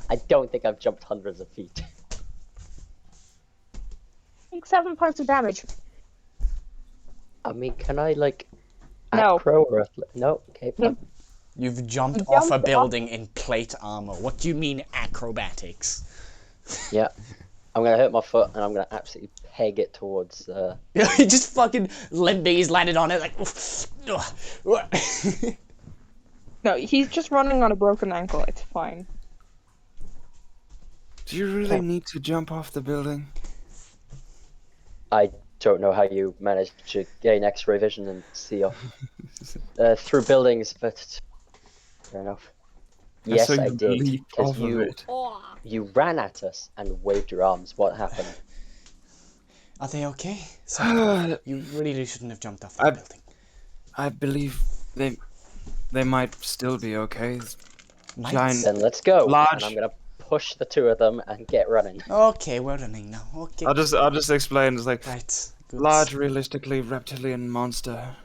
I don't think I've jumped hundreds of feet. Take 7 points of damage. I mean, can I like No. acro or no? Okay. No. You've jumped You off a jumped building in plate armor. What do you mean acrobatics? Yeah. I'm gonna hurt my foot and I'm gonna absolutely peg it towards. He just fucking limping. He's landed on it like. No, he's just running on a broken ankle. It's fine. Do you really need to jump off the building? I don't know how you manage to gain X-ray vision and see through buildings, but fair enough. Yes, So I you did. leap Because off of it. you ran at us and waved your arms. What happened? Are they okay? So, you really shouldn't have jumped off the building. I believe they might still be okay. Might. Giant, Then let's go. large. And I'm gonna push the two of them and get running. Okay, we're running now. Okay. I'll just explain. It's like Right. Good. large, realistically reptilian monster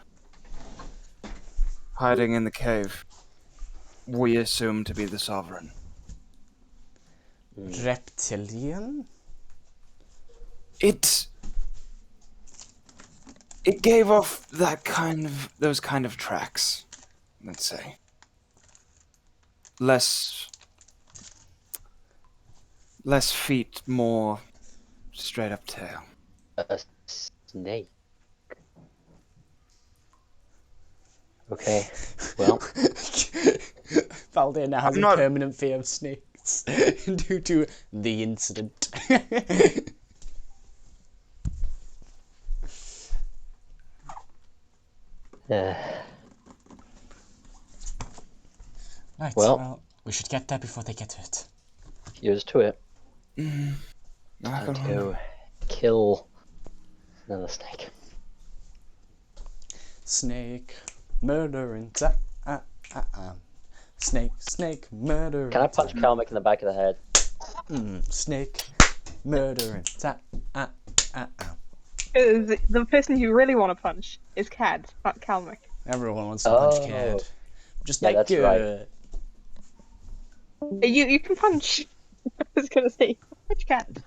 hiding in the cave. We assume to be the sovereign. Reptilian? It gave off those kind of tracks, let's say. Less feet, more straight up tail. A snake. Okay. Well, Valdir now has I'm a not- permanent fear of snakes due to the incident. Right, Well. well, we should get there before they get hurt. here's to it. I Time don't know. to kill another snake. Snake, murdering, snake, murdering. Can I punch Kalmik in the back of the head? Snake, murdering, The person you really want to punch is Cad, not Kalmik. Everyone wants to punch Oh. Cad. Just Yeah, like that's right. You can punch. I was gonna say punch Cad.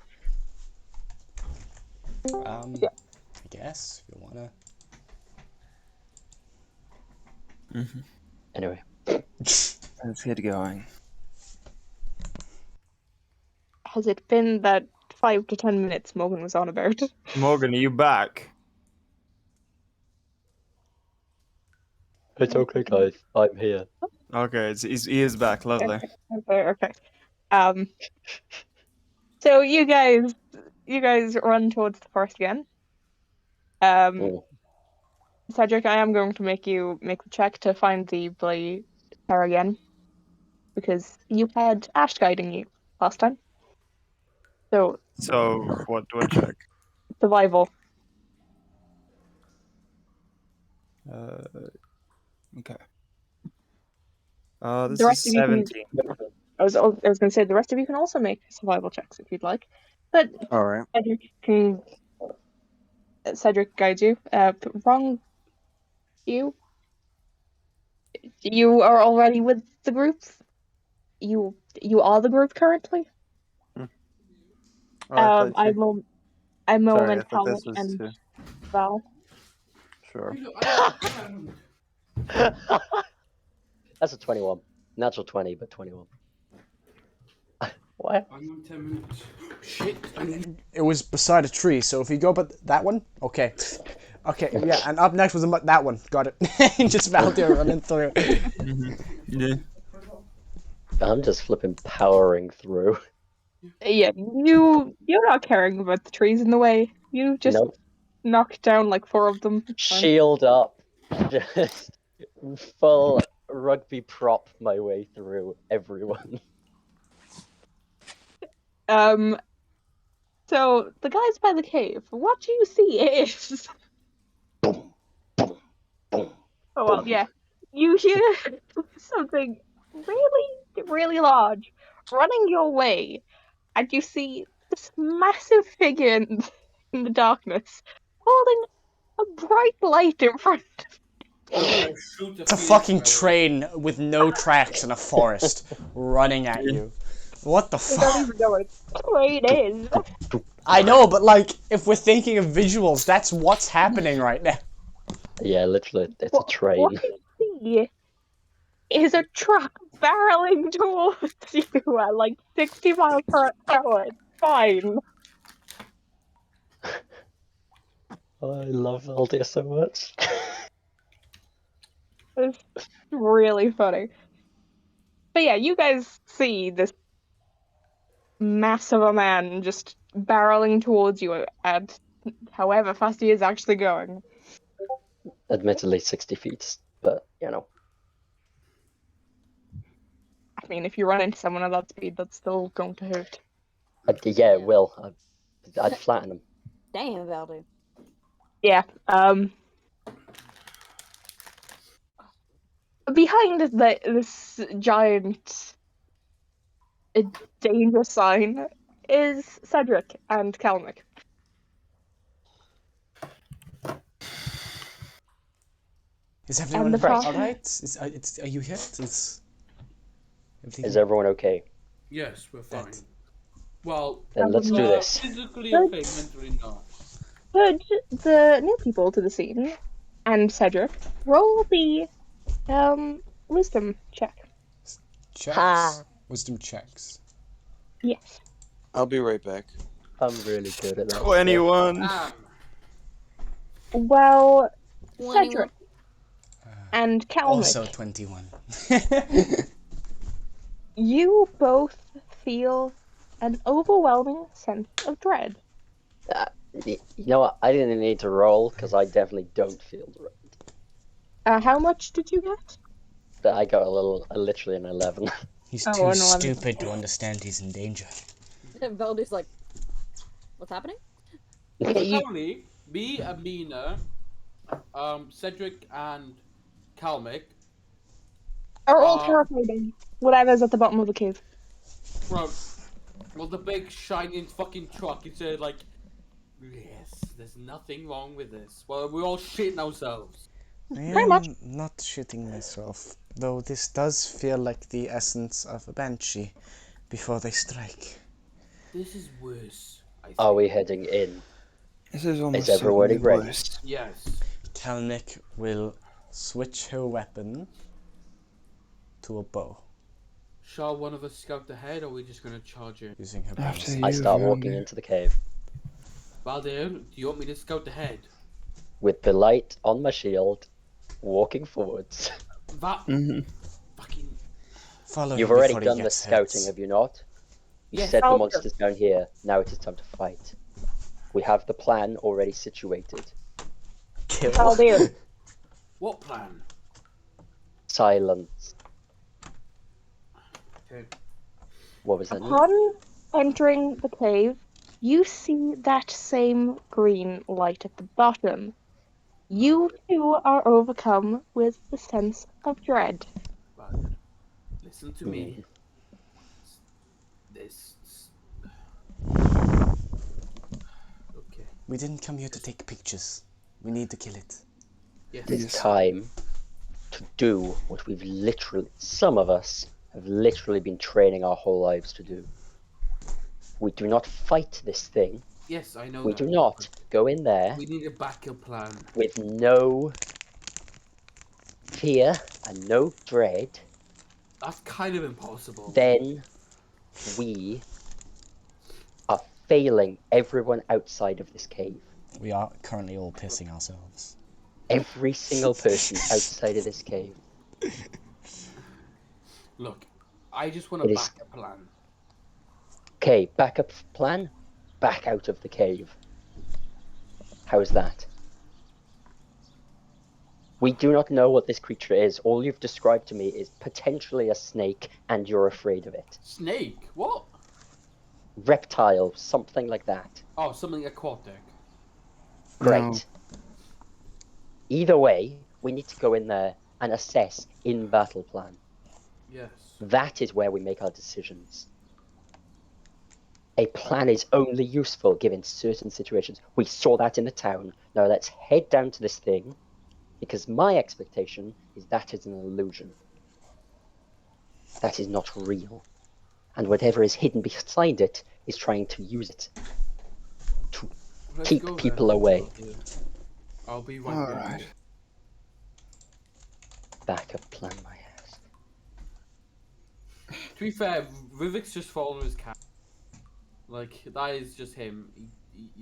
I guess if you wanna. Anyway, Let's get going. Has it been that 5 to 10 minutes Morgan was on about? Morgan, are you back? it's okay, guys. I'm here. Okay, he is back. Lovely. Okay. So you guys run towards the forest again. Oh. Cedric, I am going to make you make the check to find the bloody tower again, because you had Ash guiding you last time. So What do I check? survival. Okay. This The is rest of you can- 17. I was going to say the rest of you can also make survival checks if you'd like, but All right. Cedric guides you. Wrong. You are already with the group. You are the group currently. Oh, I thought you- I'm Sorry, I Moment, thought Calvin, this was and too. Val. Sure. That's a 21. Natural 20, but 21. What? I'm on 10 minutes. Shit. It was beside a tree, so if you go but that one, okay. Okay, yeah, and up next was that one. Got it. Just Valdir running through. Yeah. I'm just flipping powering through. Yeah, you're not caring about the trees in the way. You just Nope. knocked down like 4 of them. Shield up. Just full rugby prop my way through everyone. So the guys by the cave, what you see is Boom, boom, boom. oh well, yeah. You hear something really, really large running your way, and you see this massive figure in the darkness holding a bright light in front of It's a fucking train with no tracks in a forest running at you. What the They don't fuck? even know what a train is. I know, but like, if we're thinking of visuals, that's what's happening right now. Yeah, literally, it's a What train. you see is a truck barreling towards you at like 60 miles per hour. It's fine. I love Aldia so much. It's really funny. But yeah, you guys see this mass of a man just barreling towards you at however fast he is actually going. Admittedly, 60 feet, but you know. I mean, if you run into someone at that speed, that's still going to hurt. Yeah, it will. I'd flatten him. Damn, Valdo. Yeah. Behind this giant danger sign is Cedric and Kalmik. Is And everyone the party. alright? Are you hit? Is everyone okay? Yes, we're fine. Well, Then let's do this. physically okay, mentally not. Could the new people to the scene and Cedric roll the wisdom check? Checks? Ha! Wisdom checks. Yes. I'll be right back. I'm really good at that. 21. Well, 21. Cedric and Kalmik, Also 21. you both feel an overwhelming sense of dread. You know what? I didn't need to roll because I definitely don't feel dread. How much did you get? But I got literally an 11. He's Oh, too an 11. stupid to understand he's in danger. Valdo's like, what's happening? Apparently, me, Amina, Cedric, and Kalmik Are all terrified of whatever's at the bottom of the cave. Well, the big shining fucking truck. It said like, yes, there's nothing wrong with this. Well, we're all shitting ourselves. I Pretty much. am not shitting myself, though this does feel like the essence of a banshee before they strike. This is worse. I think. Are we heading in? This is almost Is everybody certainly ready? worse. Yes. Kalmik will switch her weapon to a bow Shall one of us scout ahead, or are we just gonna charge in? using her After bow. you, I start walking Randy. into the cave Baldur, do you want me to scout ahead? with the light on my shield, walking forwards. That Mhm. fucking. Follow You've him already before he done the gets scouting, hurt. have you not? You Yes. set the Baldur. monsters down here. Now it is time to fight. We have the plan already situated. Kill. Baldur. What plan? Silence. Okay. What was that? Upon entering the cave, you see that same green light at the bottom. You too are overcome with the sense of dread. Baldur, listen to me. This. Okay. We didn't come here to take pictures. We need to kill it. Yes. It's Yes. time to do what we've literally, some of us have literally been training our whole lives to do. We do not fight this thing. Yes, I know We that. do not go in there We need a backup plan. with no fear and no dread. That's kind of impossible. Then we are failing everyone outside of this cave. We are currently all pissing ourselves. Every single person outside of this cave. Look, I just want a It is- backup plan. Okay, backup plan? Back out of the cave. How's that? We do not know what this creature is. All you've described to me is potentially a snake, and you're afraid of it. Snake? What? Reptile, something like that. Oh, something aquatic. Great. No. Either way, we need to go in there and assess in battle plan. Yes. That is where we make our decisions. A plan is only useful given certain situations. We saw that in the town. Now let's head down to this thing, because my expectation is that is an illusion. That is not real. and whatever is hidden beside it is trying to use it to Let's keep go people then. away. I'll be right with Alright. you. Backup plan, my ass. To be fair, Rivik's just following his cat. Like, that is just him.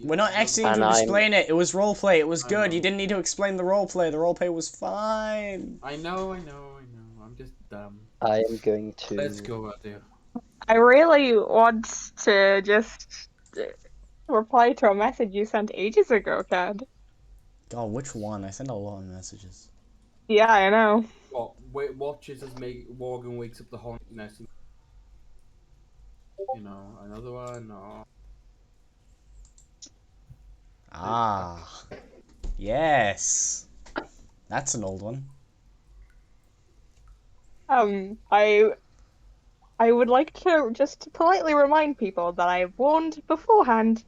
We're not actually And to I'm- explain it. It was roleplay. It was I good. know. You didn't need to explain the roleplay. The roleplay was fine. I know. I'm just dumb. I am going to. Let's go out there. I really want to just reply to a message you sent ages ago, Cad. God, which one? I sent a lot of messages. Yeah, I know. What? Watches as Morgan wakes up the haunted nest. You know, another one. Oh. Ah. Yes. That's an old one. I would like to just politely remind people that I've warned beforehand.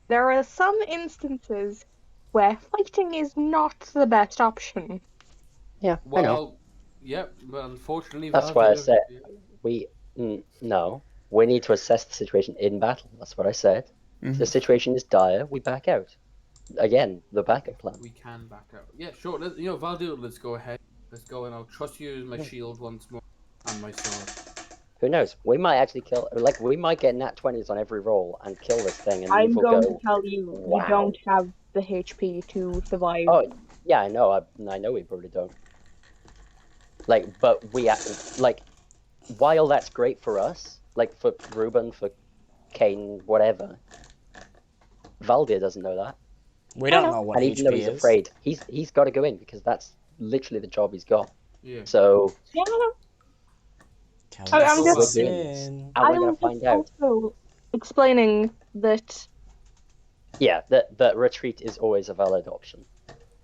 There are some instances where fighting is not the best option. Yeah, I know. Well, yep, but unfortunately, That's why I said no. We need to assess the situation in battle. That's what I said. If the situation is dire, we back out. Again, the backup plan. we can back out. Yeah, sure. Valdir, let's go ahead. Let's go, and I'll trust you as my shield once more and my sword. Who knows? We might actually kill. Like, we might get nat 20s on every roll and kill this thing, and I'm Eve will going go. to tell you, wow. you don't have the HP to survive. Oh, yeah, I know. I know we probably don't. Like, but like, while that's great for us, like for Ruben, for Kane, whatever, Valdir doesn't know that. We don't know what And HP even though he's is. afraid, he's got to go in because that's literally the job he's got. Yeah. So, Yeah. Tell I'm us just- what's We're doing in. this. And we're going to find out. Also explaining that Yeah, that retreat is always a valid option.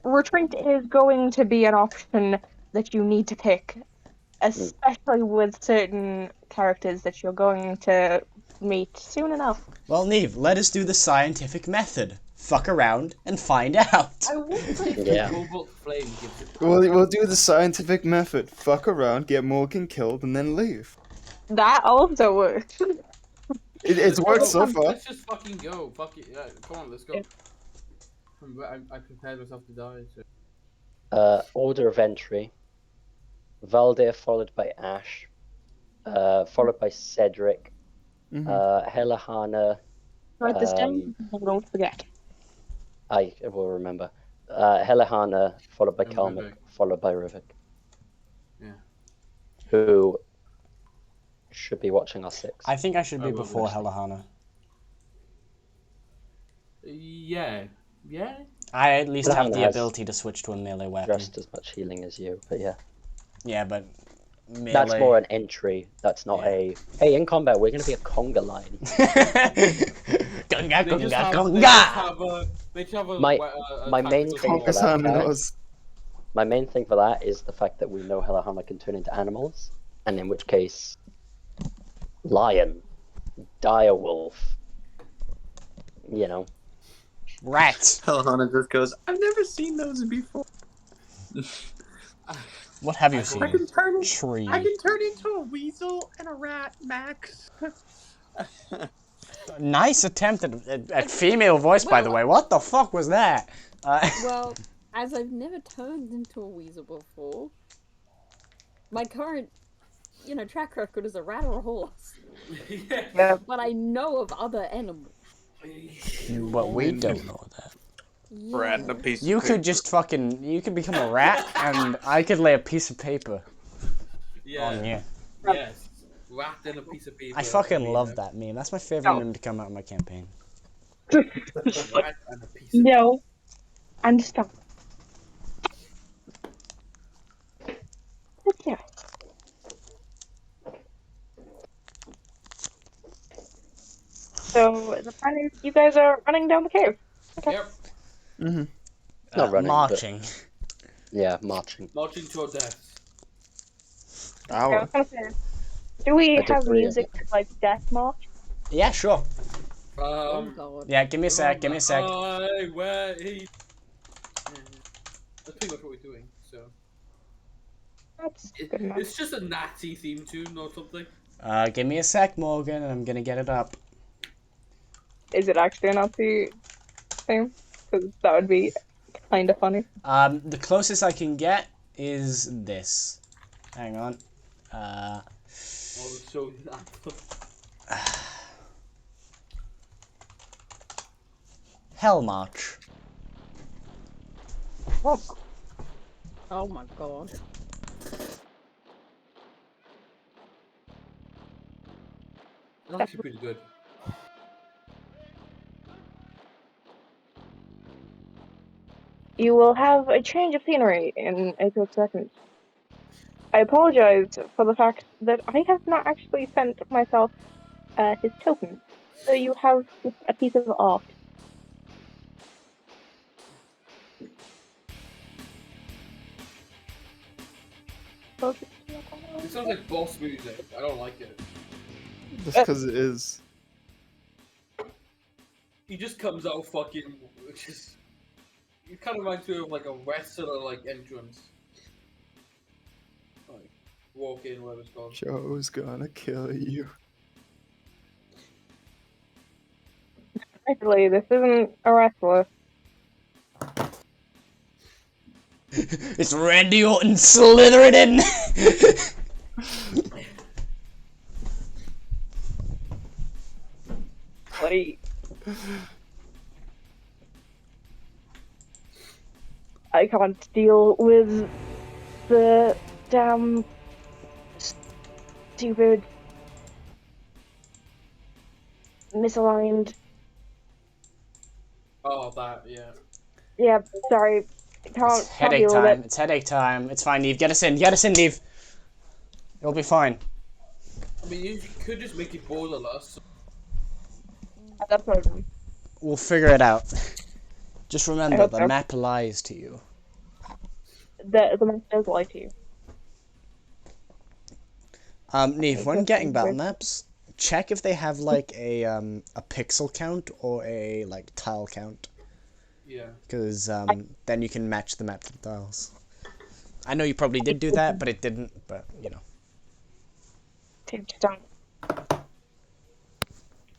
retreat is going to be an option that you need to pick, especially with certain characters that you're going to meet soon enough. Well, Neve, let us do the scientific method. Fuck around and find out. I will say Yeah. Cobalt Flame gives it. We'll do the scientific method. Fuck around, get Morgan killed, and then leave. That also works. It's worked so far. Let's just fucking go. Fuck it. Yeah, come on, let's go. I prepared myself to die. So. Order of entry. Valdir followed by Ash. Followed by Cedric. Helahana. Write this down. Don't forget. I will remember. Helahana, followed by And Kalmik, Rivik. followed by Rivik. Yeah. Who should be watching our 6. I think I should I be will before watch Helahana. Yeah. Yeah. I at least have Helahana the has ability to switch to a melee weapon. Just as much healing as you, but yeah. Yeah, but melee... That's more an entry. That's not Yeah. a, hey, in combat, we're going to be a conga line. Gunga, They just gunga, have, gunga! they just have a My main tactical thing for sword. that, Kat, knows. my main thing for that is the fact that we know Helahana can turn into animals, and in which case, lion, direwolf, you know. Rat! Helahana just goes, I've never seen those before. What have you I seen? can Tree. turn into a weasel and a rat, Max. Nice attempt at female voice, by the way. What the fuck was that? Well, as I've never turned into a weasel before, my current, track record is a rat or a horse. Yeah. But I know of other animals. But we don't know that. Yeah. Rat and a piece You of could just fucking... You could become a rat, and I could lay a piece of paper on you. Yes. Rat and a piece of paper. I fucking love that meme. That's my favorite meme to come out of my campaign. Rat and a piece of No. And stop. Okay. So the plan is you guys are running down the cave. Okay. Yep. Not running, but- Marching. Yeah, marching. Marching to our deaths. Yeah, I was gonna say, do we I have disagree. music like Death March? Yeah, sure. Oh god. Yeah, give me a sec, give me a sec. I wait. That's pretty much what we're doing. So That's good enough. it's just a Nazi theme tune or something. Give me a sec, Morgan, and I'm gonna get it up. Is it actually a Nazi thing? Because that would be kind of funny. The closest I can get is this. Hang on. I'll show you that. Hell March. Oh my god. It's actually pretty good. You will have a change of scenery in a quick second. I apologize for the fact that I have not actually sent myself his token, so you have a piece of art. It sounds like boss music. I don't like it. Just because it is. He just comes out fucking, which is, it kind of reminds me of like a wrestler like entrance. Like walk in, whatever it's called. Joe's gonna kill you. Actually, this isn't a wrestler. It's Randy Orton slithering in. Like, I can't deal with the damn stupid misaligned. Oh, that, yeah. Yeah, sorry. It's Can't headache deal with time. it. It's headache time. It's fine, Neve. Get us in. Get us in, Neve. It'll be fine. I mean, you could just make it borderless. That's what I'm. We'll figure it out. Just I remember, hope the so. map lies to you. The map does lie to you. Neve, when getting battle maps, check if they have like a pixel count or a like tile count. Yeah. Because then you can match the map to the tiles. I know you probably did do that, but it didn't. But you know. Just don't.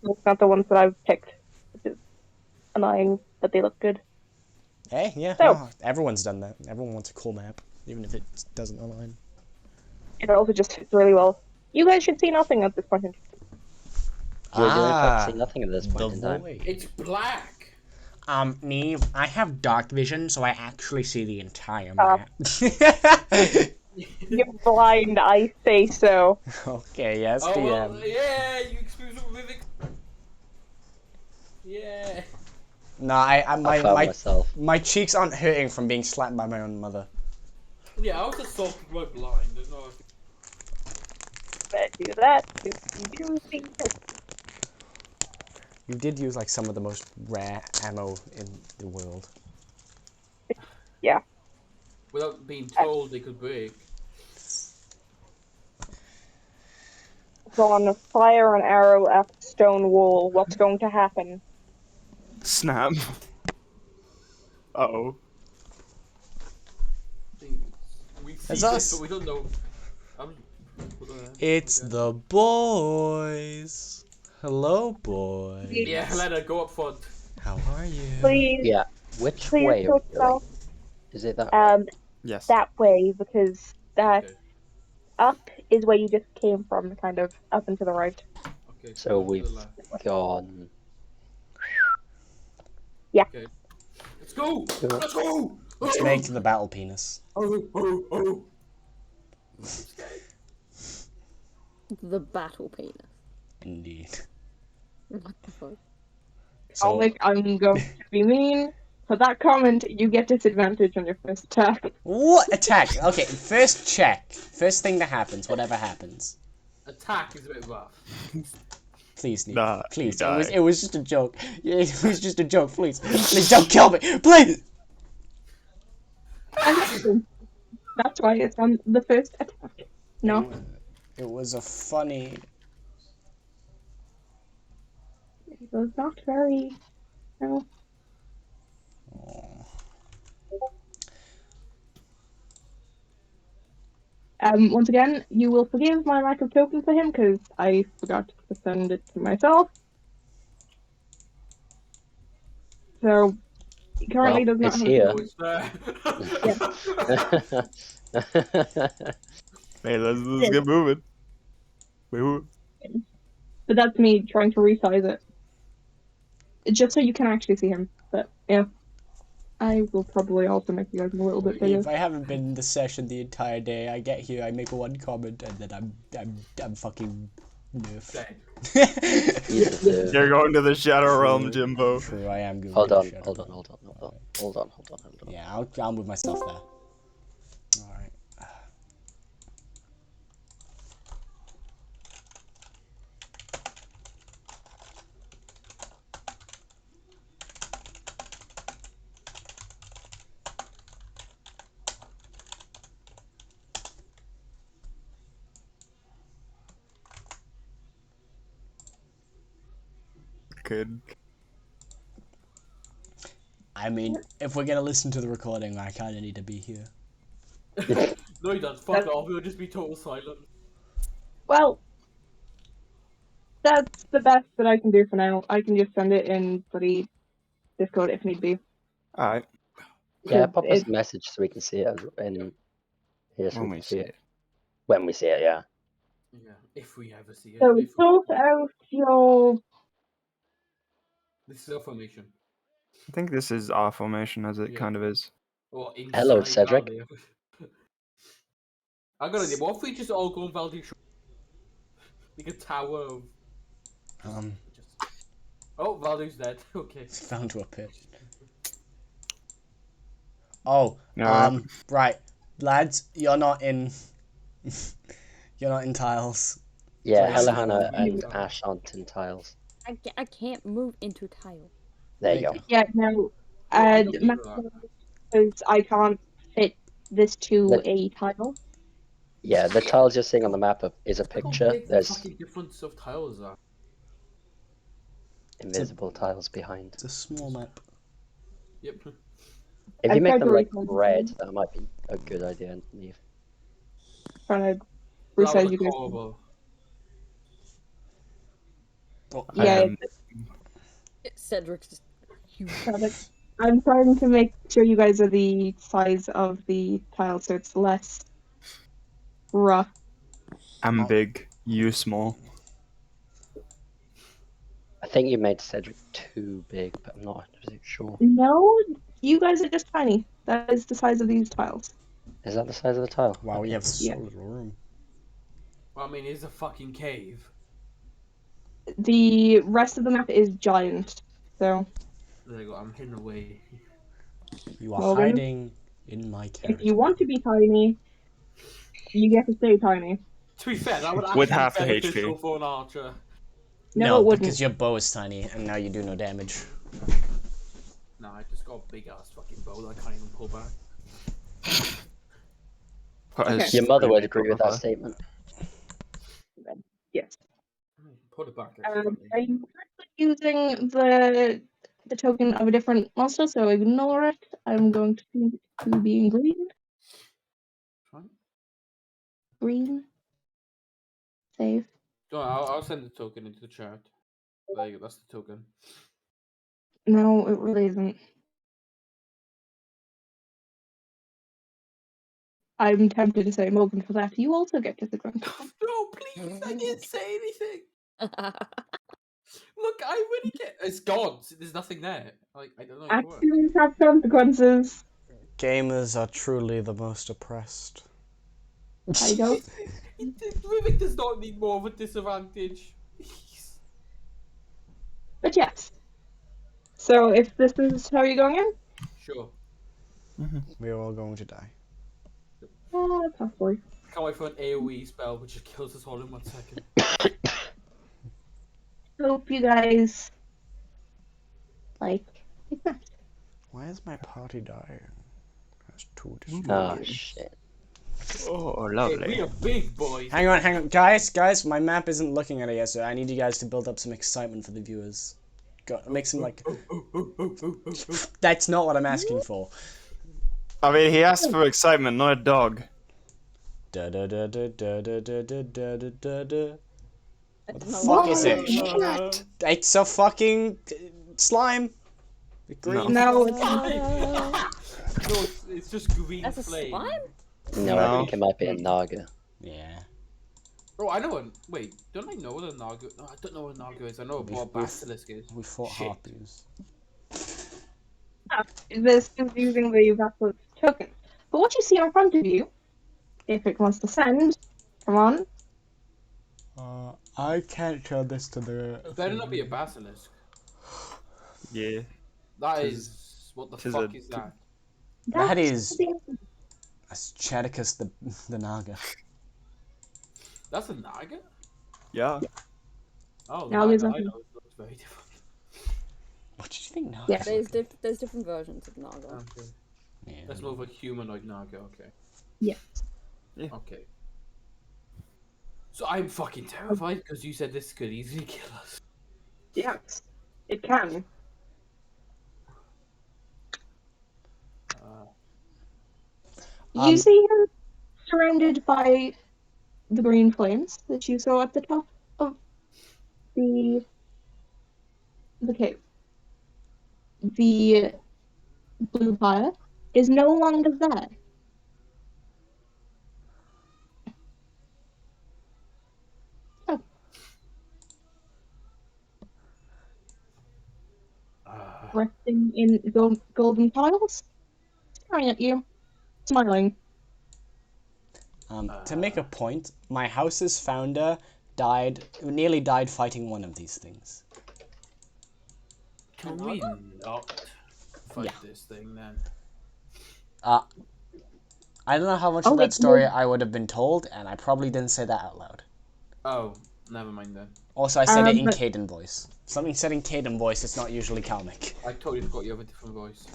It's not the ones that I've picked, which is annoying, but they look good. Hey, yeah, So- no, everyone's done that. Everyone wants a cool map, even if it doesn't align. It also just fits really well. You guys should see nothing at this point in time. You do in fact see nothing at this the point in time. void. It's black. Neve, I have dark vision, so I actually see the entire Ah. map. You're blind, I say so. Okay, yes, Oh, well, DM. yeah, you experience it with it. Yeah. No, I found myself. my cheeks aren't hurting from being slapped by my own mother. Yeah, I was assaulted by blind. There's no. But do that. You do things. You did use like some of the most rare ammo in the world. Yeah. Without being told they could break. So on fire an arrow at stone wall, what's going to happen? Snap. Uh-oh. We see It's this, us. but we don't know. It's the boys. Hello, boys. Yeah, Helena, go up front. How are you? Please, Yeah, which please way are go we going? south. Is it that? Yes. That way, because that Okay. up is where you just came from, kind of up and to the right. Okay. So go to the we've left. gone. Okay. Let's go! Yeah. Let's go! Let's make the battle penis. Oh. The battle penis. Indeed. What the fuck? So, I'm going to be mean. For that comment, you get disadvantage on your first attack. what attack? Okay, first check. First thing that happens, whatever happens. Attack is a bit rough. Please, Nick. Nah, Please. you die. It was just a joke. Yeah, it was just a joke. Please. Please don't kill me. Please. That's why it's on the first attack. No. It was a funny. It was not very. No. Once again, you will forgive my lack of token for him because I forgot to send it to myself. So he currently Well, does not it's have here. Oh, it's there. Hey, let's get moving. Wait. But that's me trying to resize it. Just so you can actually see him. But yeah. I will probably also make you guys a little bit bigger. If I haven't been in the session the entire day, I get here, I make one comment, and then I'm fucking nerfed. You deserve You're it. going to the Shadow Realm, True. Jimbo. True, I am going Hold to on, Shadow hold on, Realm. hold on. Yeah, I'll move myself there. Alright. Good. I mean, if we're gonna listen to the recording, I kinda need to be here. No, you don't. Fuck off. It'll just be total silence. Well, that's the best that I can do for now. I can just send it in bloody Discord if need be. Alright, Yeah, pop us It's a message so we can see it in here. So when we we can see it. When we see it, yeah. Yeah, if we ever see it. so If we... sort out your This is our formation. I think this is our formation as it Yeah. kind of is. Or inside Hello, Cedric. Valdea. I got an idea. What if we just all go on Valdea? Like a tower of... Oh, Valdea's dead. Okay. Found to a pit. Oh, No. right. Lads, you're not in... you're not in tiles. Yeah, Place Helahana them. and Ash aren't in tiles. I can't move into tile. There you go. yeah no we don't need because I can't fit this to Let- a tile. Yeah, the tiles you're seeing on the map is a Look how picture. big the There's fucking difference of tiles are. invisible tiles behind. It's a small map. Yep. If I you make tried them to like resize red, it. that might be a good idea. Neve. Trying to That was resize a you guys. combo. Oh, Yeah, Cedric's just huge. I'm trying to make sure you guys are the size of the tile so it's less rough. I'm big, you small. I think you made Cedric too big, but I'm not 100% sure. No, you guys are just tiny. That is the size of these tiles. Is that the size of the tile? wow, we Okay. have so Yeah. little room. Well, I mean, it's a fucking cave. The rest of the map is giant. So, There you go. I'm hidden away. You are Morgan, hiding in my carriage. if you want to be tiny, you get to stay tiny. To be fair, that would actually With be half the beneficial HP. for an archer. No, it wouldn't. because your bow is tiny, and now you do no damage. No, I just got a big ass fucking bow that I can't even pull back. Okay. Your mother would agree with that statement. Yes. Put it back. I'm using the token of a different monster, so ignore it. I'm going to change it to being green. Fine. Green. Save. Go on, I'll send the token into the chat. There you go. That's the token. No, it really isn't. I'm tempted to say Morgan for that. You also get disadvantage. No, please! I didn't say anything. Look, I really get. It's gone. There's nothing there. Like I don't know. How it works. Actions have consequences. Gamers are truly the most oppressed. I don't. Mimic does not need more of a disadvantage. Please. But yes. So if this is how you're going in, Sure. We're all going to die. possibly. Can't wait for an AoE spell which just kills us all in 1 second. Hope you guys like that. Why is my party dying? That's too Oh distracting. shit. Oh, Hey, lovely. we are big boys. Hang on, guys, my map isn't looking at it yet, so I need you guys to build up some excitement for the viewers. Make some like. That's not what I'm asking for. I mean, he asked for excitement, not a dog. Da da da da da da da da da da da. What the No, fuck what? is it? It's a fucking slime. The green. No, No, it's just green That's a flame. slime? No, I No. think it might be a Naga. Yeah. Oh, I know one. Wait, don't I know what a Naga? No, I don't know what a Naga is. I know what a basilisk is. We fought Shit. harpies. this is using the Basilisk token. But what you see in front of you, if it wants to send, come on. I can't show this to the. It better not be a basilisk. Yeah. That Tis- is what the tis fuck a- is that? That That's is the- Chaticus the Naga. That's a Naga? Yeah. Oh, Now Naga, there's I nothing. know looks very different. What did you think Naga? Yeah. There's different versions of Naga. Okay. Yeah. That's more of a humanoid Naga, okay. Yeah. Yeah. Okay. So I'm fucking terrified because you said this could easily kill us. Yes, it can. You see him surrounded by the green flames that you saw at the top of the cave. The blue fire is no longer there. Oh, resting in golden tiles, staring at you, smiling. To make a point, my house's founder nearly died fighting one of these things. Can we not fight this thing then? I don't know how much Oh, of that wait, story no. I would have been told, and I probably didn't say that out loud. Oh, never mind then. Also, I said it in But- Caden voice. Something said in Caden voice, it's not usually comic. I totally forgot you have a different voice.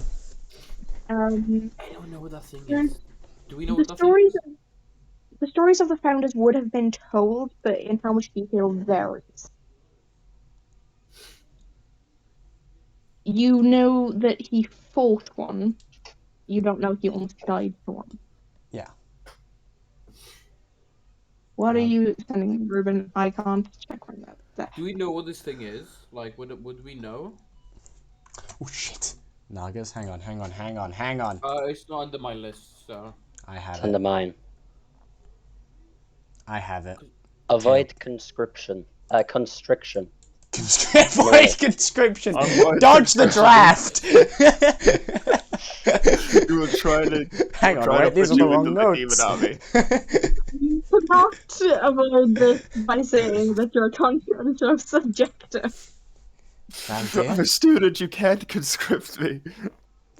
I don't know what that thing Yeah. is. Do we know The what that thing is? stories of the founders would have been told, but in how much detail varies. You know that he fought one. You don't know he almost died for one. Yeah. What are you sending, Ruben? I can't check right now. Do we know what this thing is? Like, would we know? Oh shit. Nagas, hang on. It's not under my list, so. I have It's under it. mine. I have it. Avoid conscription. Constriction. Avoid conscription. Avoid Dodge the draft. You were trying to. Hang on, wait, these are the wrong notes. You cannot avoid this by saying that you're conscious of subjective. I'm Valdir. a student. You can't conscript me.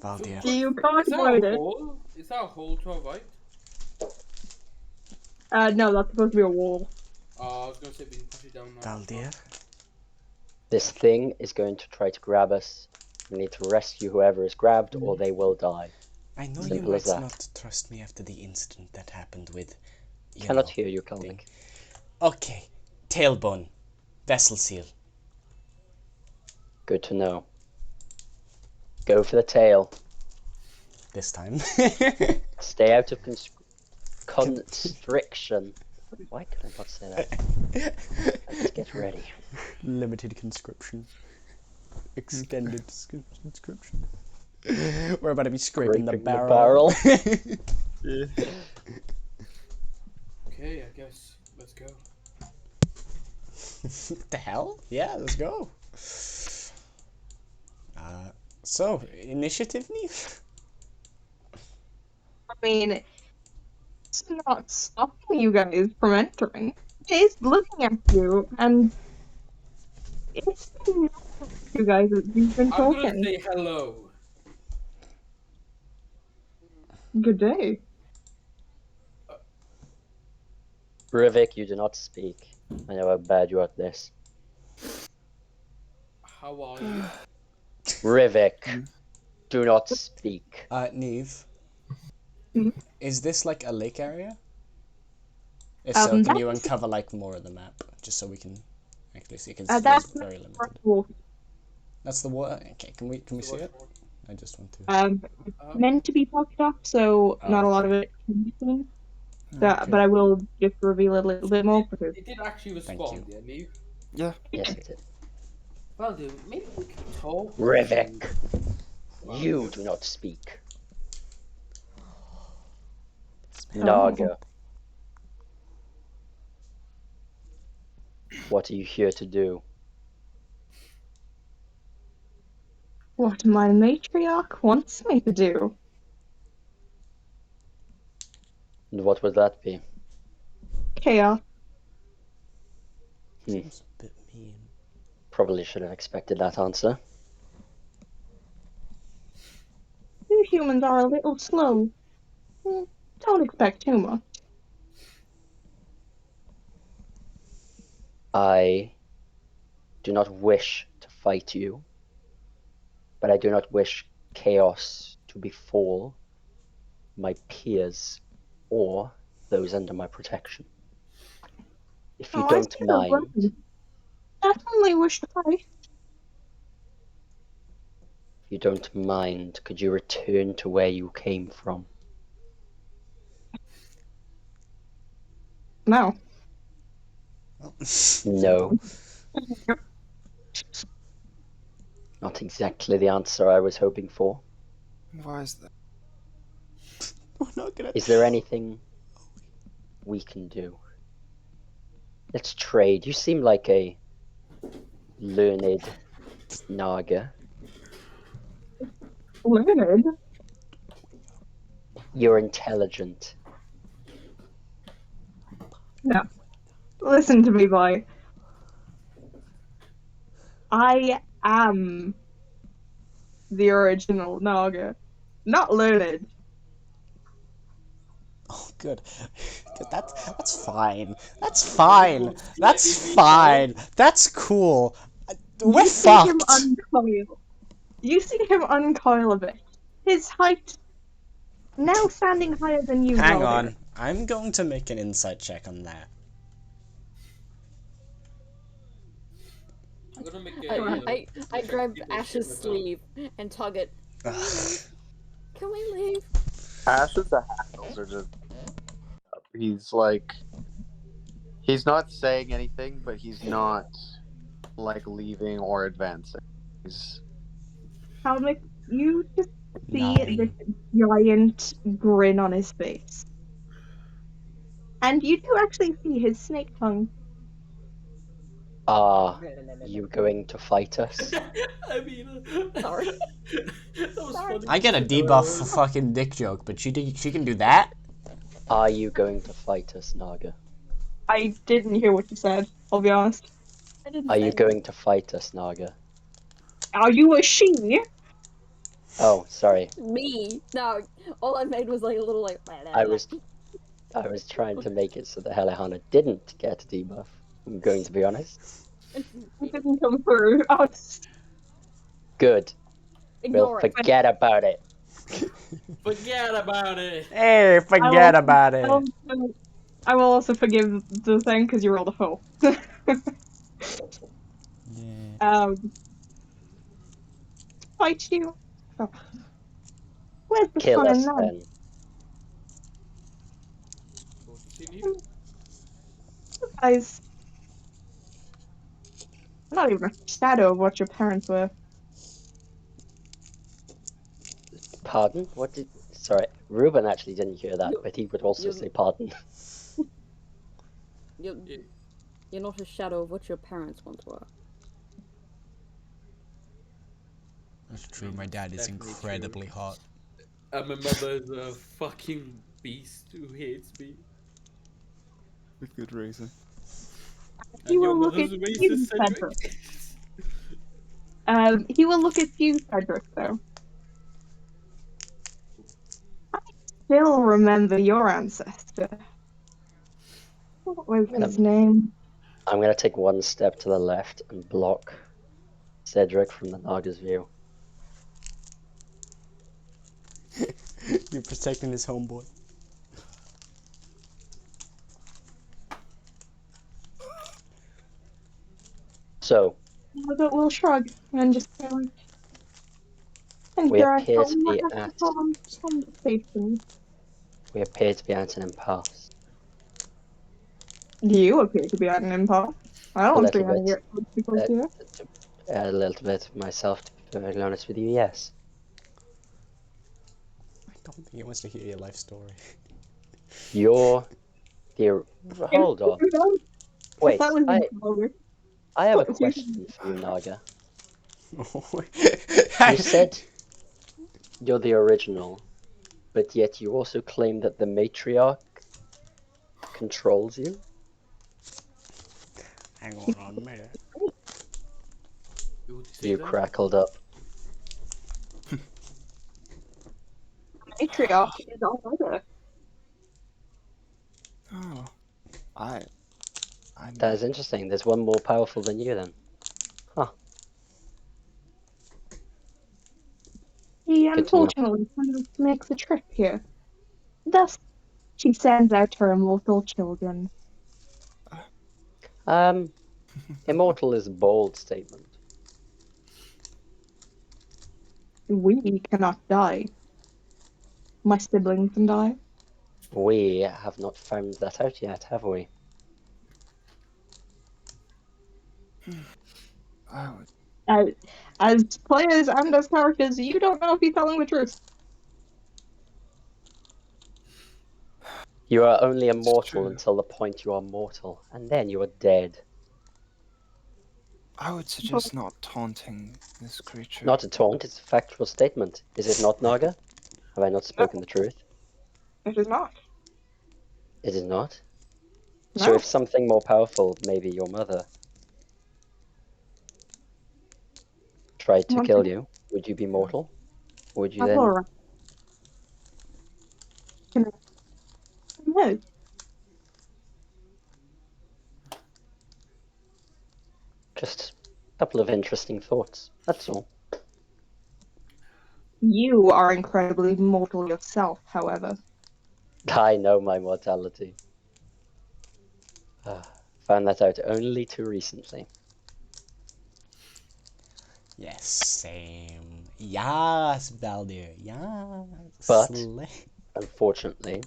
Valdir. You can't Is that avoid a it. hole? Is that a hole to avoid? No, that's supposed to be a wall. I was gonna say we can push it down now. Valdir. This thing is going to try to grab us. We need to rescue whoever is grabbed, or they will die. I know you Simple might as that. not trust me after the incident that happened with. Cannot know, hear you, thing. Kalvik. Okay. Tailbone. Vessel seal. Good to know. Go for the tail. This time. Stay out of constriction. Why could I not say that? Let's get ready. Limited conscription. Extended conscription. We're about to be scraping the Scraping the barrel. Yeah. Okay, I guess let's go. The hell? Yeah, let's go. So, initiative, Neve? I mean, it's not stopping you guys from entering. It's looking at you, and it's you guys that you've been I'm gonna talking. say hello. Good day. Rivik, you do not speak. I know how bad you are at this. How are you? Rivik, do not speak. Neve. Mhm. Is this like a lake area? If so, can you that's- uncover like more of the map, just so we can actually see? Because that's it's very limited. Well, That's the water. Okay, can we see it? I just want to. meant to be popped up, so not a lot of it can be seen. But I will just reveal a little bit more because It did actually respond, didn't you? Yeah. Yes, it did. Well, dude, maybe we can talk. Rivik, Wow, you good. do not speak. Oh. Naga, what are you here to do? What my matriarch wants me to do. And what would that be? Chaos. Seems a bit mean. Probably should have expected that answer. You humans are a little slow. Don't expect too much. I do not wish to fight you, but I do not wish chaos to befall my peers or those under my protection. If you Oh, I don't see the mind, weapon. Definitely wish to fight. if you don't mind, could you return to where you came from? No. No, not exactly the answer I was hoping for. Why is that? We're not gonna. Is there anything we can do? Let's trade. You seem like a learned Naga. Leonard? You're intelligent. No. Listen to me, boy. I am the original Naga. Not learned. Oh, good. Good. That's fine. That's fine. That's fine. That's cool. We're You see him fucked. uncoil. You see him uncoil a bit. His height now standing higher than you, Hang Valdir. on. I'm going to make an insight check on that. I'm gonna make a. I grab Ash's sleeve and tug it. Can we leave? Ash's the hackles are just. He's like. He's not saying anything, but he's not like leaving or advancing. He's. Helmick, you just see Nodding. this giant grin on his face. And you do actually see his snake tongue. Are you going to fight us? I mean, Sorry. that was Sorry. funny. I get a debuff for fucking dick joke, but she can do that? Are you going to fight us, Naga? I didn't hear what you said, I'll be honest. I didn't Are say you going to fight us, Naga? Are you a she? Oh, sorry. me. No, all I made was like a little like. I was trying to make it so that Helihana didn't get a debuff. I'm going to be honest. It didn't come through. Honest. Good. Ignore We'll it. forget about it. Forget about it. Hey, forget about it. I will also forgive the thing because you rolled a 4. Yeah. Fight you. Oh. Where's the Kill fun in us that? then. Continue. Guys, not even a shadow of what your parents were. Pardon? What did... Sorry, Ruben actually didn't hear that, but he would also you- say pardon. You're not a shadow of what your parents once were. That's true, my dad is Definitely incredibly hot. And my mother's a fucking beast who hates me. With good reason. He And your will look mother's at racist, you, Cedric. He will look at you, Cedric, though. I still remember your ancestor. What was his name? I'm going to take one step to the left and block Cedric from the Naga's view. You're protecting his homeboy. So, But we'll shrug and just go like, and we here I appear tell to him be what has at to conversation. we appear to be at an impasse. You appear to be at an impasse. I A don't see little any bit. obstacles here. A little bit myself, to be perfectly honest with you, yes. I don't think he wants to hear your life story. You're the... Hold on. If Wait, that was I over, have a what do you question for you, Naga. I- You said you're the original, but yet you also claim that the matriarch controls you? Hang on a minute. You say You that? crackled up. matriarch is all over. Oh, I That is interesting. There's one more powerful than you then. He Good to know. unfortunately cannot make the trip here. Thus, she sends out her immortal children. Immortal is a bold statement. We cannot die. My siblings can die. We have not found that out yet, have we? would As players and as characters, you don't know if he's telling the truth. You are only immortal true. until the point you are mortal, and then you are dead. I would suggest not taunting this creature. Not a taunt, it's a factual statement. Is it not, Naga? Have I not spoken the truth? It is not. It is not? No. So if something more powerful, maybe your mother, tried to kill you, would you be mortal? Would you then... Alright. No. Just a couple of interesting thoughts, that's all. You are incredibly mortal yourself, however. I know my mortality. Found that out only too recently. Yes, same. Yes, Baldur. Yes. But, Slay. unfortunately,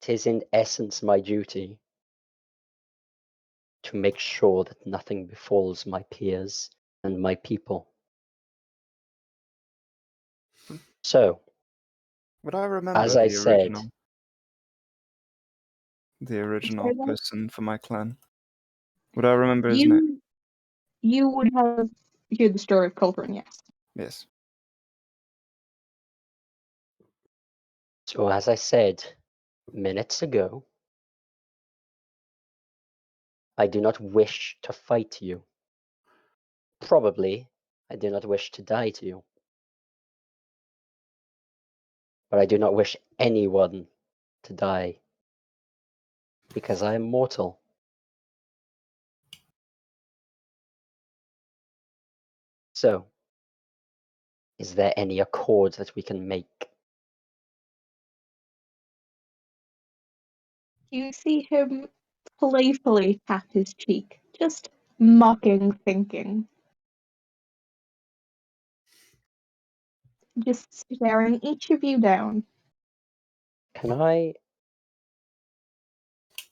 'tis in essence my duty to make sure that nothing befalls my peers and my people. So, Would I remember as I the said, original person for my clan? Would I remember his name? You would have heard the story of Culverin, yes. Yes. so as I said minutes ago, I do not wish to fight you. Probably, I do not wish to die to you. But I do not wish anyone to die, because I am mortal. So, is there any accord that we can make? You see him playfully tap his cheek, just mocking thinking. Just staring each of you down. Can I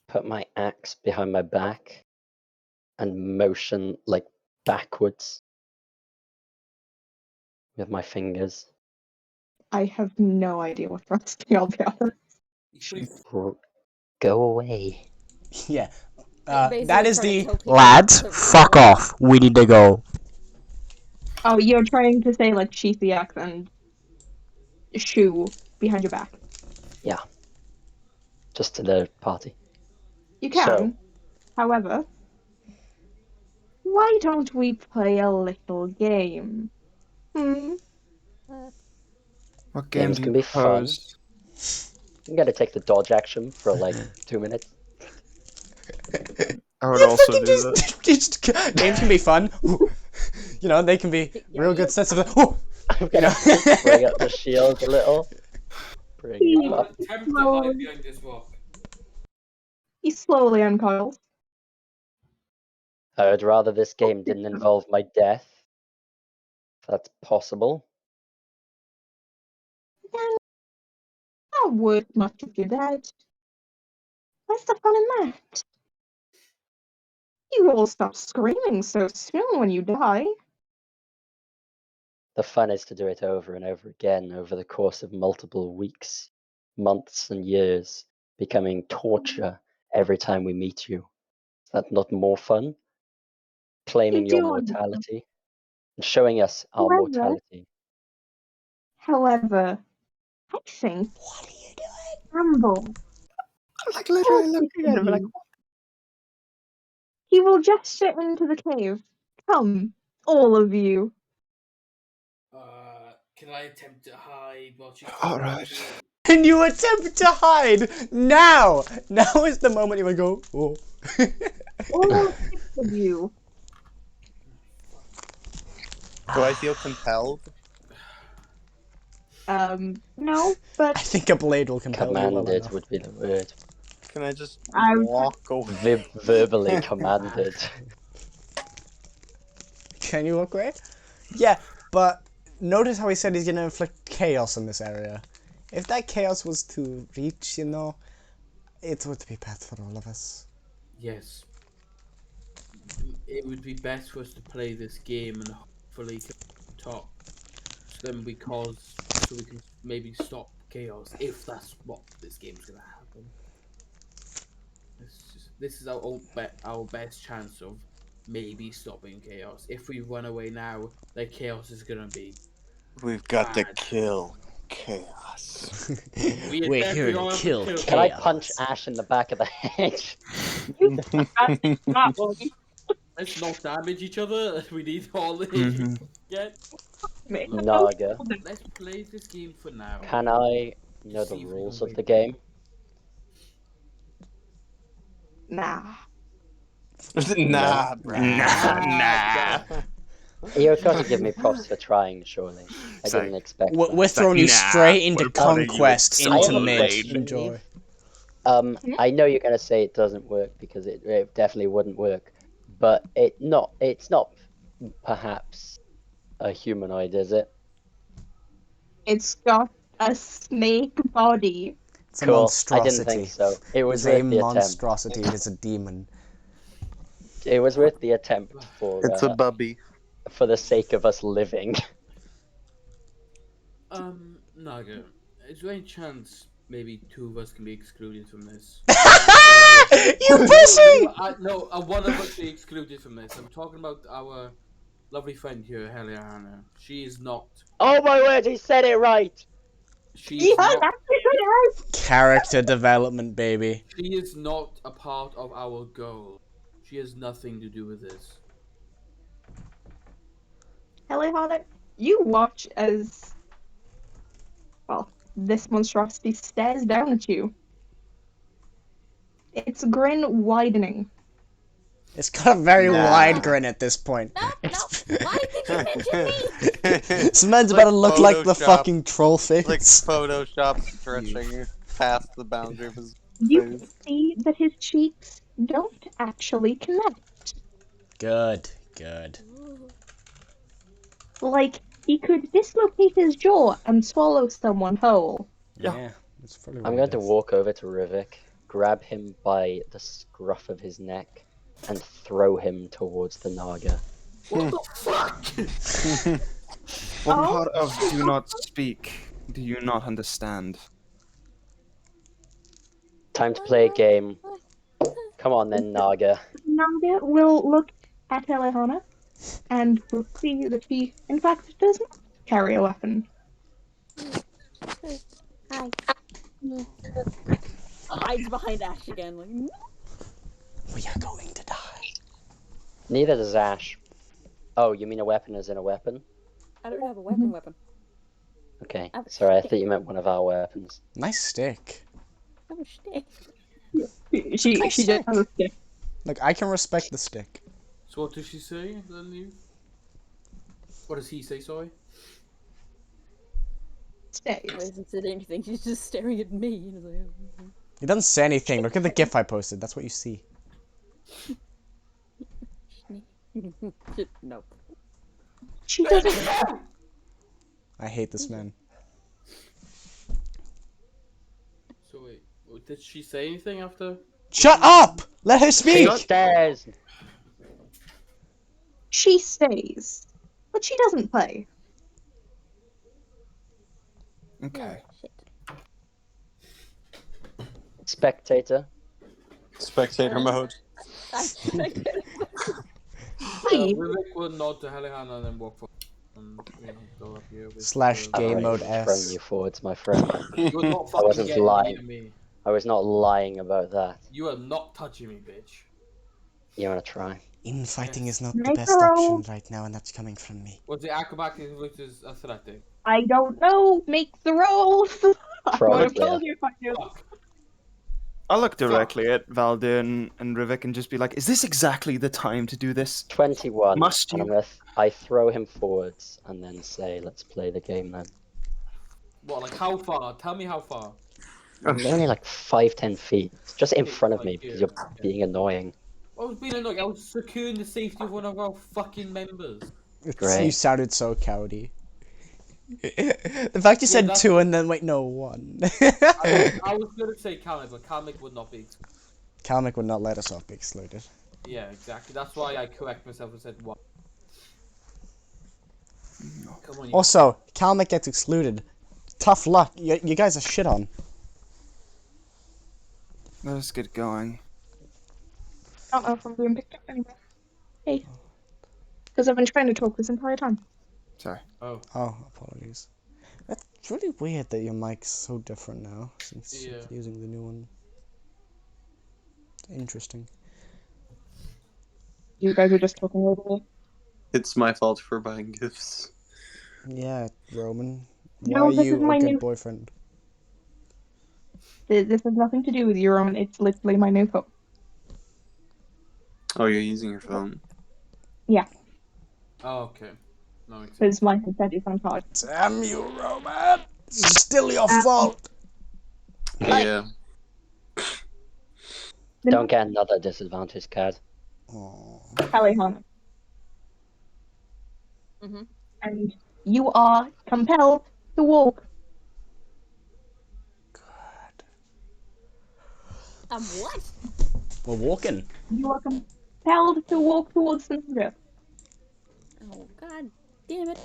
put my axe behind my back and motion like backwards with my fingers? I have no idea what you're asking, I'll be honest. Go away. Yeah. Basically That is trying to the tell people lads. to run Fuck away. off. We need to go. Oh, you're trying to say like sheath the axe and shoe behind your back. Yeah. Just to the party. You can. So, However, why don't we play a little game? What game games do you can be fun. propose? You gotta take the dodge action for like 2 minutes. I would also do that. Just, games can be fun. You know, they can be Yeah, real you- good sets of. Oh, I'm gonna bring up the shield a little. Bring it I'm up. gonna attempt to hide behind this rock. He slowly uncoils. I would rather this game didn't involve my death. If that's possible. Not worth much if you're dead. Where's the fun in that? You all stop screaming so soon when you die. The fun is to do it over and over again over the course of multiple weeks, months, and years, becoming torture every time we meet you. Is that not more fun? Claiming your do mortality and showing us our However- mortality. However, I think What are you doing? Ramble. Like literally looking at him like, He will gesture into the cave. Come, all of you. Can I attempt to hide while she's all talking right. to me? And you attempt to hide now. Now is the moment you would go. Oh. All 6 of you. Do I feel compelled? No, I but think a blade will compel you well Commanded enough. would be the word. Can I just I- walk away? Verbally commanded. Can you walk away? Yeah, but notice how he said he's gonna inflict chaos in this area. If that chaos was to reach, you know, it would be bad for all of us. Yes. It would be best for us to play this game and hopefully get to the top. So then so we can maybe stop chaos if that's what this game's gonna happen. This is our best chance of maybe stopping chaos. If we run away now, the chaos is gonna be. We've got to bad. kill chaos. We are We're definitely here to gonna kill kill Can I chaos. punch Ash in the back of the head? not one. Let's not damage each other. We need all the Mhm. get. Naga, Let's play this game for now. can I know Just the see if we rules can of the win. game? Nah. Nah, bruh. You've got to give me props for trying, surely. I didn't expect that. We're throwing you straight into we're putting you conquest, in into solid. mid. Blade. Enjoy. I know you're gonna say it doesn't work because it definitely wouldn't work, but it's not perhaps a humanoid, is it? It's got a snake body. It's a Cool. I monstrosity. didn't think so. It was It's a worth the attempt. monstrosity. It is a demon. It was worth the attempt It's a bubby. for the sake of us living. Naga, is there any chance maybe 2 of us can be excluded from this? You pussy! No, one of us be excluded from this. I'm talking about our lovely friend here, Heliana. She is not. Oh my word, he said it right! She's not. Character development, baby. She is not a part of our goal. She has nothing to do with this. Hello, Hunter. You watch as, well, this monstrosity stares down at you. Its grin widening. It's got a very Nah. wide grin at this point. No, why did you mention me? This man's Like about to look like the Photoshop. fucking troll face. Like Photoshop stretching past the boundary of his You can face. see that his cheeks don't actually connect. Good, good. Like, he could dislocate his jaw and swallow someone whole. Yeah, that's probably what I'm it going to is. walk over to Rivik, grab him by the scruff of his neck, and throw him towards the Naga. What the fuck? What Oh. part of do not speak do you not understand? Time to play a game. Come on then, Naga. Naga will look at Elehana and will see that he, in fact, does not carry a weapon. Hi. Hides behind Ash again. Like, "No." We are going to die. Neither does Ash. Oh, you mean a weapon as in a weapon? I don't have a weapon. Okay, I'm sorry, I stick. thought you meant one of our weapons. Nice stick. I'm a stick. She Nice just has a stick. Look, I can respect the stick. So what does she say? Then you. What does he say? Sorry. Stay. He hasn't said anything. She's just staring at me. He's like, "Oh." He doesn't say anything. Look at the gif I posted. That's what you see. Nope. She doesn't. I hate this man. So wait, did she say anything after? Shut up! Let her speak! She stares. She stays, but she doesn't play. Okay. Shit. Spectator. Spectator mode. I expected Hi. Vivek will nod to Helihan and then walk forward. And, go up here with Slash the- I've game already mode thrown S. you forwards, my friend. You're not I fucking wasn't getting lying. near me. I was not lying about that. You are not touching me, bitch. You wanna try? Infighting is not the Make best a roll. option right now, and that's coming from me. Was the acrobatic versus athletic? I don't know. Make the roll. I would have Probably, told you if I knew. Fuck. I'll look directly at Valdir and Rivik and just be like, is this exactly the time to do this? 21. Must and you? I throw him forwards and then say, let's play the game then. What, like how far? Tell me how far. Only like 5-10 feet. Just in Okay, front of like me because here, you're yeah. being annoying. I was being annoying. I was securing the safety of one of our fucking members. Great. You sounded so cowdy. The fact you said that's- 2 and then wait, no, 1. I was gonna say Kalmic, but Kalmic would not be. Kalmic would not let us off be excluded. Yeah, exactly. That's why I correct myself and said 1. Come on, you. Also, Kalmic gets excluded. Tough luck. You guys are shit on. Let's get going. I don't know if I'm being picked up anymore. Hey. Because I've been trying to talk this entire time. Sorry. Oh, Oh, apologies. That's really weird that your mic's so different now since Yeah. you're using the new one. Interesting. You guys are just talking over me. It's my fault for buying gifts. Yeah, Roman. Why No, are this is you my a good new- boyfriend? This has nothing to do with your own. It's literally my new phone. Oh, you're using your phone. oh okay. No, it's Because my headset is on charge. Damn you, Roman! It's still your fault! Yeah. Don't get another disadvantage card. Oh. Calihana. Mm-hmm. And you are compelled to walk. What? We're walking. You are compelled to walk towards the river. Oh, god damn it.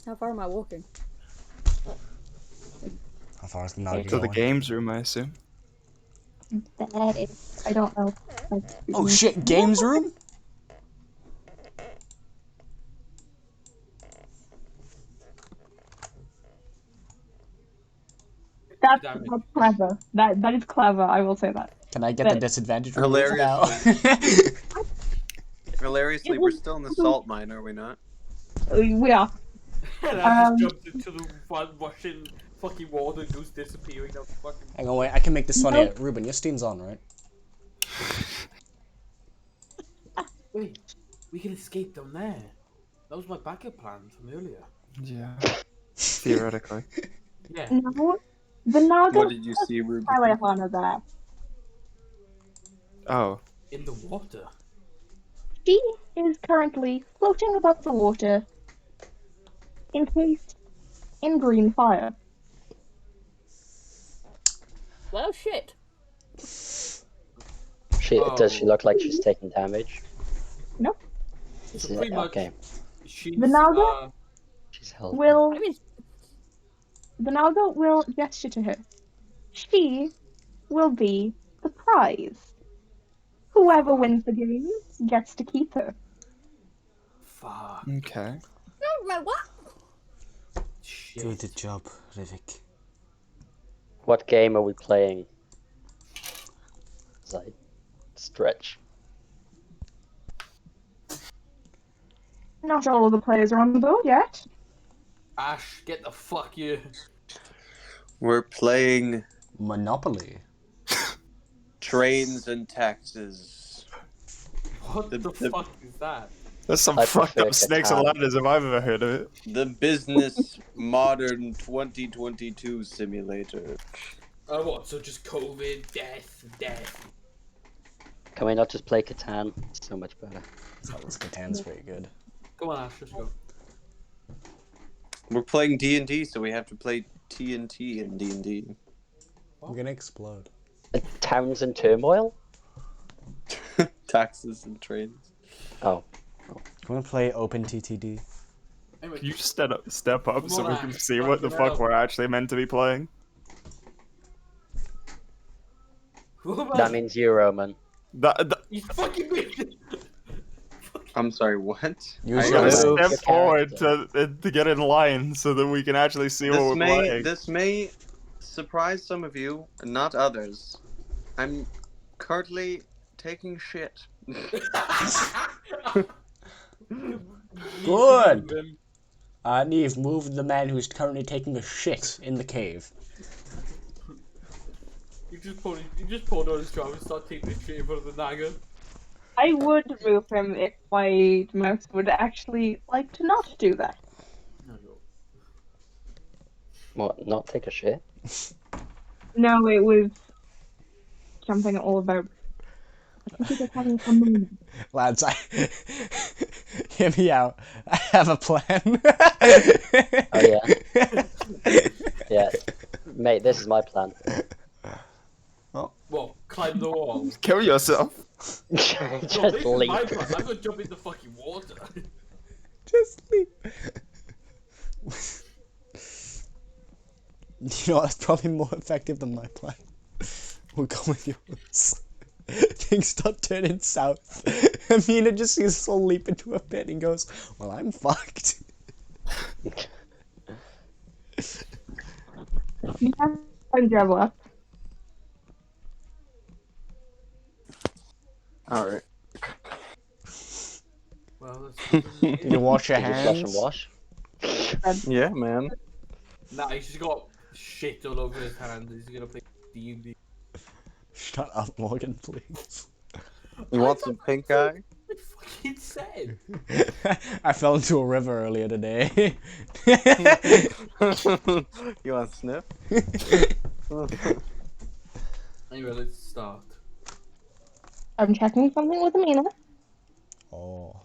How far am I walking? How far is the Naga To going? the games room, I assume. That is, I don't know. Oh shit, games room? That's Damn it. clever. That is clever. I will say that. Can I get the But- disadvantage removed now? Hilariously, we're still in the salt mine, are we not? We are. And I just jumped into the one Russian fucking water and goes disappearing. That fucking. Hang on, wait, I can make this funnier. Nope. Ruben, your Steam's on, right? Wait, we can escape down there. That was my backup plan from earlier. Yeah. Theoretically. Yeah. No, the Naga What did you see, Ruby? Calihana there. Oh. In the water. She is currently floating above the water, encased in green fire. Well, shit. Does she Oh. look like she's taking damage? Nope. Is So it- pretty much, okay, she's. The Naga? she's healthy. I mean, The Naga will gesture to her. She will be the prize. Whoever wins the game gets to keep her. Fuck. Okay. oh, my what? Shit. Good job, Rivik. What game are we playing? As I stretch. Not all of the players are on the board yet. Ash, get the fuck you. We're playing Monopoly. trains and taxes. What the, The- fuck is that? That's some I fucked prefer up snakes and Catan. ladders if I've ever heard of it. The Business Modern 2022 Simulator. Oh, what? So just COVID, death. Can we not just play Catan? It's so much better. This Catan's pretty good. Come on, Ash, let's go. We're playing D&D, so we have to play TNT in D&D. I'm gonna explode. Towns in turmoil? Taxes and trains. Oh. Can we play OpenTTD? Anyway, Can you step up Come so on, we can Ash, see what the fucking fuck hell. we're actually meant to be playing? That means you, Roman. You fucking bitch. I'm sorry, what? Use You your gotta Roman, move. step your forward character. to get in line so that we can actually see what we're playing. This may surprise some of you, and not others. I'm currently taking shit. Good. Neve, move the man who's currently taking a shit in the cave. You just pulled on his job and start taking the shit in front of the naga. I would move him if my mouse would actually like to not do that. What, not take a shit? No, it was something all about. I think he was having a moment. Lads, hear me out. I have a plan. Oh, yeah? Yeah. Mate, this is my plan. What? Climb the wall? Kill yourself. No, Just this is leap. my plan. I'm gonna jump in the fucking water. Just leave. You know, that's probably more effective than my plan. We'll go with yours. Things start turning south. Amina just sees Soul leap into a pit and goes, well, I'm fucked. You have to level up. Alright. Well, You wash your Did you flush and hands. wash? Yeah, man. Nah, he's just got shit all over his hands. He's gonna play DND. Shut up, Morgan, please. You want some pink eye? What fucking said? I fell into a river earlier today. You want to sniff? Anyway, let's start. I'm checking something with Amina Oh.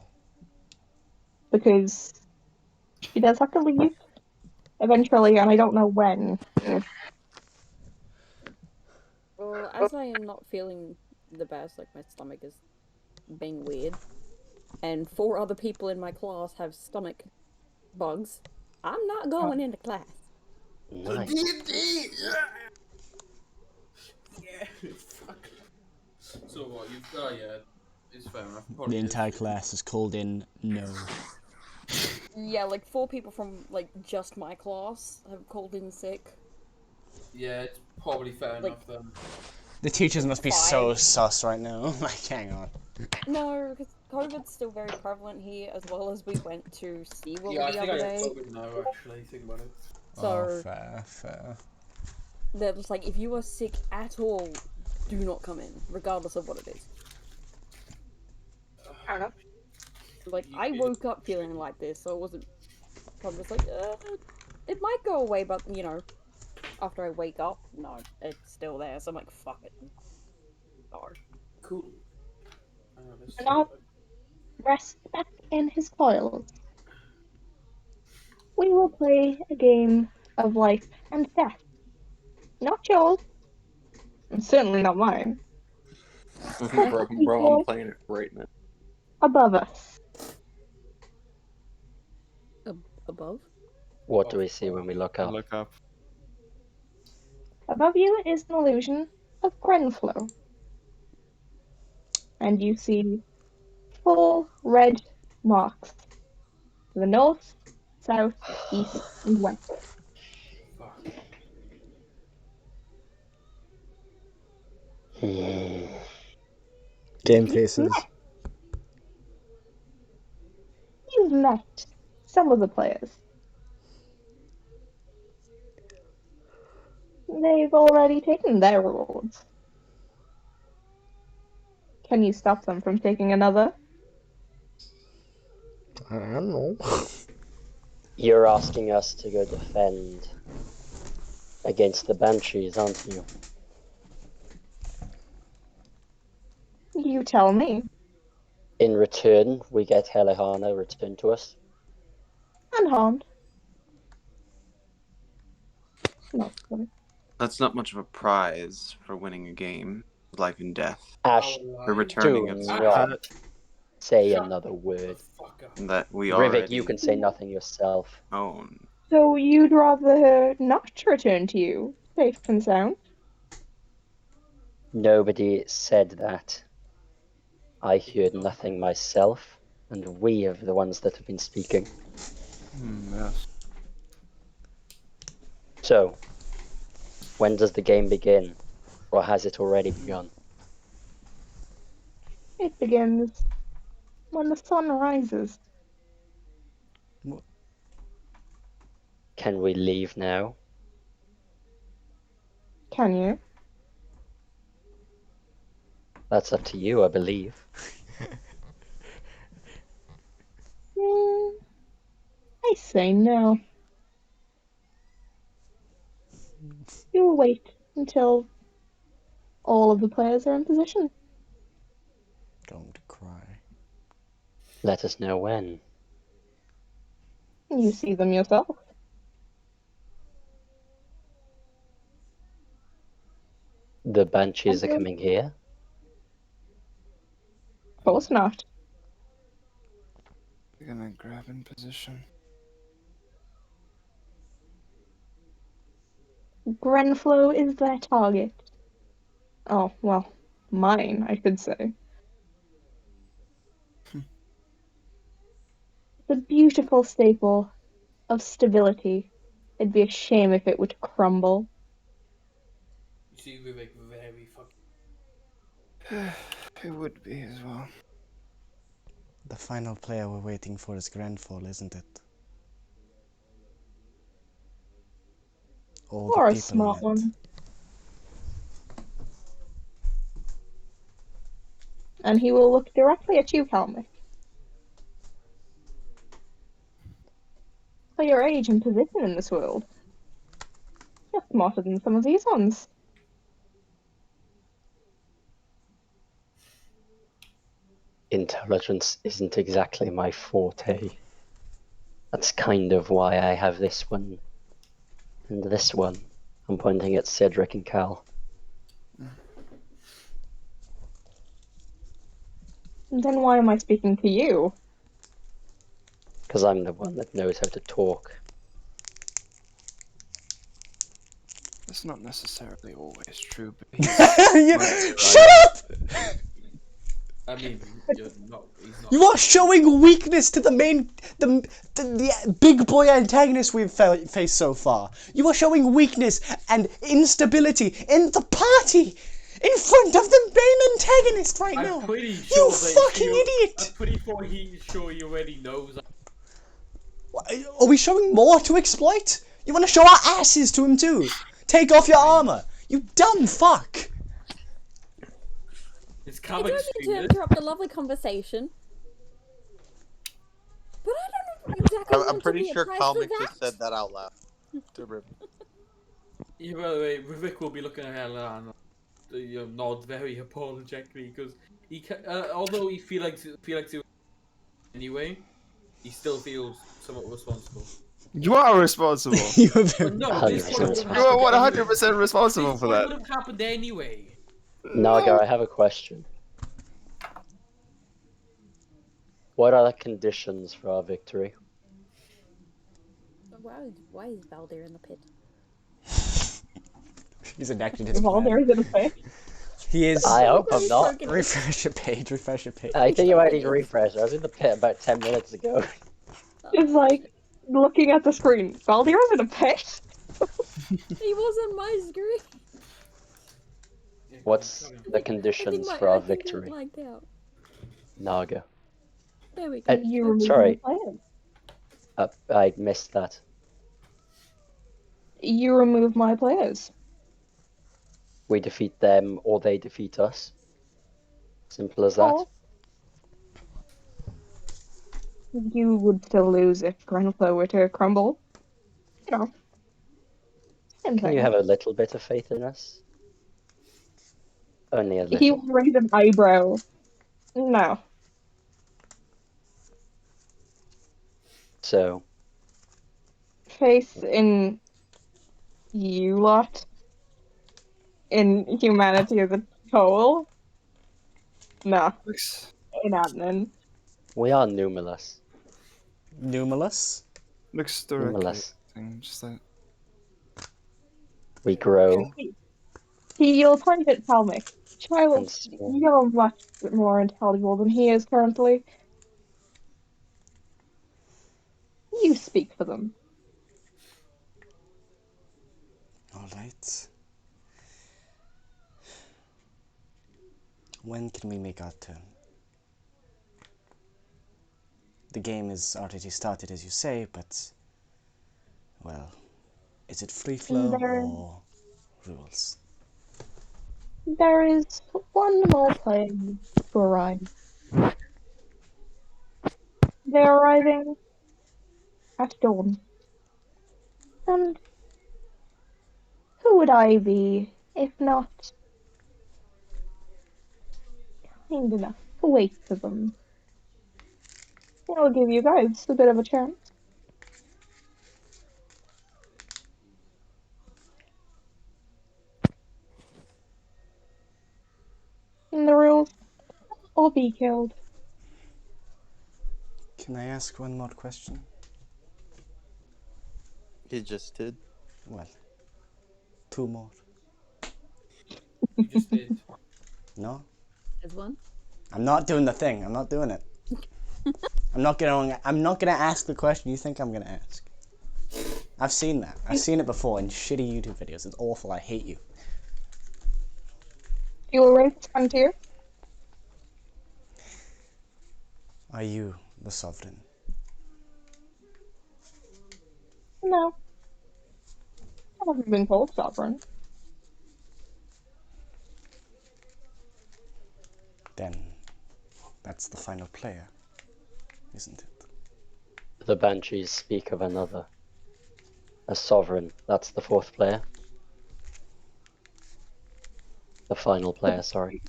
because she does have to leave eventually, and I don't know when. Well, as I am not feeling the best, like my stomach is being weird, and 4 other people in my class have stomach bugs, I'm not going into class. Nice. DND! Yeah! Fuck. So what, you've got, yeah, it's fair enough. The Probably entire is. class is called in no. Yeah, like 4 people from, like, just my class have called in sick. Yeah, it's probably fair Like- enough then. The teachers must be so 5. sus right now. Like, hang on. No, because COVID's still very prevalent here, as well as we went to SeaWorld Yeah, I the think I other got day. COVID now, actually, think about it. So, Oh, fair. they're just like, if you are sick at all, do not come in, regardless of what it is. Fair enough. Like, I woke up feeling like this, so it wasn't... I'm just like, it might go away, but, you know, after I wake up, no, it's still there, so I'm like, fuck it. No. Cool. And I'll rest back in his coils. We will play a game of life and death. Not yours, and certainly not mine. bro, I'm playing it right now. Above us. Above? What do we see when we look up? Look up. Above you is an illusion of Grenflow. And you see 4 red marks to the north, south, east, and west. Fuck. Game faces. You've met some of the players. They've already taken their rewards. Can you stop them from taking another? I don't know. You're asking us to go defend against the Banshees, aren't you? You tell me. In return, we get Helihana returned to us. Unharmed. No, sorry. That's not much of a prize for winning a game. Life and death. Ash, For returning do of not. say Shut another the word. fuck up. That we Rivik, already you can say nothing yourself. own. So you'd rather not return to you, safe and sound? Nobody said that. I heard nothing myself, and we are the ones that have been speaking. Yes. So, when does the game begin? Or has it already begun? It begins when the sun rises. Can we leave now? Can you? That's up to you, I believe. I say no. You'll wait until all of the players are in position. Going to cry. Let us know when. You see them yourself. The Banshees are Okay. coming here? Of course not. We're gonna grab in position. Grenflow is their target. Oh, well, mine, I should say. The beautiful staple of stability. It'd be a shame if it were to crumble. You see Vivek very fucking... It would be as well. The final player we're waiting for is Grandfall, isn't it? All Or the a people smart in it. one. And he will look directly at you, Kalmik. For your age and position in this world, you're smarter than some of these ones. Intelligence isn't exactly my forte. That's kind of why I have this one. And this one. I'm pointing at Cedric and Cal. And then why am I speaking to you? Because I'm the one that knows how to talk. That's not necessarily always true, but Shut up! I mean, you're not... He's not... You are showing weakness to the main, the big boy antagonist we've faced so far. You are showing weakness and instability in the party, in front of the main antagonist right now. I'm pretty sure You fucking idiot! I'm pretty sure he already knows. Are we showing more to exploit? You want to show our asses to him too? Take off your armor, you dumb fuck! It's I coming don't mean to interrupt a lovely conversation, but I don't exactly want I'm to pretty be sure oppressed for Kalmik that. just said that out loud to Riv. Yeah, by the way, Vivek will be looking at Helen and nod very apologetically because although he feel like to anyway, he still feels somewhat responsible. you are responsible. You are very... But no, 100% this would have You responsible. are happened 100% responsible This for would that. have happened anyway. Naga, I have a question. What are the conditions for our victory? Why is Valdir in the pit? He's enacted his Well, there plan. is a face. He is... I hope I'm He's not. broken. Refresh your page, refresh your page. I think you might need to refresh. I was in the pit about 10 minutes ago. It's like looking at the screen. Valdir's in a pit? He was on my screen. Yeah, What's come on. the conditions for I our think it victory? lagged out. Naga. There we go. You remove sorry. my players. I missed that. You remove my players. We defeat them or they defeat us. Simple as that. Or you would still lose if Grenflow were to crumble. You know. Same Can thing. you have a little bit of faith in us? Only a He little. will raise an eyebrow. No. So, Faith in you lot. In humanity as a whole. No. Alex, Ain't happening. We are numerous. Numerous? Looks directly Numerous. at the thing, just like We grow You'll find it, Talmic. Child, and small. you're much more intelligible than he is currently. You speak for them. Alright. When can we make our turn? The game is already started, as you say, but... Well, is it free flow or rules? There is one more player to arrive. They're arriving at dawn. And who would I be if not kind enough to wait for them? I'll give you guys a bit of a chance. And the rules, or be killed. Can I ask one more question? He just did. Well, two more. You just did. No? There's one. I'm not doing the thing. I'm not doing it. I'm not gonna ask the question you think I'm gonna ask. I've seen that. I've seen it before in shitty YouTube videos. It's awful. I hate you. You will raise frontier. Are you the sovereign? No. I haven't been called sovereign. Then that's the final player, isn't it? The Banshees speak of another. A sovereign. That's the fourth player. The final player, sorry.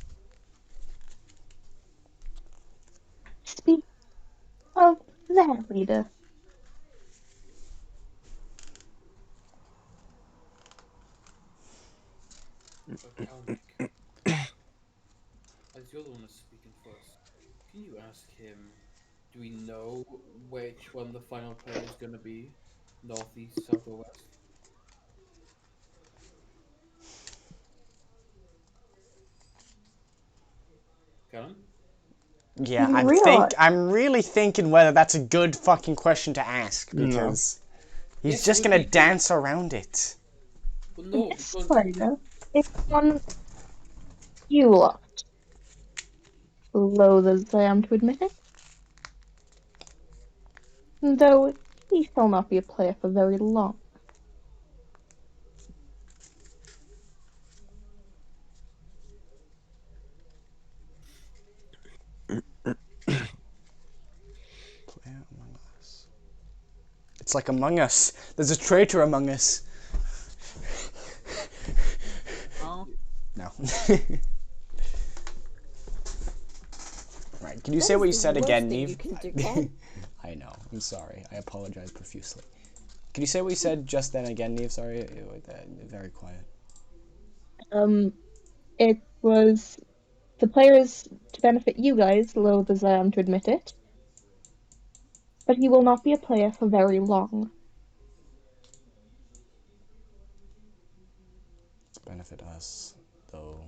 Speak of their leader. But Kalmik, as you're the one that's speaking first, can you ask him, do we know which one the final player is going to be? Northeast, south, or west? Callum? Yeah, You realize I'm really thinking whether that's a good fucking question to ask because he's Yes, it just would gonna be good. dance around it. Well, no, this because player is one you loved. Loath as I am to admit it. Though he shall not be a player for very long. Player among us. It's like Among Us. There's a traitor among us. Oh. No. Right, can you That say is what you the said worst again, thing Neve? you can do. Oh. I know, I'm sorry. I apologize profusely. Can you say what you said just then again, Neve? Sorry, very quiet. It was the players to benefit you guys, loath as I am to admit it. But he will not be a player for very long. To benefit us, though.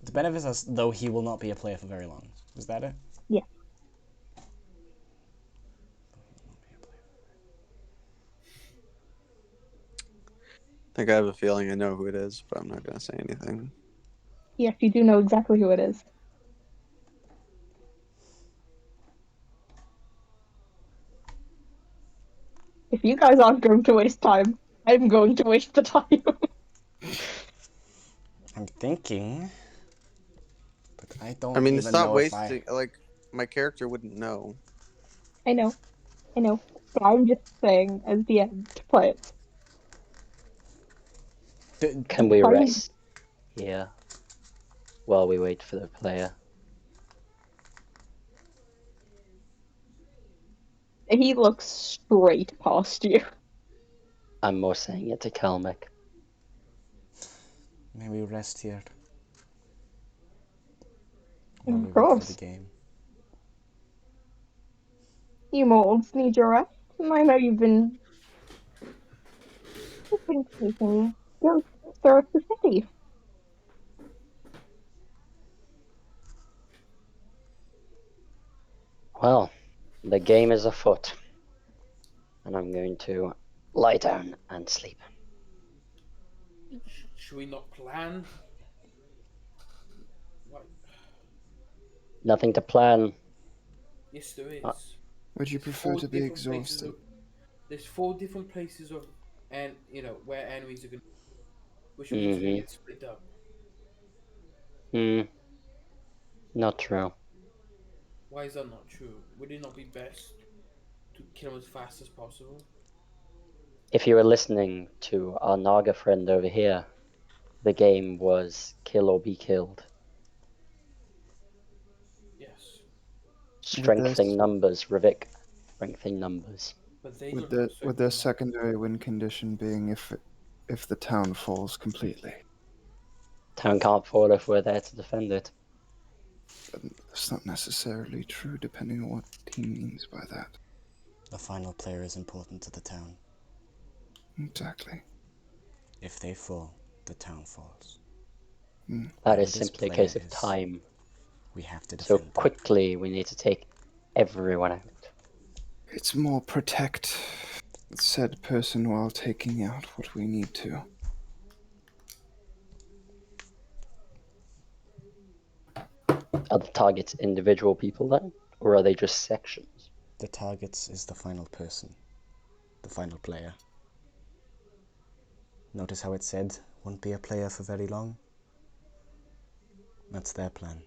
To benefit us, though he will not be a player for very long. Is that it? Yeah. I think I have a feeling I know who it is, but I'm not gonna say anything. Yes, you do know exactly who it is. If you guys aren't going to waste time, I'm going to waste the time. I'm thinking, but I don't I mean, even it's not know if I... wasting. Like, my character wouldn't know. I know. But I'm just saying, as the end, to play it. Can we Fine. rest here while we wait for the player? He looks straight past you. I'm more saying it to Kalmik. Maybe rest here. While Of we wait for the course. game. You mortals need your rest, and I know you've been taking your throughout the city. Well, the game is afoot. And I'm going to lie down and sleep. Should we not plan? What? Nothing to plan. Yes, there is. Would you There's prefer four to be different places exhausted? there's 4 different places of, and where enemies are going, which means we Mm-hmm. get split up. Not true. Why is that not true? Would it not be best to kill them as fast as possible? If you were listening to our Naga friend over here, the game was kill or be killed. Yes, Strengthening numbers, Rivik. Strengthening numbers. but they With don't have the strength. secondary win condition being if the town falls completely. Town can't fall if we're there to defend it. That's not necessarily true, depending on what he means by that. The final player is important to the town. Exactly. If they fall, the town falls. That Whoever is this simply a player case of is, time. we have to So defend them. quickly we need to take everyone out. It's more protect said person while taking out what we need to. Are the targets individual people then? Or are they just sections? The target is the final person, the final player. Notice how it said, won't be a player for very long? That's their plan.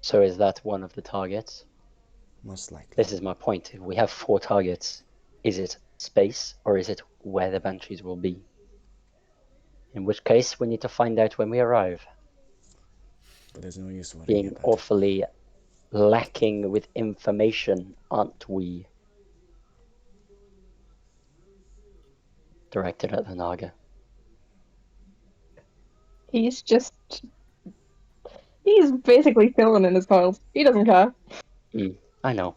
So is that one of the targets? Most likely. This is my point. If we have 4 targets, is it space or is it where the banshees will be? In which case, we need to find out when we arrive. But there's no use worrying Being about awfully lacking with information, aren't we? Directed at the Naga. He's basically filling in his files. He doesn't care. I know.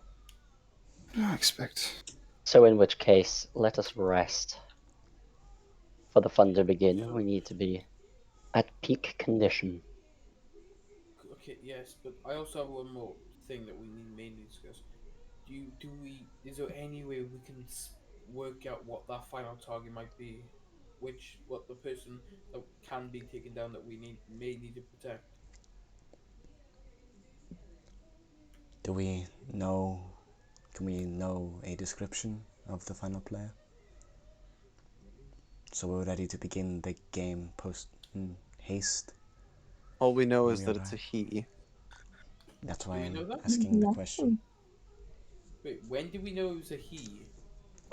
I expect. So in which case, let us rest. For the fun to begin, we need to be at peak condition. Okay, yes, but I also have one more thing that we need mainly discuss. Is there any way we can work out what that final target might be? What the person that can be taken down that may need to protect? Do we know, can we know a description of the final player? So we're ready to begin the game post haste. All we know When is we that it's a arrive. he. That's Do why we I'm know that? asking the question. Wait, when did we know it was a he?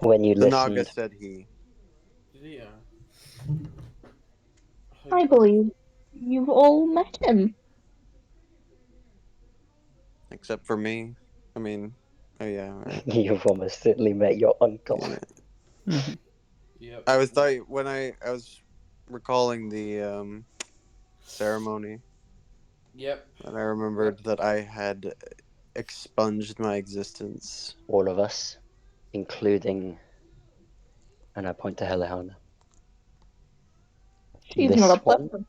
When you The Naga listened, said he. Did he? I believe you've all met him. Except for me. I mean, oh yeah, right. you've almost certainly met your uncle. Yeah. Yeah. I was when I was recalling the ceremony. Yep. And I remembered that I had expunged my existence. All of us, including, and I point to Helihana. She's This not a one, person.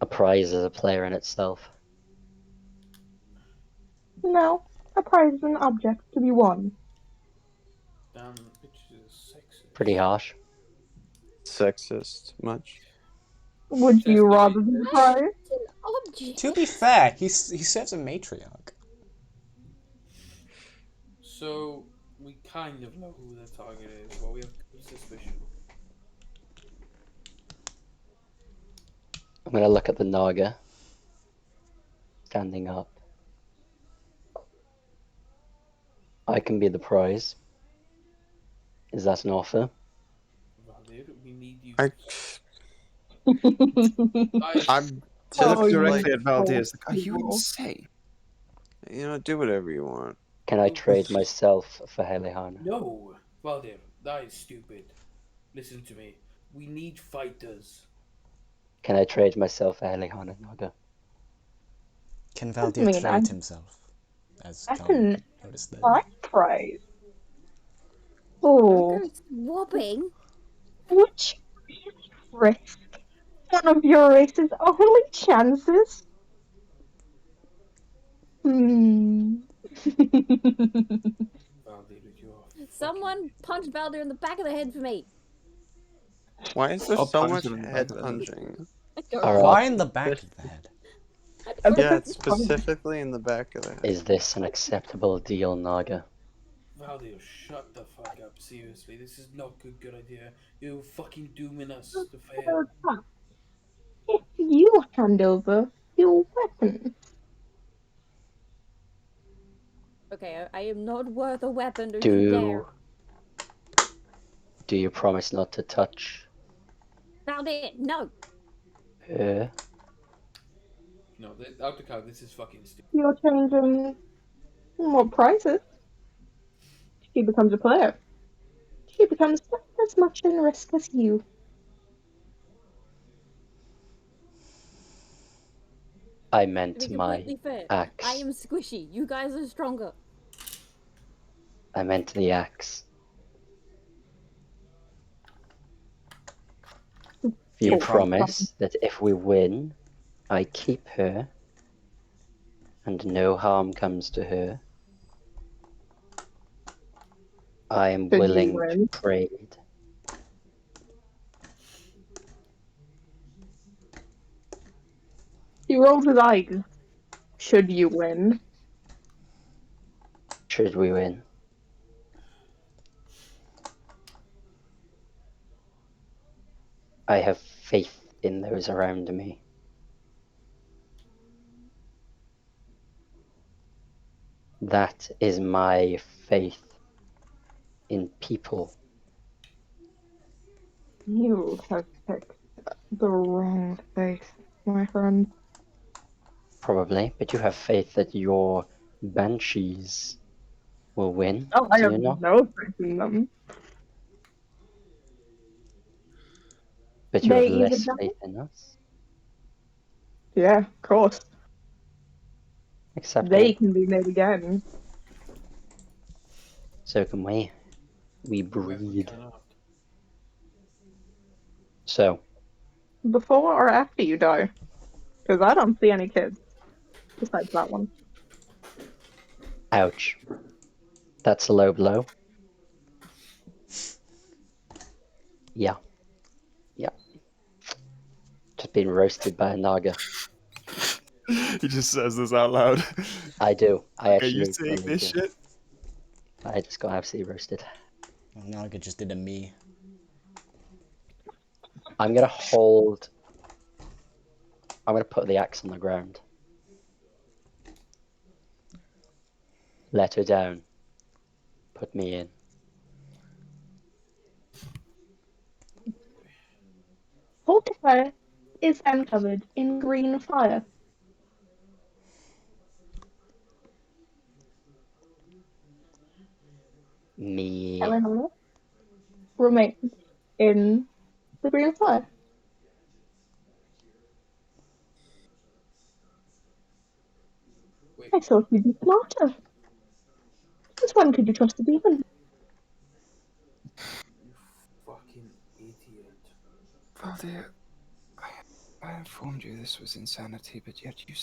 a prize as a player in itself. No, a prize is an object to be won. Damn, bitch is sexist. Pretty harsh. Sexist much? Would you rather be the prize? To be fair, he serves a matriarch. So we kind of know who the target is. Well, we have good suspicion. I'm gonna look at the Naga. Standing up. I can be the prize. Is that an offer? Valid, we need you. I'm To look just directly like, at Valdez, like, are you insane? do whatever you want. Can I trade myself for Helihana? No, Valdir, that is stupid. Listen to me. We need fighters. Can I trade myself for Helihana, Naga? Can I Valdir mean, trade himself? As I Tom can noticed that. I trade. Don't Oh, go swapping. which risk one of your race's only chances? Hmm. Valdir, you're Someone punch Baldur in the back of the head for me. Why is there I'll so punch much him in the back head of the head. punching? I don't Alright. know. Why in the back of the head? I I don't think Yeah, know. it's specifically in the back of the head. Is this an acceptable deal, Naga? Valdir, shut the fuck up. Seriously, this is not a good idea. You're fucking dooming us to fail. If you hand over your weapon, Okay, I am not worth a weapon, don't you dare. Do you promise not to touch Baldur, no. her? No, out the count, this is fucking stupid. you're changing what prices. She becomes a player. She becomes just as much in risk as you. I To meant be my completely fair, axe. I am squishy. You guys are stronger. I meant the axe. You Oh, promise that if we win, I keep her, and no harm comes to her. I am Should you willing win? to trade. He rolls his eyes. Should you win? Should we win? I have faith in those around me. That is my faith in people. You have picked the wrong face, my friend. Probably, but you have faith that your banshees will win, Oh, I do have you not? no faith in them. But you have They either less die. faith in us. Yeah, of course. Acceptable. They can be made again. So can we. We However, we breed. cannot. So, Before or after you die? Because I don't see any kids. Besides that one. ouch. That's a low blow. Yeah. Yeah. Just been roasted by a Naga. He just says this out loud. I do. I Are actually you saying really this do. shit? I just got absolutely roasted. Naga just did a me. I'm gonna hold. I'm gonna put the axe on the ground. Let her down. Put me in. Fortifier is uncovered in green fire. Me. Eleanor remains in the green fire. Wait, I thought you'd be smarter. Since when could you trust a demon? you fucking idiot. Valdir, I informed you this was insanity, but yet you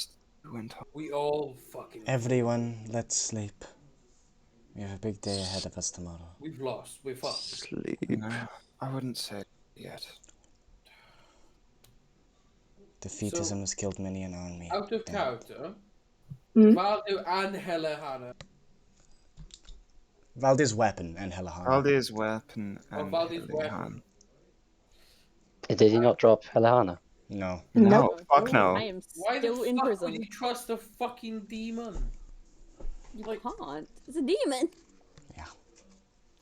went on. We all fucking. Everyone, let's sleep. We have a big day ahead of us tomorrow. We've lost. We're fucked. Sleep. No, I wouldn't say it yet. Defeatism So, has killed many an army. out of Damn. character, Hmm? Valdir and Helahana. Valdir's weapon and Helahana. Valdir's weapon Or and Valdir's Hillihan. weapon. Did he not drop Helahana? No. No, Nope. fuck no. I am Why the still in fuck prison. would you trust a fucking demon? You Like- can't. It's a demon.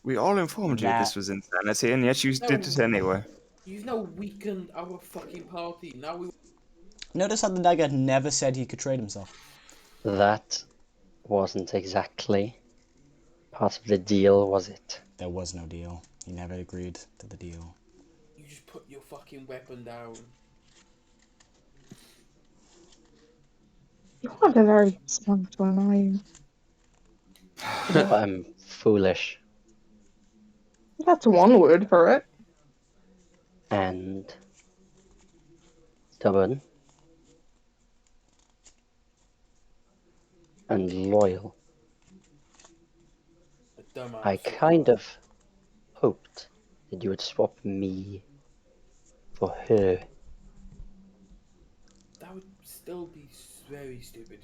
We all informed you this was insanity, and yet you did it anyway. You've now weakened our fucking party. Now we. Notice how the Naga never said he could trade himself. That wasn't exactly part of the deal, was it? There was no deal. He never agreed to the deal. You just put your fucking weapon down. You're not a very smart one, are you? No, I'm foolish That's one word for it. and stubborn and loyal. A dumbass. I kind of hoped that you would swap me for her. That would still be very stupid.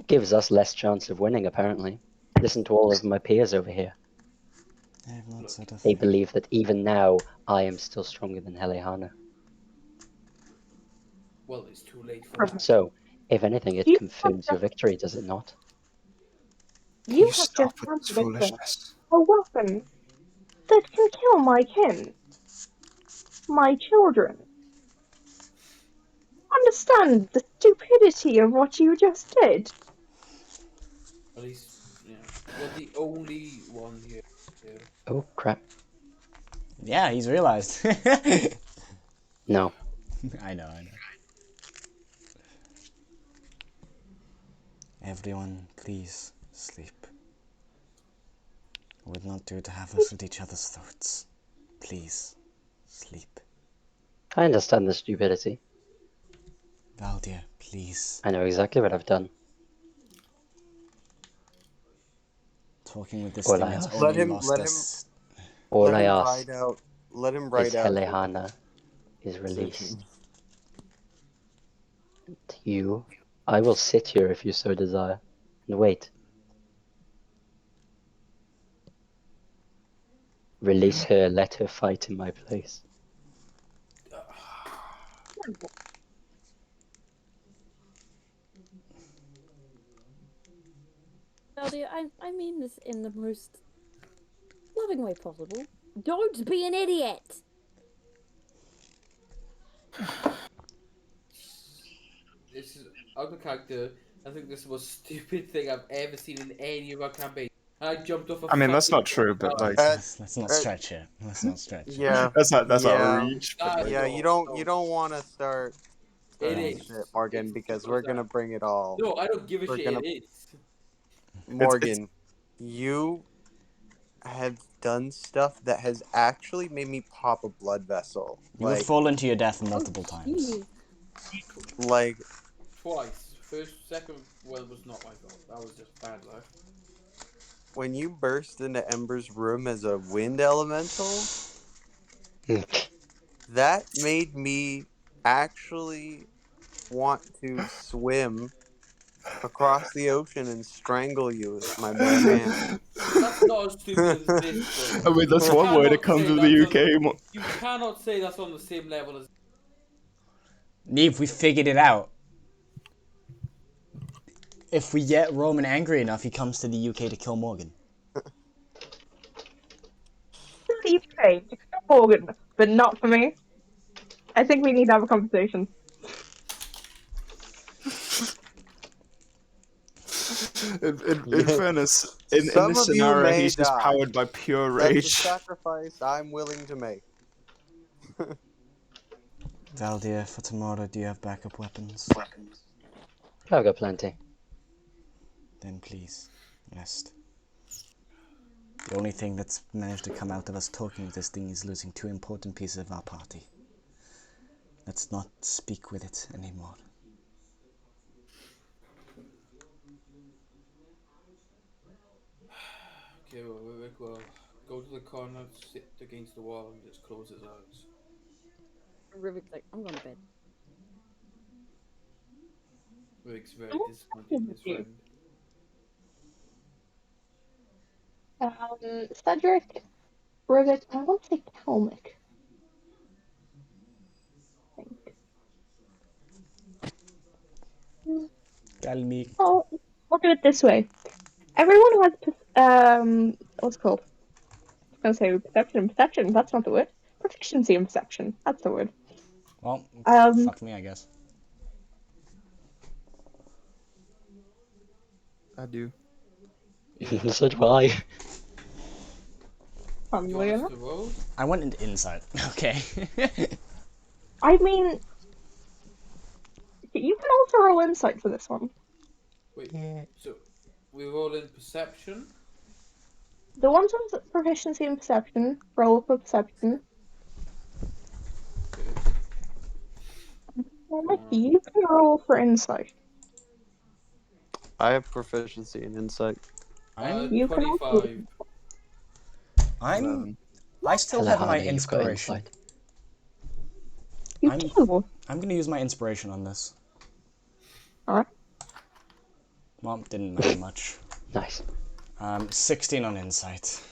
Gives us less chance of winning, apparently. Listen to all of my peers over here. I have not said a They thing. believe that even now, I am still stronger than Helihana. Well, it's too late for that. So, if anything, it You confirms your victory, does it not? You You have stop just with this handed over foolishness. a weapon that can kill my kin, my children. Understand the stupidity of what you just did. At least, yeah. You're the only one here. Yeah. Oh, crap. Yeah, he's realized. No. I know. Everyone, please sleep. It would not do to have us at each other's throats. Please, sleep. I understand the stupidity. Valdir, please. I know exactly what I've done. Talking with this All thing I has ask, only lost us. all Let I him ask ride out. Let him is ride out his Helihana is released. decision. You, I will sit here if you so desire, and wait. Release her, let her fight in my place. Nadia, I mean this in the most loving way possible. Don't be an idiot! This is out of character. I think this is the most stupid thing I've ever seen in any of our campaigns. And I jumped off a I mean, that's fucking not true, but like, Let's not stretch here. Let's not stretch. Yeah, that's not yeah, a reach. But like, yeah. You don't want to start It starting is. shit, Morgan, It's because simple we're as gonna that. bring it all. No, I don't give a We're shit. gonna It is. Morgan. You have done stuff that has actually made me pop a blood vessel. You would fall into your death multiple times. Like Twice. First, second one was not my fault. That was just bad luck. when you burst into Ember's room as a wind elemental, that made me actually want to swim across the ocean and strangle you with my bare hands. That's not as stupid as this, though. I mean, that's You one way to cannot come say to that's the on- UK. You cannot say that's on the same level as. Neve, we figured it out. If we get Roman angry enough, he comes to the UK to kill Morgan. Steve Page, Morgan, but not for me. I think we need to have a conversation. In fairness, in Some this of you scenario, may he's just die. powered by pure That's a rage. sacrifice I'm willing to make. Valdir, for tomorrow, do you have backup weapons? I've got plenty. Then please, rest. The only thing that's managed to come out of us talking with this thing is losing two important pieces of our party. Let's not speak with it anymore. Okay, well, Rick will go to the corner, sit against the wall, and just close his eyes. Rivik's like, I'm going to bed. Rick's very disappointed in his friend. Cedric, Rivik, I want to say Kelmick. I think. Kalmik. Oh, look at it this way. Everyone has what's it called? I was gonna say perception and perception. That's not the word. Proficiency and perception. That's the word. Well, Um, fuck me, I guess. I do. Yeah. So do I. You funnily want us enough. to roll? I went into insight. Okay. I mean, You can also roll insight for this one. Wait, Yeah. so we roll in perception. The ones with proficiency in perception, roll for perception. Okay. Well, Mickey, you can roll for insight. I have proficiency in insight. You can also. 25. I still have my Kalahari, you've got inspiration. insight. You I'm- do. I'm gonna use my inspiration on this. Alright. Well, didn't matter much. Nice. 16 on insight.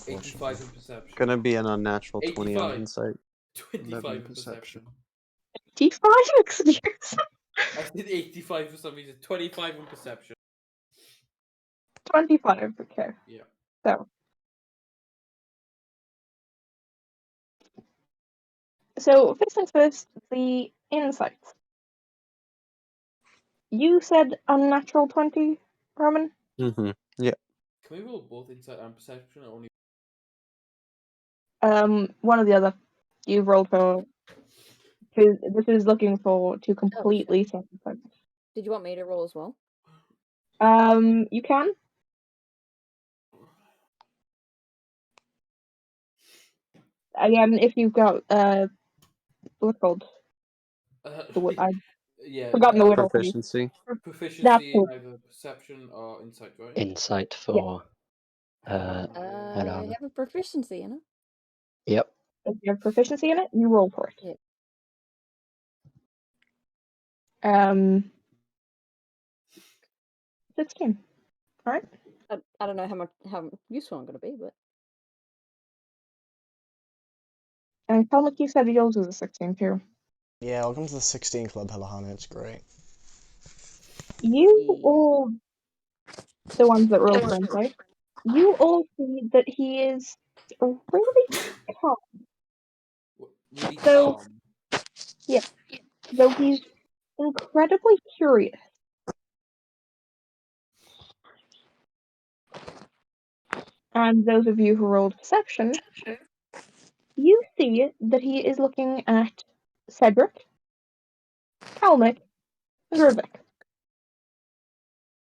85 in perception. Gonna be an unnatural 20 on 85. insight. 25 11 in perception. perception. 85, excuse me. I did 85 for some reason. 25 in perception. 25, okay. Yeah. So, first things first, the insight. You said unnatural 20, Roman? Mm-hmm. Can we roll both insight and perception? Or only One or the other. You rolled for. Because this is looking for two completely separate things. Did you want me to roll as well? You can. Again, if you've got what's it called? I've yeah. forgotten the word already. Proficiency. Proficiency That's in cool. either perception or insight, right? Insight for. I Hello. have a proficiency in it. Yep. If you have proficiency in it, you roll for it. Yeah. 16. Alright. I don't know how useful I'm going to be, but And Kalmuk, you said yours was a 16 too. Yeah, welcome to the 16 Club, Helahana. It's great. You all, the ones that roll for insight, you all see that he is really calm. Really So, calm. though he's incredibly curious. And those of you who rolled perception, you see that he is looking at Cedric, Kalmuk, and Rubik. You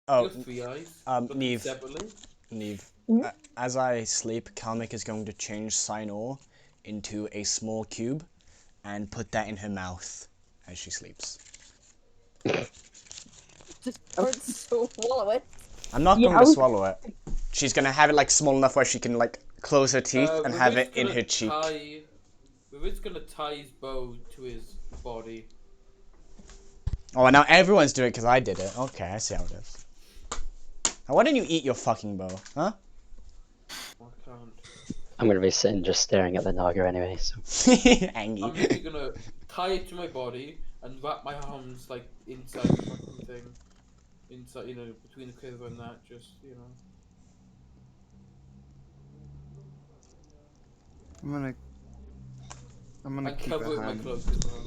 Oh, got 3 eyes. Looking Neve. separately. Neve. Hmm? As I sleep, Kalmik is going to change Sinor into a small cube and put that in her mouth as she sleeps. just don't swallow it. I'm not Yeah, going I to was- swallow it. She's gonna have it like small enough where she can like close her teeth and have it in her cheek. Rubik's gonna tie his bow to his body. Oh, and now everyone's doing it because I did it. Okay, I see how it is. Now, why don't you eat your fucking bow, huh? I can't. I'm going to be sitting just staring at the Naga anyway, so. Angie. I'm literally gonna tie it to my body and wrap my arms like inside the fucking thing. Inside, between the quiver and that, I'm gonna And keep cover a it with my hand cloak as well.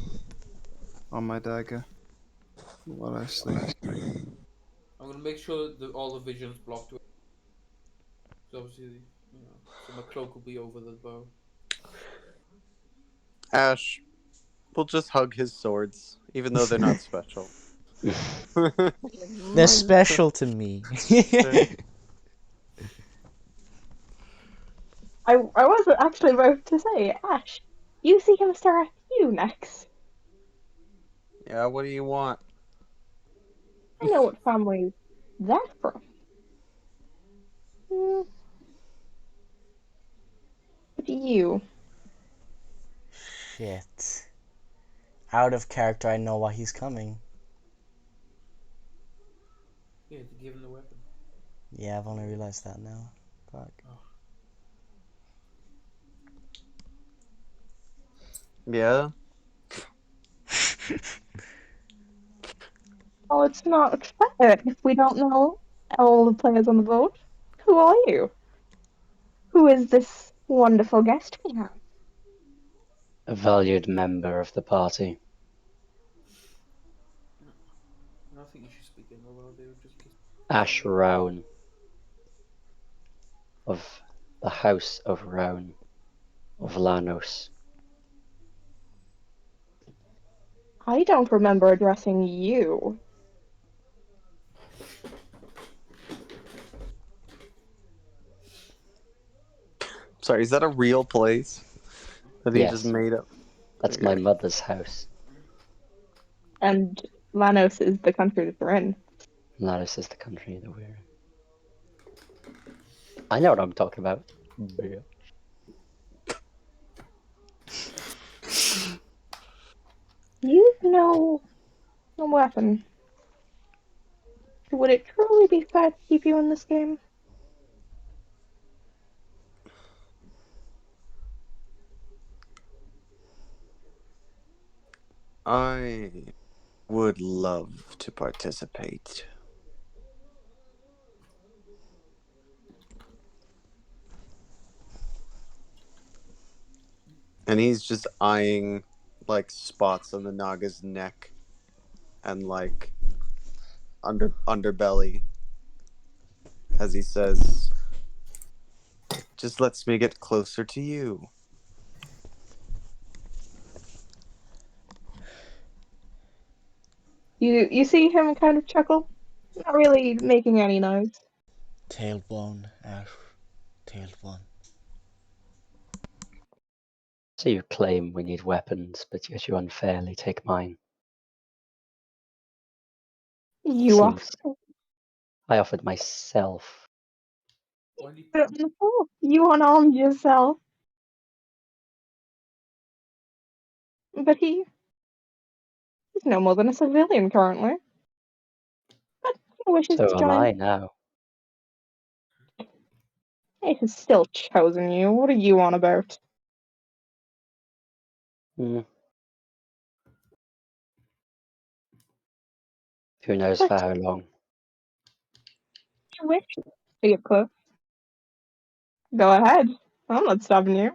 on my dagger while I sleep. I'm gonna make sure that all the vision's blocked. So obviously, so my cloak will be over the bow. Ash, we'll just hug his swords, even though they're not special. They're special to me. I was actually about to say, Ash, you see him stare at you next. Yeah, what do you want? I know what family that's from. But you, Shit. Out of character, I know why he's coming. Yeah, to give him the weapon. Yeah, I've only realized that now. Fuck. Yeah? well, it's not fair if we don't know all the players on the boat. Who are you? Who is this wonderful guest we have? A valued member of the party. I don't think you should speak in while they were just kissing. Ash Rowan. Of the House of Rowan. Of Lanos. I don't remember addressing you. Sorry, is that a real place that he just Yes. made up? That's my mother's house. And Lanos is the country that they're in. Laris is the country that we're in. I know what I'm talking about. Yeah. You've no weapon. Would it truly be fair to keep you in this game? I would love to participate. And he's just eyeing like spots on the Naga's neck and like underbelly as he says, just lets me get closer to you. You see him kind of chuckle, not really making any noise. Tail blown, Ash. Tail blown. So you claim we need weapons, but yet you unfairly take mine. You Seems offer I offered myself. Why do you... it on the floor. You unarmed yourself. But he's no more than a civilian currently. But he wishes So to am join. I now. He has still chosen you. What are you on about? Hmm. Who knows But for how long? you wish to get close. Go ahead. I'm not stopping you.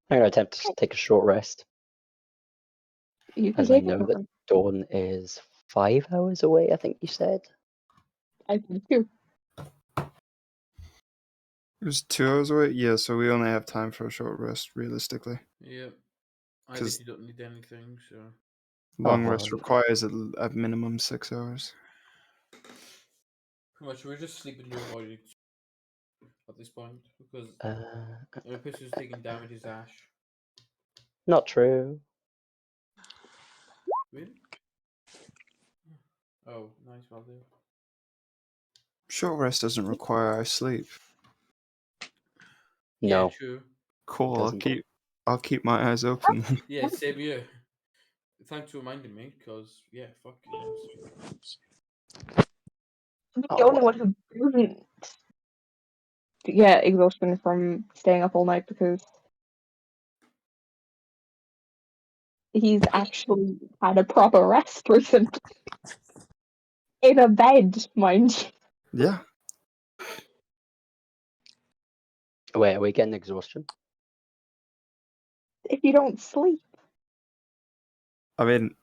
I'm going to attempt to take a short rest, You can as I take it know from that him. dawn is 5 hours away, I think you said. I think too. It was 2 hours away? Yeah, so we only have time for a short rest, realistically. Yeah. I 'Cause- think you don't need anything, so... Long Oh, rest requires at minimum 6 hours. Pretty much, we're just sleeping to avoid it at this point, because Olympus is taking damage is Ash. Not true. Really? Oh, nice, well do. Short rest doesn't require I sleep. Yeah, No. true. Cool, Doesn't. I'll keep my eyes open. Yeah, same here. Thanks for reminding me, because, yeah, fuck yes. The Oh, only well. one who doesn't get exhaustion from staying up all night because he's actually had a proper rest recently. In a bed, mind you. Yeah. Wait, are we getting exhaustion? If you don't sleep. I mean,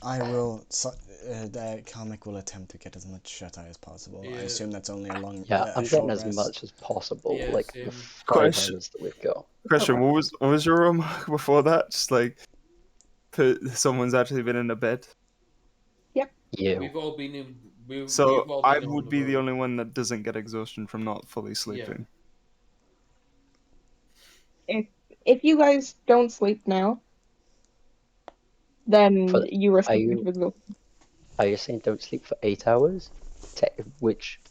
I will. The comic will attempt to get as much shut eye as possible. I Yeah. assume that's only a long. Yeah, a I'm short getting as rest. much as possible, Yeah, like same. the 5 Question. hours that we've got. question, what was your remark before that? Just like, someone's actually been in a bed? You. We've all been in... we've So all I been on would be the road. only one that doesn't get exhaustion from not fully sleeping. If you guys don't sleep now, then you risk Are a you- bit of exhaustion. Are you saying don't sleep for 8 hours? Which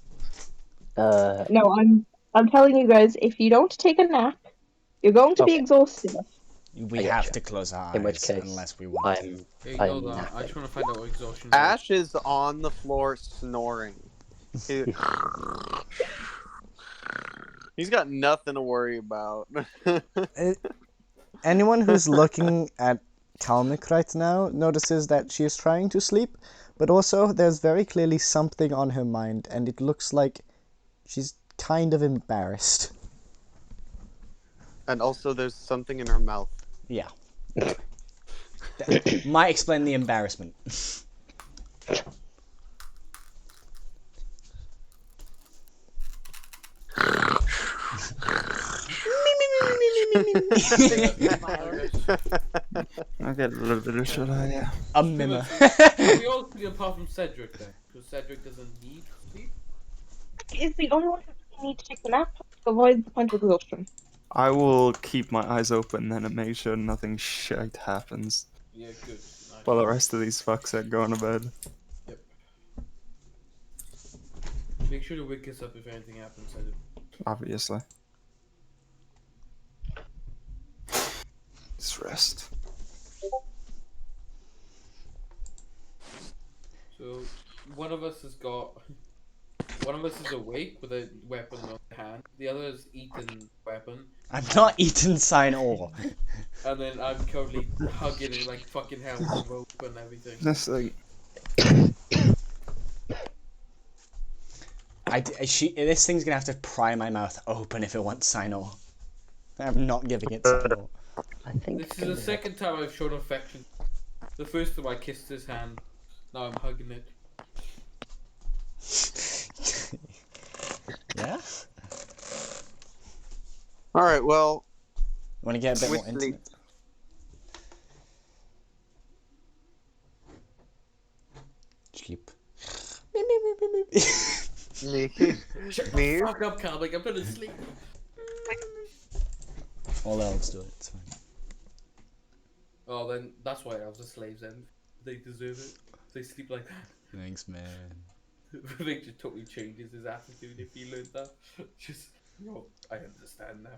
No, I'm telling you guys, if you don't take a nap, you're going to be Okay. exhausted. We I have getcha. to close our In which eyes case, unless we want to. I'm Ignore that. I napping. just want to find out what exhaustion is. Ash is on the floor snoring. He's got nothing to worry about. Anyone who's looking at Kalmik right now notices that she is trying to sleep, but also there's very clearly something on her mind, and it looks like she's kind of embarrassed. And also, there's something in her mouth. Yeah. Might explain the embarrassment. I get a little bit of shit out, yeah. A mimmer. We all three apart from Cedric then, because Cedric doesn't need sleep. Is the only one who needs to take the nap to avoid the point of exhaustion. I will keep my eyes open then and make sure nothing shit happens Yeah, good. Nice. while the rest of these fucks are going to bed. Yep. Make sure to wake us up if anything happens, Cedric. Obviously. Just rest. So, one of us is awake with a weapon on hand. The other is eaten weapon. I'm not eating sign or. And then I'm currently hugging it like fucking hell with the rope and everything. This thing. This thing's gonna have to pry my mouth open if it wants sign or. I'm not giving it sign or. I think This is the second time I've shown affection. The first time I kissed his hand. Now I'm hugging it. Yeah? Alright, well, Want to get a bit more With intimate? Sleep. me. Fuck up, comic. I'm gonna sleep. All elves do it, it's fine. Oh, then that's why elves are slaves then. They deserve it. They sleep like that. Thanks, man. Vic just totally changes his attitude if he learned that. Just, no, I understand now.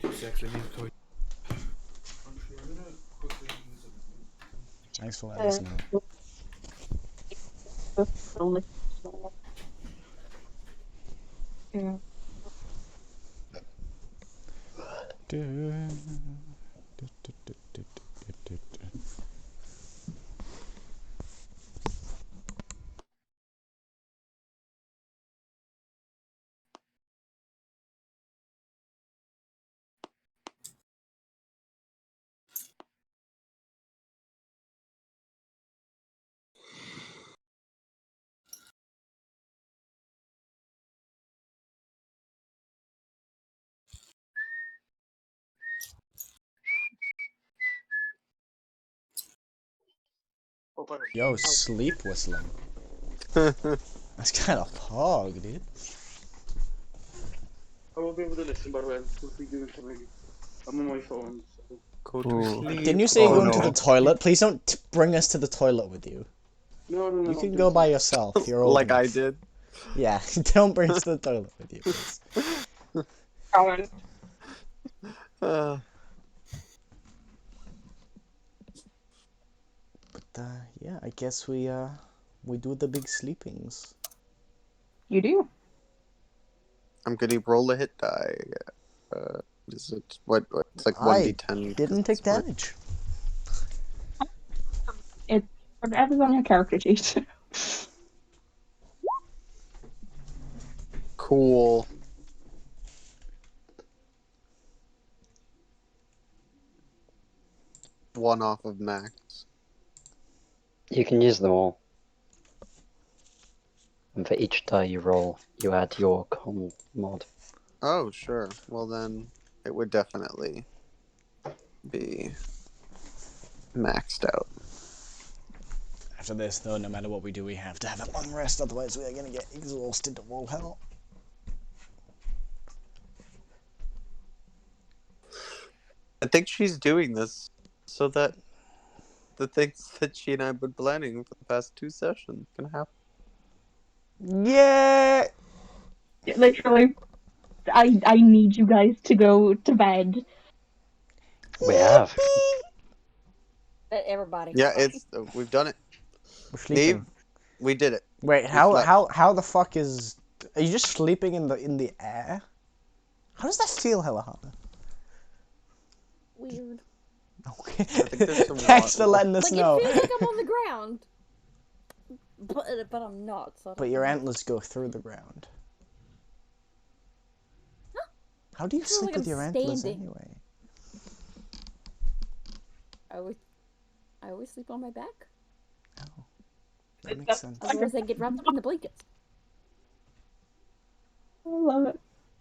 Two seconds, I need a toy. Actually, I'm gonna quickly use it. Thanks for letting us know. Yeah. Yo, sleep whistling. That's kind of pog, dude. I won't be able to listen, by the way. I'm supposed to be doing something. I'm on my phone, so. Go to Ooh. sleep. Didn't you say you're Oh, going to no. the toilet? Please don't bring us to the toilet with you. No, no, no. You can go by yourself. You're old Like I enough. did. Yeah, don't bring us to the toilet with you, please. Colin. Uh, But yeah, I guess we do the big sleepings. You do. I'm gonna roll a hit die. Is it what? It's like 1d10. Didn't take damage. It's whatever's on your character sheet. Cool. One off of max. You can use them all. And for each die you roll, you add your con mod. Oh, sure. Well, then it would definitely be maxed out. After this, though, no matter what we do, we have to have a long rest, otherwise we are gonna get exhausted to all hell. I think she's doing this so that the things that she and I have been planning for the past 2 sessions can happen. Yeah! Literally, I need you guys to go to bed. We have. Everybody. Yeah, we've done it. We're sleeping. Neve, we did it. Wait, we how slept. how the fuck is... Are you just sleeping in the air? How does that feel, Helahana? Weird. Okay. think there's some Thanks for water. letting us Like, know. it feels like I'm on the ground. But I'm not. So I But don't your know. antlers go through the ground. How do you feel sleep like with I'm your antlers standing. anyway? I always sleep on my back. That makes sense. Otherwise I get wrapped up in the blankets. love it.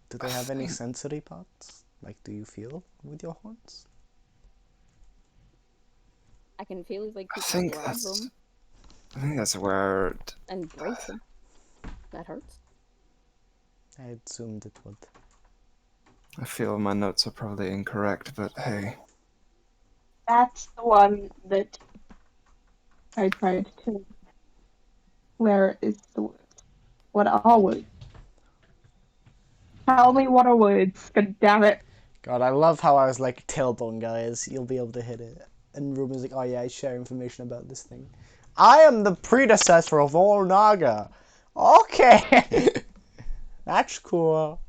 Do they have any sensory parts? Like, do you feel with your horns? I can feel if like I people think grab that's. them I think that's where. and break them. That hurts. I assumed it would. I feel my notes are probably incorrect, but hey. That's the one that I tried to. Where is the word? What are words? Tell me what are words. God damn it. God, I love how I was like, tailbone guys, you'll be able to hit it. And Ruben's like, oh yeah, I share information about this thing. I am the predecessor of all Naga. Okay. That's cool.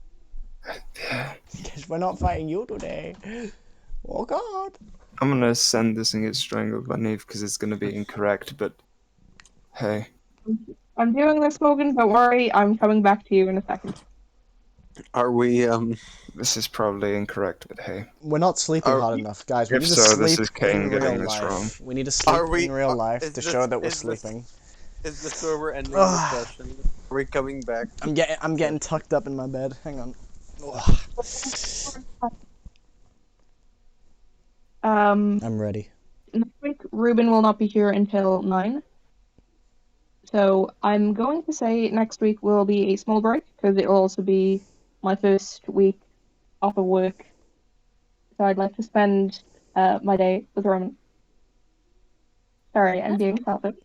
Guess we're not fighting you today. Oh god. I'm gonna send this and get strangled by Neve because it's gonna be incorrect, but hey. I'm doing this, Morgan. Don't worry. I'm coming back to you in a second. Are we This is probably incorrect, but hey. We're not sleeping hard enough, guys. We If need to so, this sleep is Kane in getting real this life. wrong. We need to sleep Are we- in real life is to this- show that we're is this- sleeping. Is this where we're ending the session? Are we coming back? I'm getting tucked up in my bed. Hang on. Ugh. I'm ready. Next week, Ruben will not be here until 9. So I'm going to say next week will be a small break because it will also be my first week off of work. So I'd like to spend my day with Roman. Sorry, I'm That's being selfish.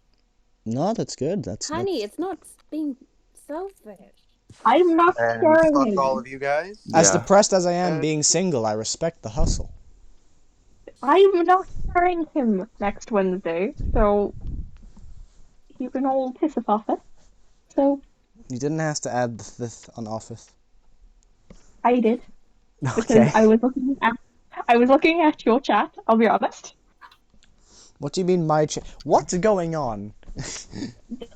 No, that's good. That's Honey, it's not being selfish. I'm not And sharing fuck him. all of you guys. As Yeah. depressed as I am And- being single, I respect the hustle. I'm not sharing him next Wednesday, so you can all piss us off it. So You didn't have to add the fifth on office. I did because Okay. I was looking at your chat. I'll be honest. What do you mean my chat? What's going on?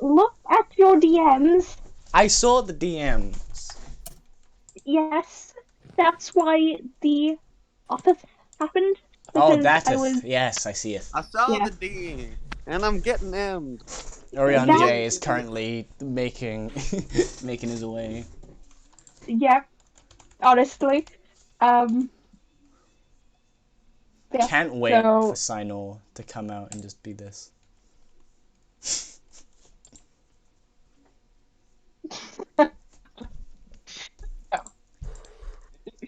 Look at your DMs. I saw the DMs. Yes, that's why the office happened. Oh, Because that I is. was Yes, I see it. I saw Yeah. the D, and I'm getting M'd. Orion That- J is currently making making his way. yeah. Honestly, yeah. Can't wait So- for Sino to come out and just be this.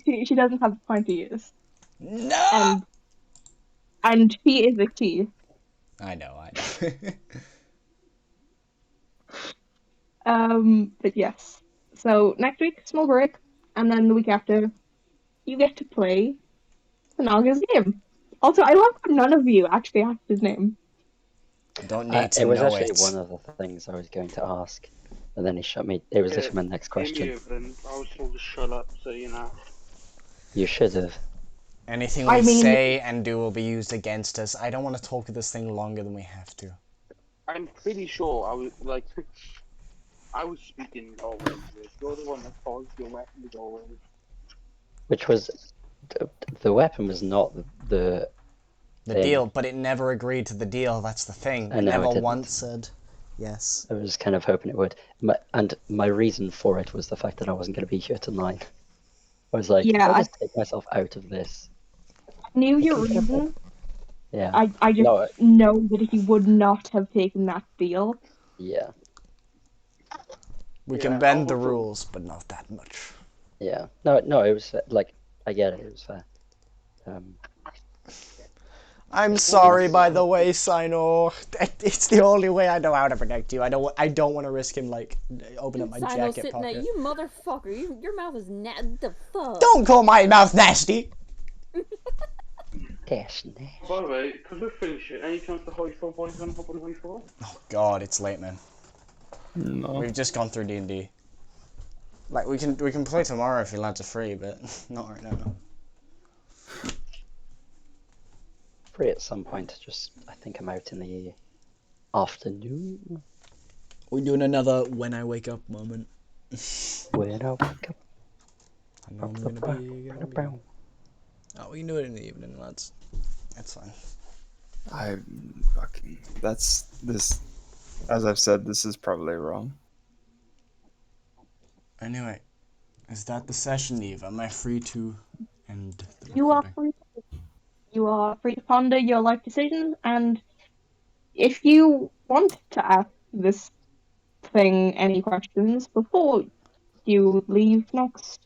She doesn't have the point to use, No. and she is a key. I know. But yes. So next week, small break, and then the week after, you get to play Sanaga's game. Also, I love how none of you actually asked his name. Don't need to It was know actually it. one of the things I was going to ask, and then he shut me. It was literally my next question. I was told to shut up, so you know. You should have. Anything we I mean- say and do will be used against us. I don't want to talk to this thing longer than we have to. I'm pretty sure I was like, I was speaking always. You're the one that caused your weapon to go away. Which was the weapon was not the The thing. deal, but it never agreed to the deal. That's the thing. I It know, it never didn't. once said yes. I was kind of hoping it would. And my reason for it was the fact that I wasn't going to be here till 9. I was like, Yeah, if I just take myself out of this. I knew your can get reason. Yeah. I just No, know that he would not have taken that deal. yeah. We Yeah, can bend the also- rules, but not that much. Yeah. No, it was like, I get it. It was fair. I'm sorry, by the way, Sino. It's the only way I know how to protect you. I don't want to risk him like open up my Sino jacket sitting there, pocket. you motherfucker, your mouth is the fuck. Don't call my mouth nasty. That's nasty. By the way, because we're finishing, any chance the high four boys gonna hop on high four? God, it's late, man. No. We've just gone through D&D. Like we can play tomorrow if you lads are free, but not right now. Free at some point. Just, I think I'm out in the afternoon. We're doing another when I wake up moment. When I wake up. I know I'm gonna be. Oh, we can do it in the evening, lads. It's fine. That's this. As I've said, this is probably wrong. Anyway, Is that the session, Eve? Am I free to end the You are recording? free to ponder your life decisions, and if you want to ask this thing any questions before you leave next